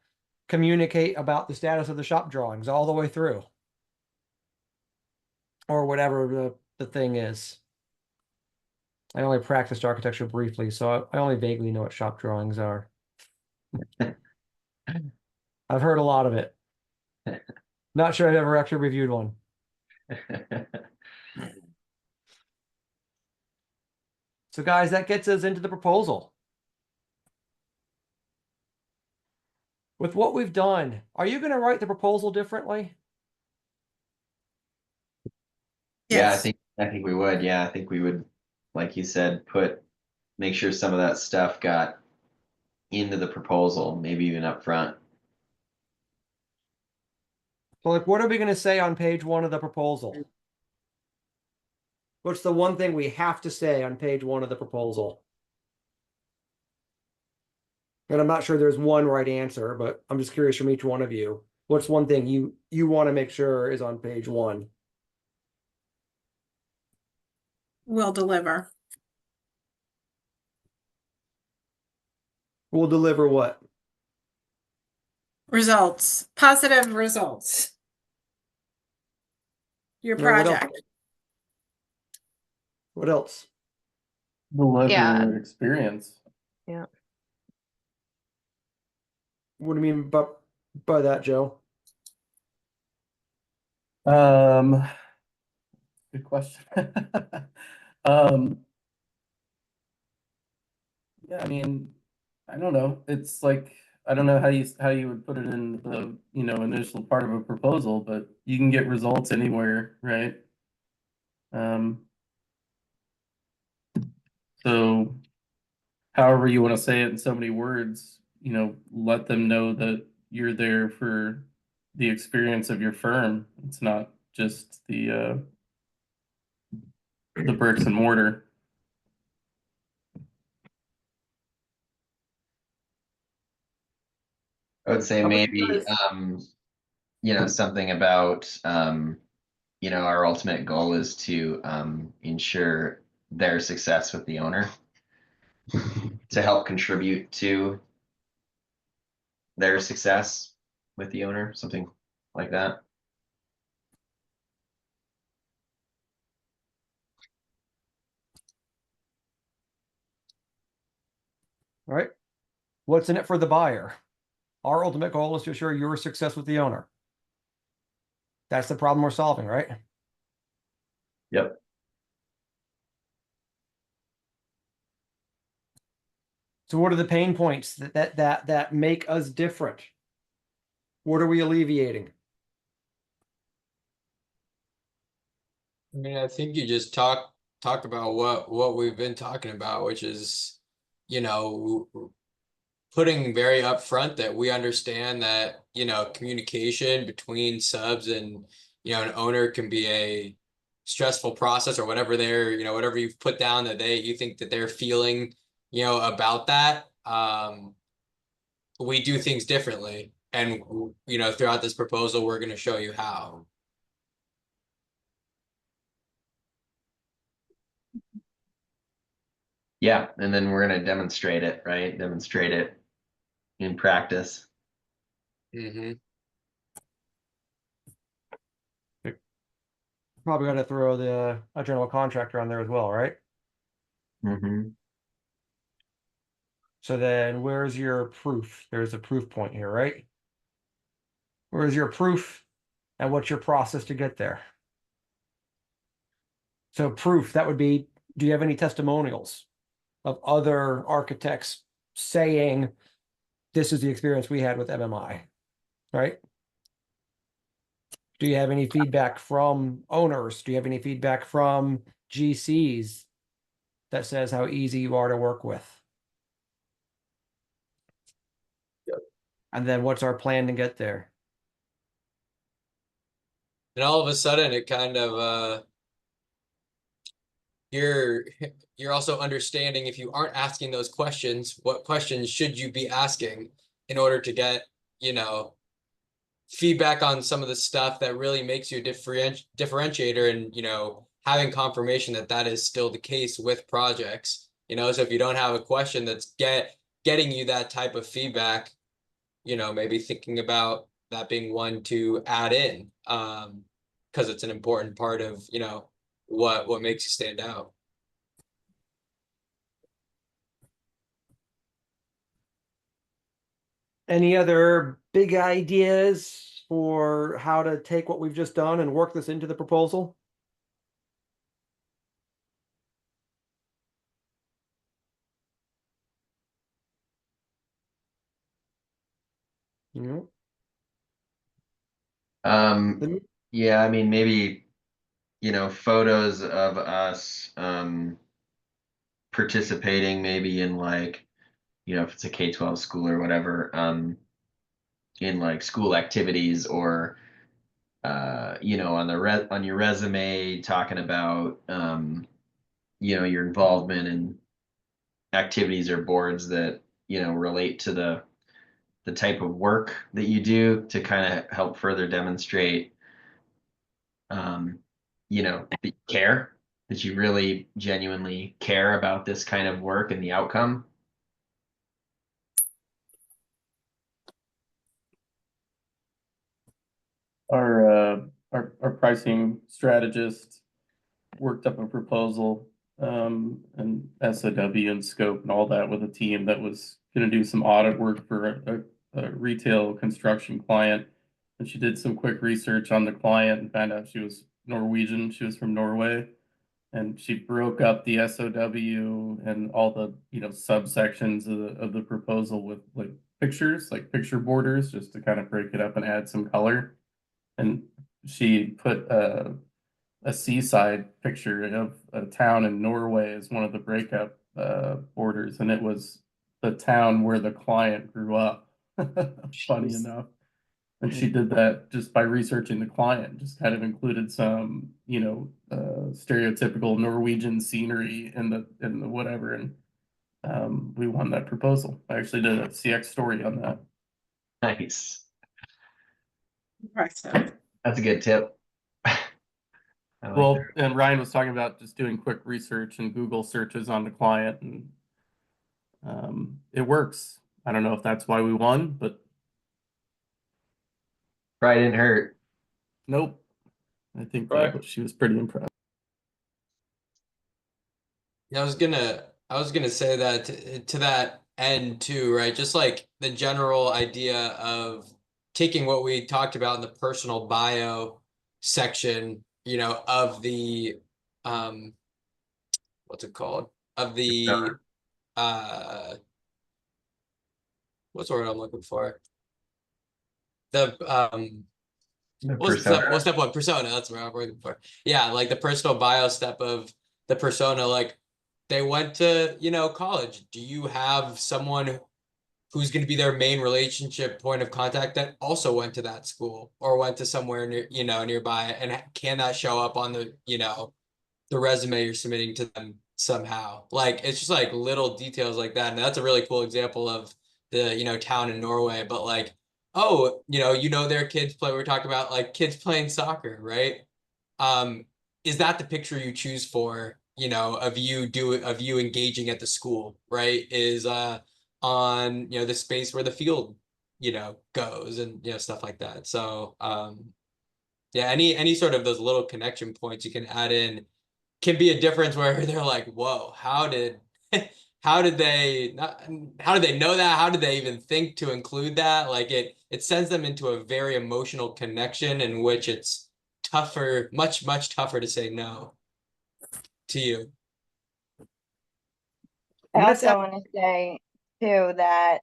communicate about the status of the shop drawings all the way through. Or whatever the thing is. I only practiced architecture briefly, so I only vaguely know what shop drawings are. I've heard a lot of it. Not sure I've ever actually reviewed one. So guys, that gets us into the proposal. With what we've done, are you going to write the proposal differently? Yeah, Yes. I think we would. Yeah, I think we would, like you said, make sure some of that stuff got into the proposal, maybe even up front. So like, what are we going to say on page 1 of the proposal? What's the one thing we have to say on page 1 of the proposal? And I'm not sure there's one right answer, but I'm just curious from each one of you. What's one thing you want to make sure is on page 1? Will deliver. We'll deliver what? Results. Positive results. Your No, what else? project. What else? Deliver Yeah. experience. Yeah. What do you mean by that, Joe? Good question. Um, yeah, I mean, I don't know. It's like, I don't know how you would put it in the, initial part of a proposal, but you can get results anywhere, right? So however you want to say it in so many words, let them know that you're there for the experience of your firm. It's not just the bricks and mortar. I would say How about you maybe, guys? something about, our ultimate goal is to ensure their success with the owner, to help contribute to their success with the owner, something like that. All right. What's in it for the buyer? Our ultimate goal is to assure your success with the owner. That's the problem we're solving, right? Yep. So what are the pain points that make us different? What are we alleviating? I mean, I think you just talked about what we've been talking about, which is, putting very upfront that we understand that, communication between subs and, an owner can be a stressful process, or whatever whatever you've put down that you think that they're feeling, about that. We do things differently. And, throughout this proposal, we're going to show you how. Yeah, and then we're gonna demonstrate it, right? Demonstrate it in practice. Mm-hmm. Probably got to throw a general contractor on there as well, right? Mm-hmm. So then where's your proof? There's a proof point here, right? Where's your proof and what's your process to get there? So proof, that would be, do you have any testimonials of other architects saying this is the experience we had with MMI, right? Do you have any feedback from owners? Do you have any feedback from GCs that says how easy you are to work with? Yep. And then what's our plan to get there? And all of a sudden it kind of you're also understanding, if you aren't asking those questions, what questions should you be asking in order to get, you know, feedback on some of the stuff that really makes you a differentiator, and, you know, having confirmation that that is still the case with projects. You know, so if you don't have a question that's getting you that type of feedback, you know, maybe thinking about that being one to add in, because it's an important part of, you know, what makes you stand out. Any other big ideas for how to take what we've just done and work this into the proposal? No. Yeah, I mean, maybe, you know, photos of us participating maybe in like, you know, if it's a K-12 school or whatever, in like school activities, or you know, on the on your resume talking about you know, your involvement in activities or boards that, you know, relate to the type of work that you do, to kind of help further demonstrate you know, that you care, that you really genuinely care about this kind of work and the outcome. Our pricing strategist worked up a proposal and SOW and scope and all that with a team that was going to do some audit work for a retail construction client. And she did some quick research on the client and found out she was Norwegian. She was from Norway. And she broke up the SOW and all the, you know, subsections of the proposal with like pictures, like picture borders, just to kind of break it up and add some color. And she put a seaside picture of a town in Norway as one of the breakup borders, and it was the town where the client grew up. Funny enough. And she did that just by researching the client, just kind of included some, you know, stereotypical Norwegian scenery in the whatever, and we won that proposal. I actually did a CX story on that. Nice. Impressive. That's a good tip. I like Well, that. and Ryan was talking about just doing quick research and Google searches on the client, and it works. I don't know if that's why we won, but Probably didn't hurt. nope. I think Right. she was pretty impressed. Yeah, I was gonna say that to that end too, right? Just like the general idea of taking what we talked about in the personal bio section, you know, of the what's it called? Of the uh what's the word I'm looking for? The The what's step persona. step one? Persona, that's what I'm looking for. Yeah, like the personal bio step of the persona, like they went to, you know, college. Do you have someone who's going to be their main relationship point of contact that also went to that school or went to somewhere near, you know, nearby, and can that show up on the, you know, the resume you're submitting to them somehow? Like it's just like little details like that, and that's a really cool example of the, you know, town in Norway. But like, oh, you know, their kids play. We're talking about like kids playing soccer, right? um is that the picture you choose for, you know, of you engaging at the school, right? Is on, you know, the space where the field, you know, goes, and, you know, stuff like that. So yeah, any sort of those little connection points you can add in can be a difference where they're like, whoa, how did they know that? How did they even think to include that? Like it sends them into a very emotional connection in which it's tougher, much tougher to say no to you. I That's also want to say too that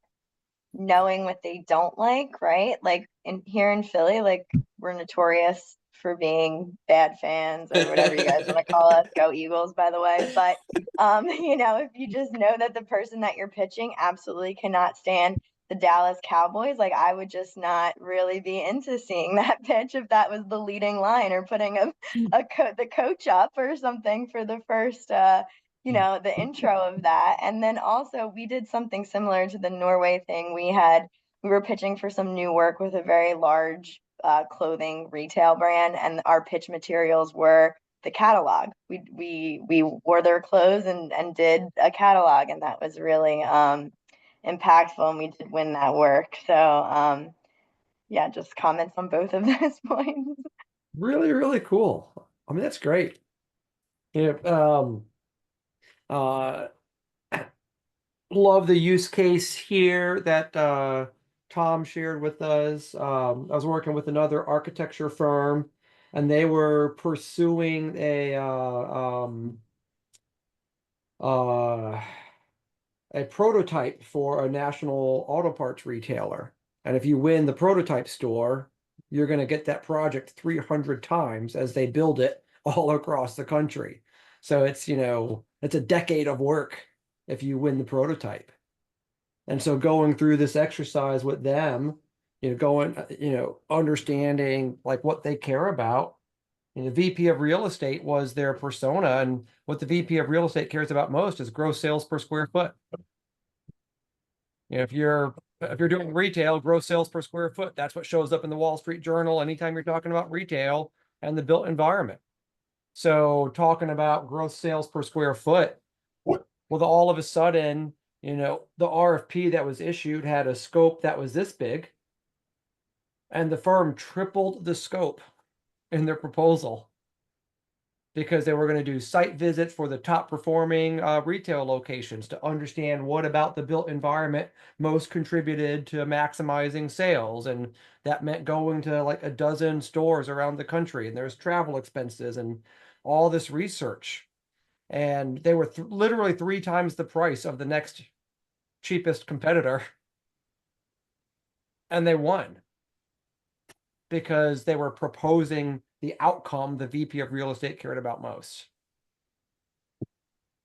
knowing what they don't like, right? Like here in Philly, like we're notorious for being bad fans or whatever you guys want to call us. Go Eagles, by the way. But if you just know that the person that you're pitching absolutely cannot stand the Dallas Cowboys, like I would just not really be into seeing that pitch if that was the leading line, or putting the coach up or something for the first the intro of that. And then also we did something similar to the Norway thing. We were pitching for some new work with a very large clothing retail brand, and our pitch materials were the catalog. We wore their clothes and did a catalog, and that was really impactful, and we did win that work. So yeah, just comments on both of those points. really, really cool. I mean, that's great. Yeah, uh, love the use case here that Tom shared with us. I was working with another architecture firm, and they were pursuing a prototype for a national auto parts retailer. And if you win the prototype store, you're going to get that project 300 times as they build it all across the country. So it's a decade of work if you win the prototype. And so going through this exercise with them, understanding like what they care about. The VP of real estate was their persona, and what the VP of real estate cares about most is gross sales per square foot. If you're doing retail, gross sales per square foot, that's what shows up in the Wall Street Journal anytime you're talking about retail and the built environment. So talking about gross sales per square foot, well, all of a sudden, the RFP that was issued had a scope that was this big, and the firm tripled the scope in their proposal because they were going to do site visits for the top performing retail locations to understand what about the built environment most contributed to maximizing sales. And that meant going to like a dozen stores around the country, and there's travel expenses and all this research. And they were literally 3 times the price of the next cheapest competitor. And they won because they were proposing the outcome the VP of real estate cared about most.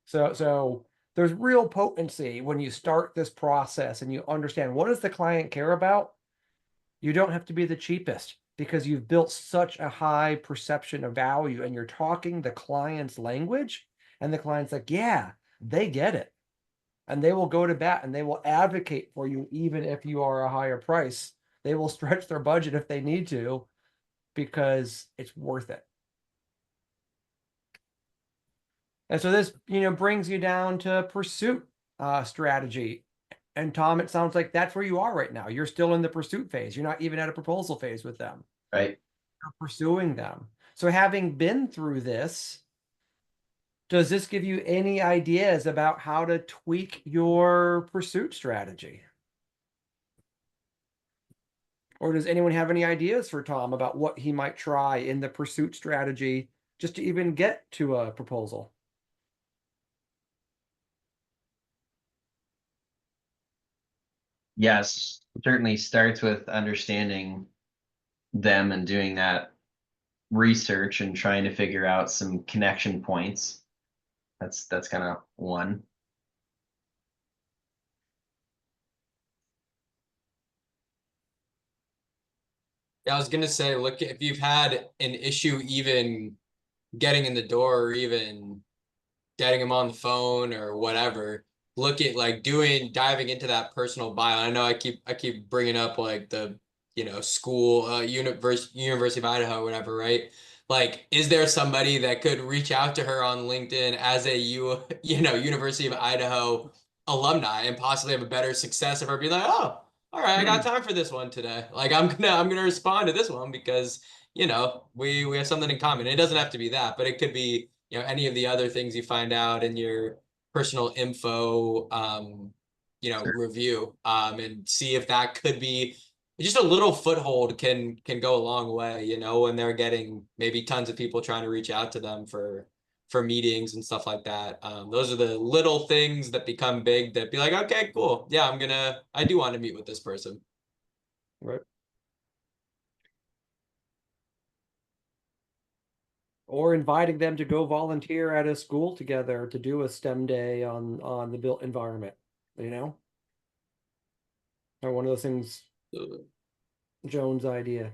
So there's real potency when you start this process and you understand what does the client care about. You don't have to be the cheapest because you've built such a high perception of value and you're talking the client's language, and the client's like, yeah, they get it. And they will go to bat and they will advocate for you even if you are a higher price. They will stretch their budget if they need to because it's worth it. And so this, brings you down to pursuit strategy. And Tom, it sounds like that's where you are right now. You're still in the pursuit phase. You're not even at a proposal phase with them. Right. You're pursuing them. So having been through this, does this give you any ideas about how to tweak your pursuit strategy? Or does anyone have any ideas for Tom about what he might try in the pursuit strategy just to even get to a proposal? Yes, certainly starts with understanding them and doing that research and trying to figure out some connection points. That's kind of one. Yeah, I was gonna say, look, if you've had an issue even getting in the door or even getting them on the phone or whatever, look at like diving into that personal bio. I know I keep bringing up like the school University of Idaho or whatever, right? Like, is there somebody that could reach out to her on LinkedIn as a University of Idaho alumni and possibly have a better success of her being like, oh, all right, I got time for this one today. Like I'm gonna respond to this one because we have something in common. It doesn't have to be that, but it could be any of the other things you find out in your personal info, review, and see if that could be just a little foothold can go a long way, when they're getting maybe tons of people trying to reach out to them for meetings and stuff like that. Those are the little things that become big that be like, okay, cool. Yeah, I do want to meet with this person. Right. Or inviting them to go volunteer at a school together to do a STEM day on the built environment, or one of those things, Joan's idea.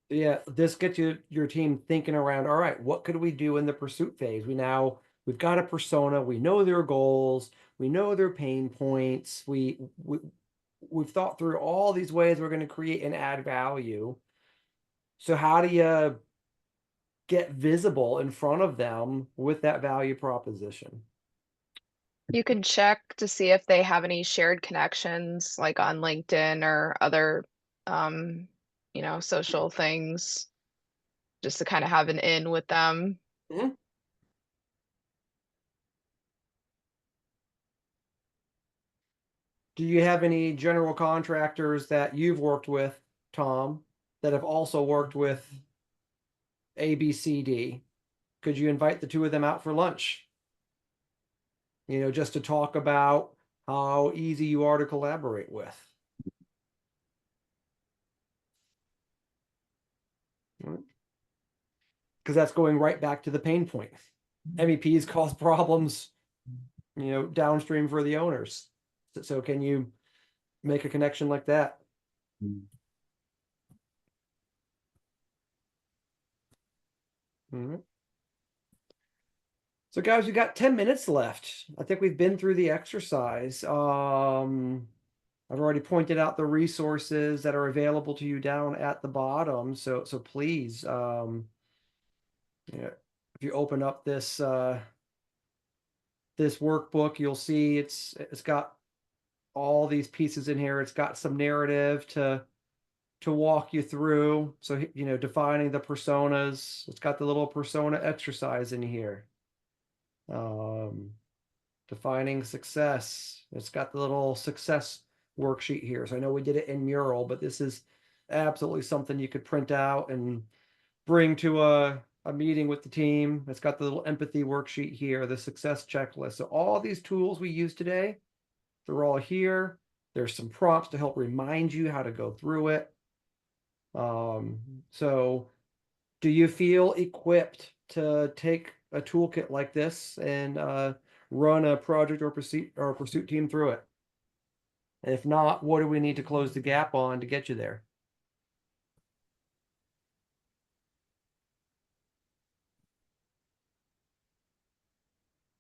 Yeah, this gets your team thinking around, all right, what could we do in the pursuit phase? We've got a persona, we know their goals, we know their pain points, we've thought through all these ways we're going to create and add value. So how do you get visible in front of them with that value proposition? You can check to see if they have any shared connections, like on LinkedIn or other, social things, just to kind of have an in with them. Mm-hmm. Do you have any general contractors that you've worked with, Tom, that have also worked with ABCD? Could you invite the two of them out for lunch? Just to talk about how easy you are to collaborate with. Because that's going right back to the pain point. MEPs cause problems, downstream for the owners. So can you make a connection like that? Mm-hmm. So guys, we got 10 minutes left. I think we've been through the exercise. I've already pointed out the resources that are available to you down at the bottom. So please, if you open up this this workbook, you'll see it's got all these pieces in here. It's got some narrative to walk you through. So defining the personas. It's got the little persona exercise in here. Defining success. It's got the little success worksheet here. So I know we did it in Mural, but this is absolutely something you could print out and bring to a meeting with the team. It's got the little empathy worksheet here, the success checklist. So all these tools we use today, they're all here. There's some prompts to help remind you how to go through it. So do you feel equipped to take a toolkit like this and run a project or pursuit team through it? If not, what do we need to close the gap on to get you there?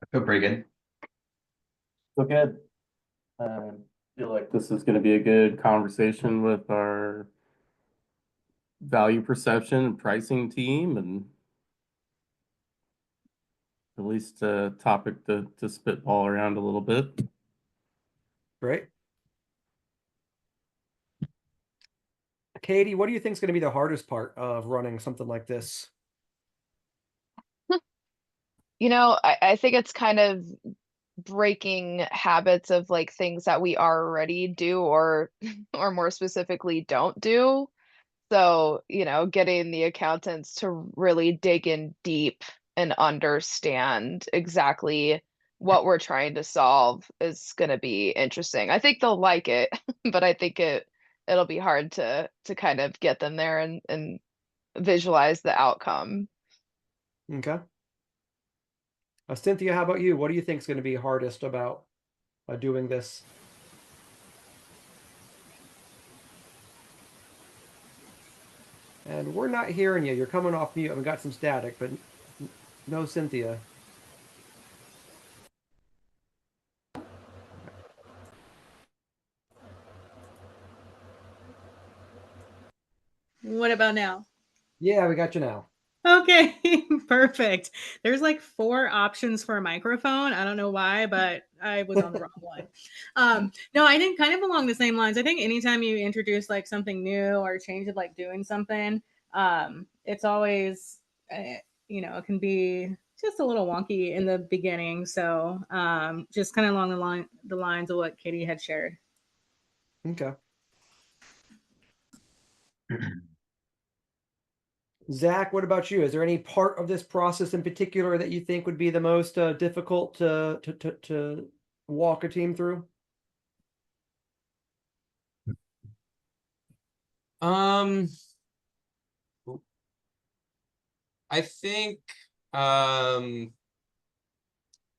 I feel pretty good. So good. I feel like this is going to be a good conversation with our value perception and pricing team, and at least a topic to spitball around a little bit. Great. Katie, what do you think is going to be the hardest part of running something like this? I think it's kind of breaking habits of like things that we already do or more specifically don't do. So, getting the accountants to really dig in deep and understand exactly what we're trying to solve is going to be interesting. I think they'll like it, but I think it'll be hard to kind of get them there and visualize the outcome. Okay. Cynthia, how about you? What do you think is going to be hardest about doing this? And we're not hearing you. You're coming off mute. We got some static, but no Cynthia. What about now? Yeah, we got you now. Okay, perfect. There's like 4 options for a microphone. I don't know why, but I was on the wrong one. No, I think kind of along the same lines. I think anytime you introduce something new or change it, like doing something, it's always it can be just a little wonky in the beginning. So just kind of along the lines of what Katie had shared. Okay. Zach, what about you? Is there any part of this process in particular that you think would be the most difficult to walk a team through? I think um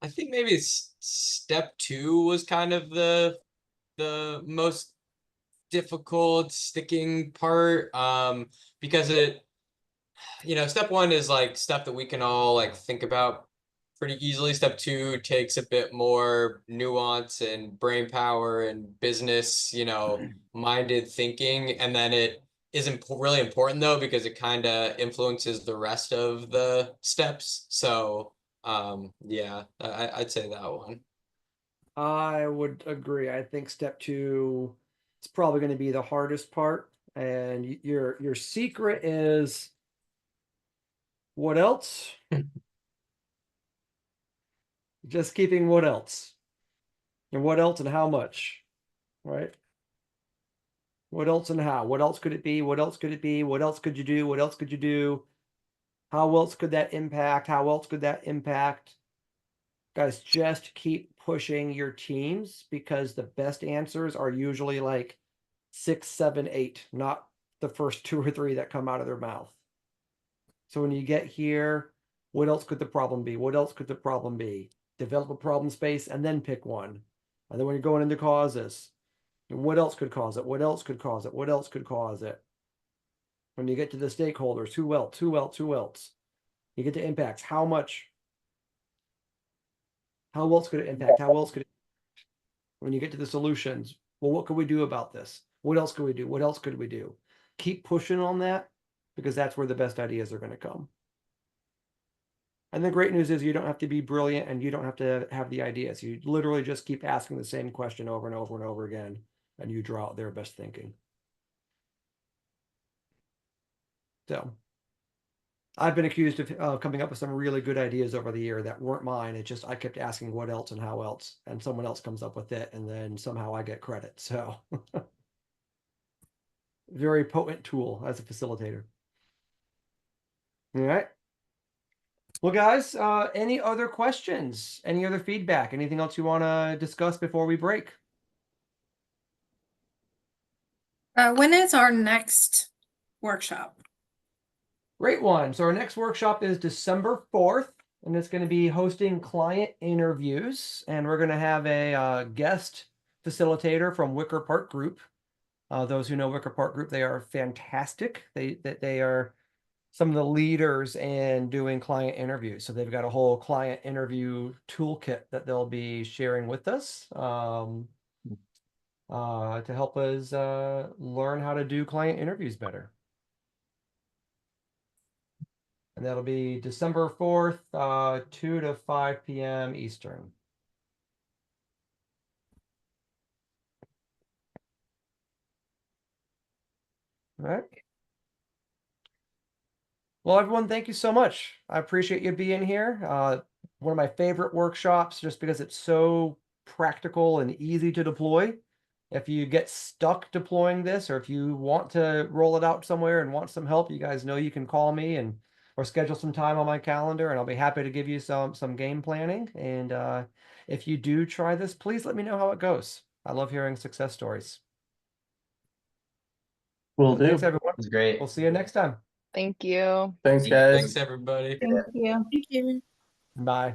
I think maybe step 2 was kind of the most difficult sticking part, because step 1 is like stuff that we can all like think about pretty easily. Step 2 takes a bit more nuance and brain power and business, minded thinking, and then it is really important though because it kind of influences the rest of the steps. So yeah, I'd say that one. I would agree. I think step 2 is probably going to be the hardest part. And your secret is what else? Just keeping what else? And what else and how much? Right? What else and how? What else could it be? What else could it be? What else could you do? What else could you do? How else could that impact? How else could that impact? Guys, just keep pushing your teams because the best answers are usually like 6, 7, 8, not the first 2 or 3 that come out of their mouth. So when you get here, what else could the problem be? What else could the problem be? Develop a problem space and then pick one. And then when you're going into causes, what else could cause it? What else could cause it? What else could cause it? When you get to the stakeholders, who else? Who else? Who else? You get to impacts. How much? How else could it impact? How else could it? When you get to the solutions, well, what could we do about this? What else could we do? What else could we do? Keep pushing on that because that's where the best ideas are going to come. And the great news is you don't have to be brilliant and you don't have to have the ideas. You literally just keep asking the same question over and over and over again, and you draw out their best thinking. So I've been accused of coming up with some really good ideas over the year that weren't mine. It's just I kept asking what else and how else, and someone else comes up with it, and then somehow I get credit. So very potent tool as a facilitator. All right. Well, guys, any other questions? Any other feedback? Anything else you want to discuss before we break? When is our next workshop? Great one. So our next workshop is December 4th, and it's going to be hosting client interviews. And we're going to have a guest facilitator from Wicker Park Group. Those who know Wicker Park Group, they are fantastic. They are some of the leaders in doing client interviews. So they've got a whole client interview toolkit that they'll be sharing with us to help us learn how to do client interviews better. And that'll be December 4th, 2 to 5 p.m. Eastern. All right. Well, everyone, thank you so much. I appreciate you being here. One of my favorite workshops just because it's so practical and easy to deploy. If you get stuck deploying this, or if you want to roll it out somewhere and want some help, you guys know you can call me or schedule some time on my calendar, and I'll be happy to give you some game planning. And if you do try this, please let me know how it goes. I love hearing success stories. Will do. Thanks, everyone. It's great. We'll see you next time. Thank you. Thanks, guys. Thanks, everybody. Thank you. Thank you. Bye.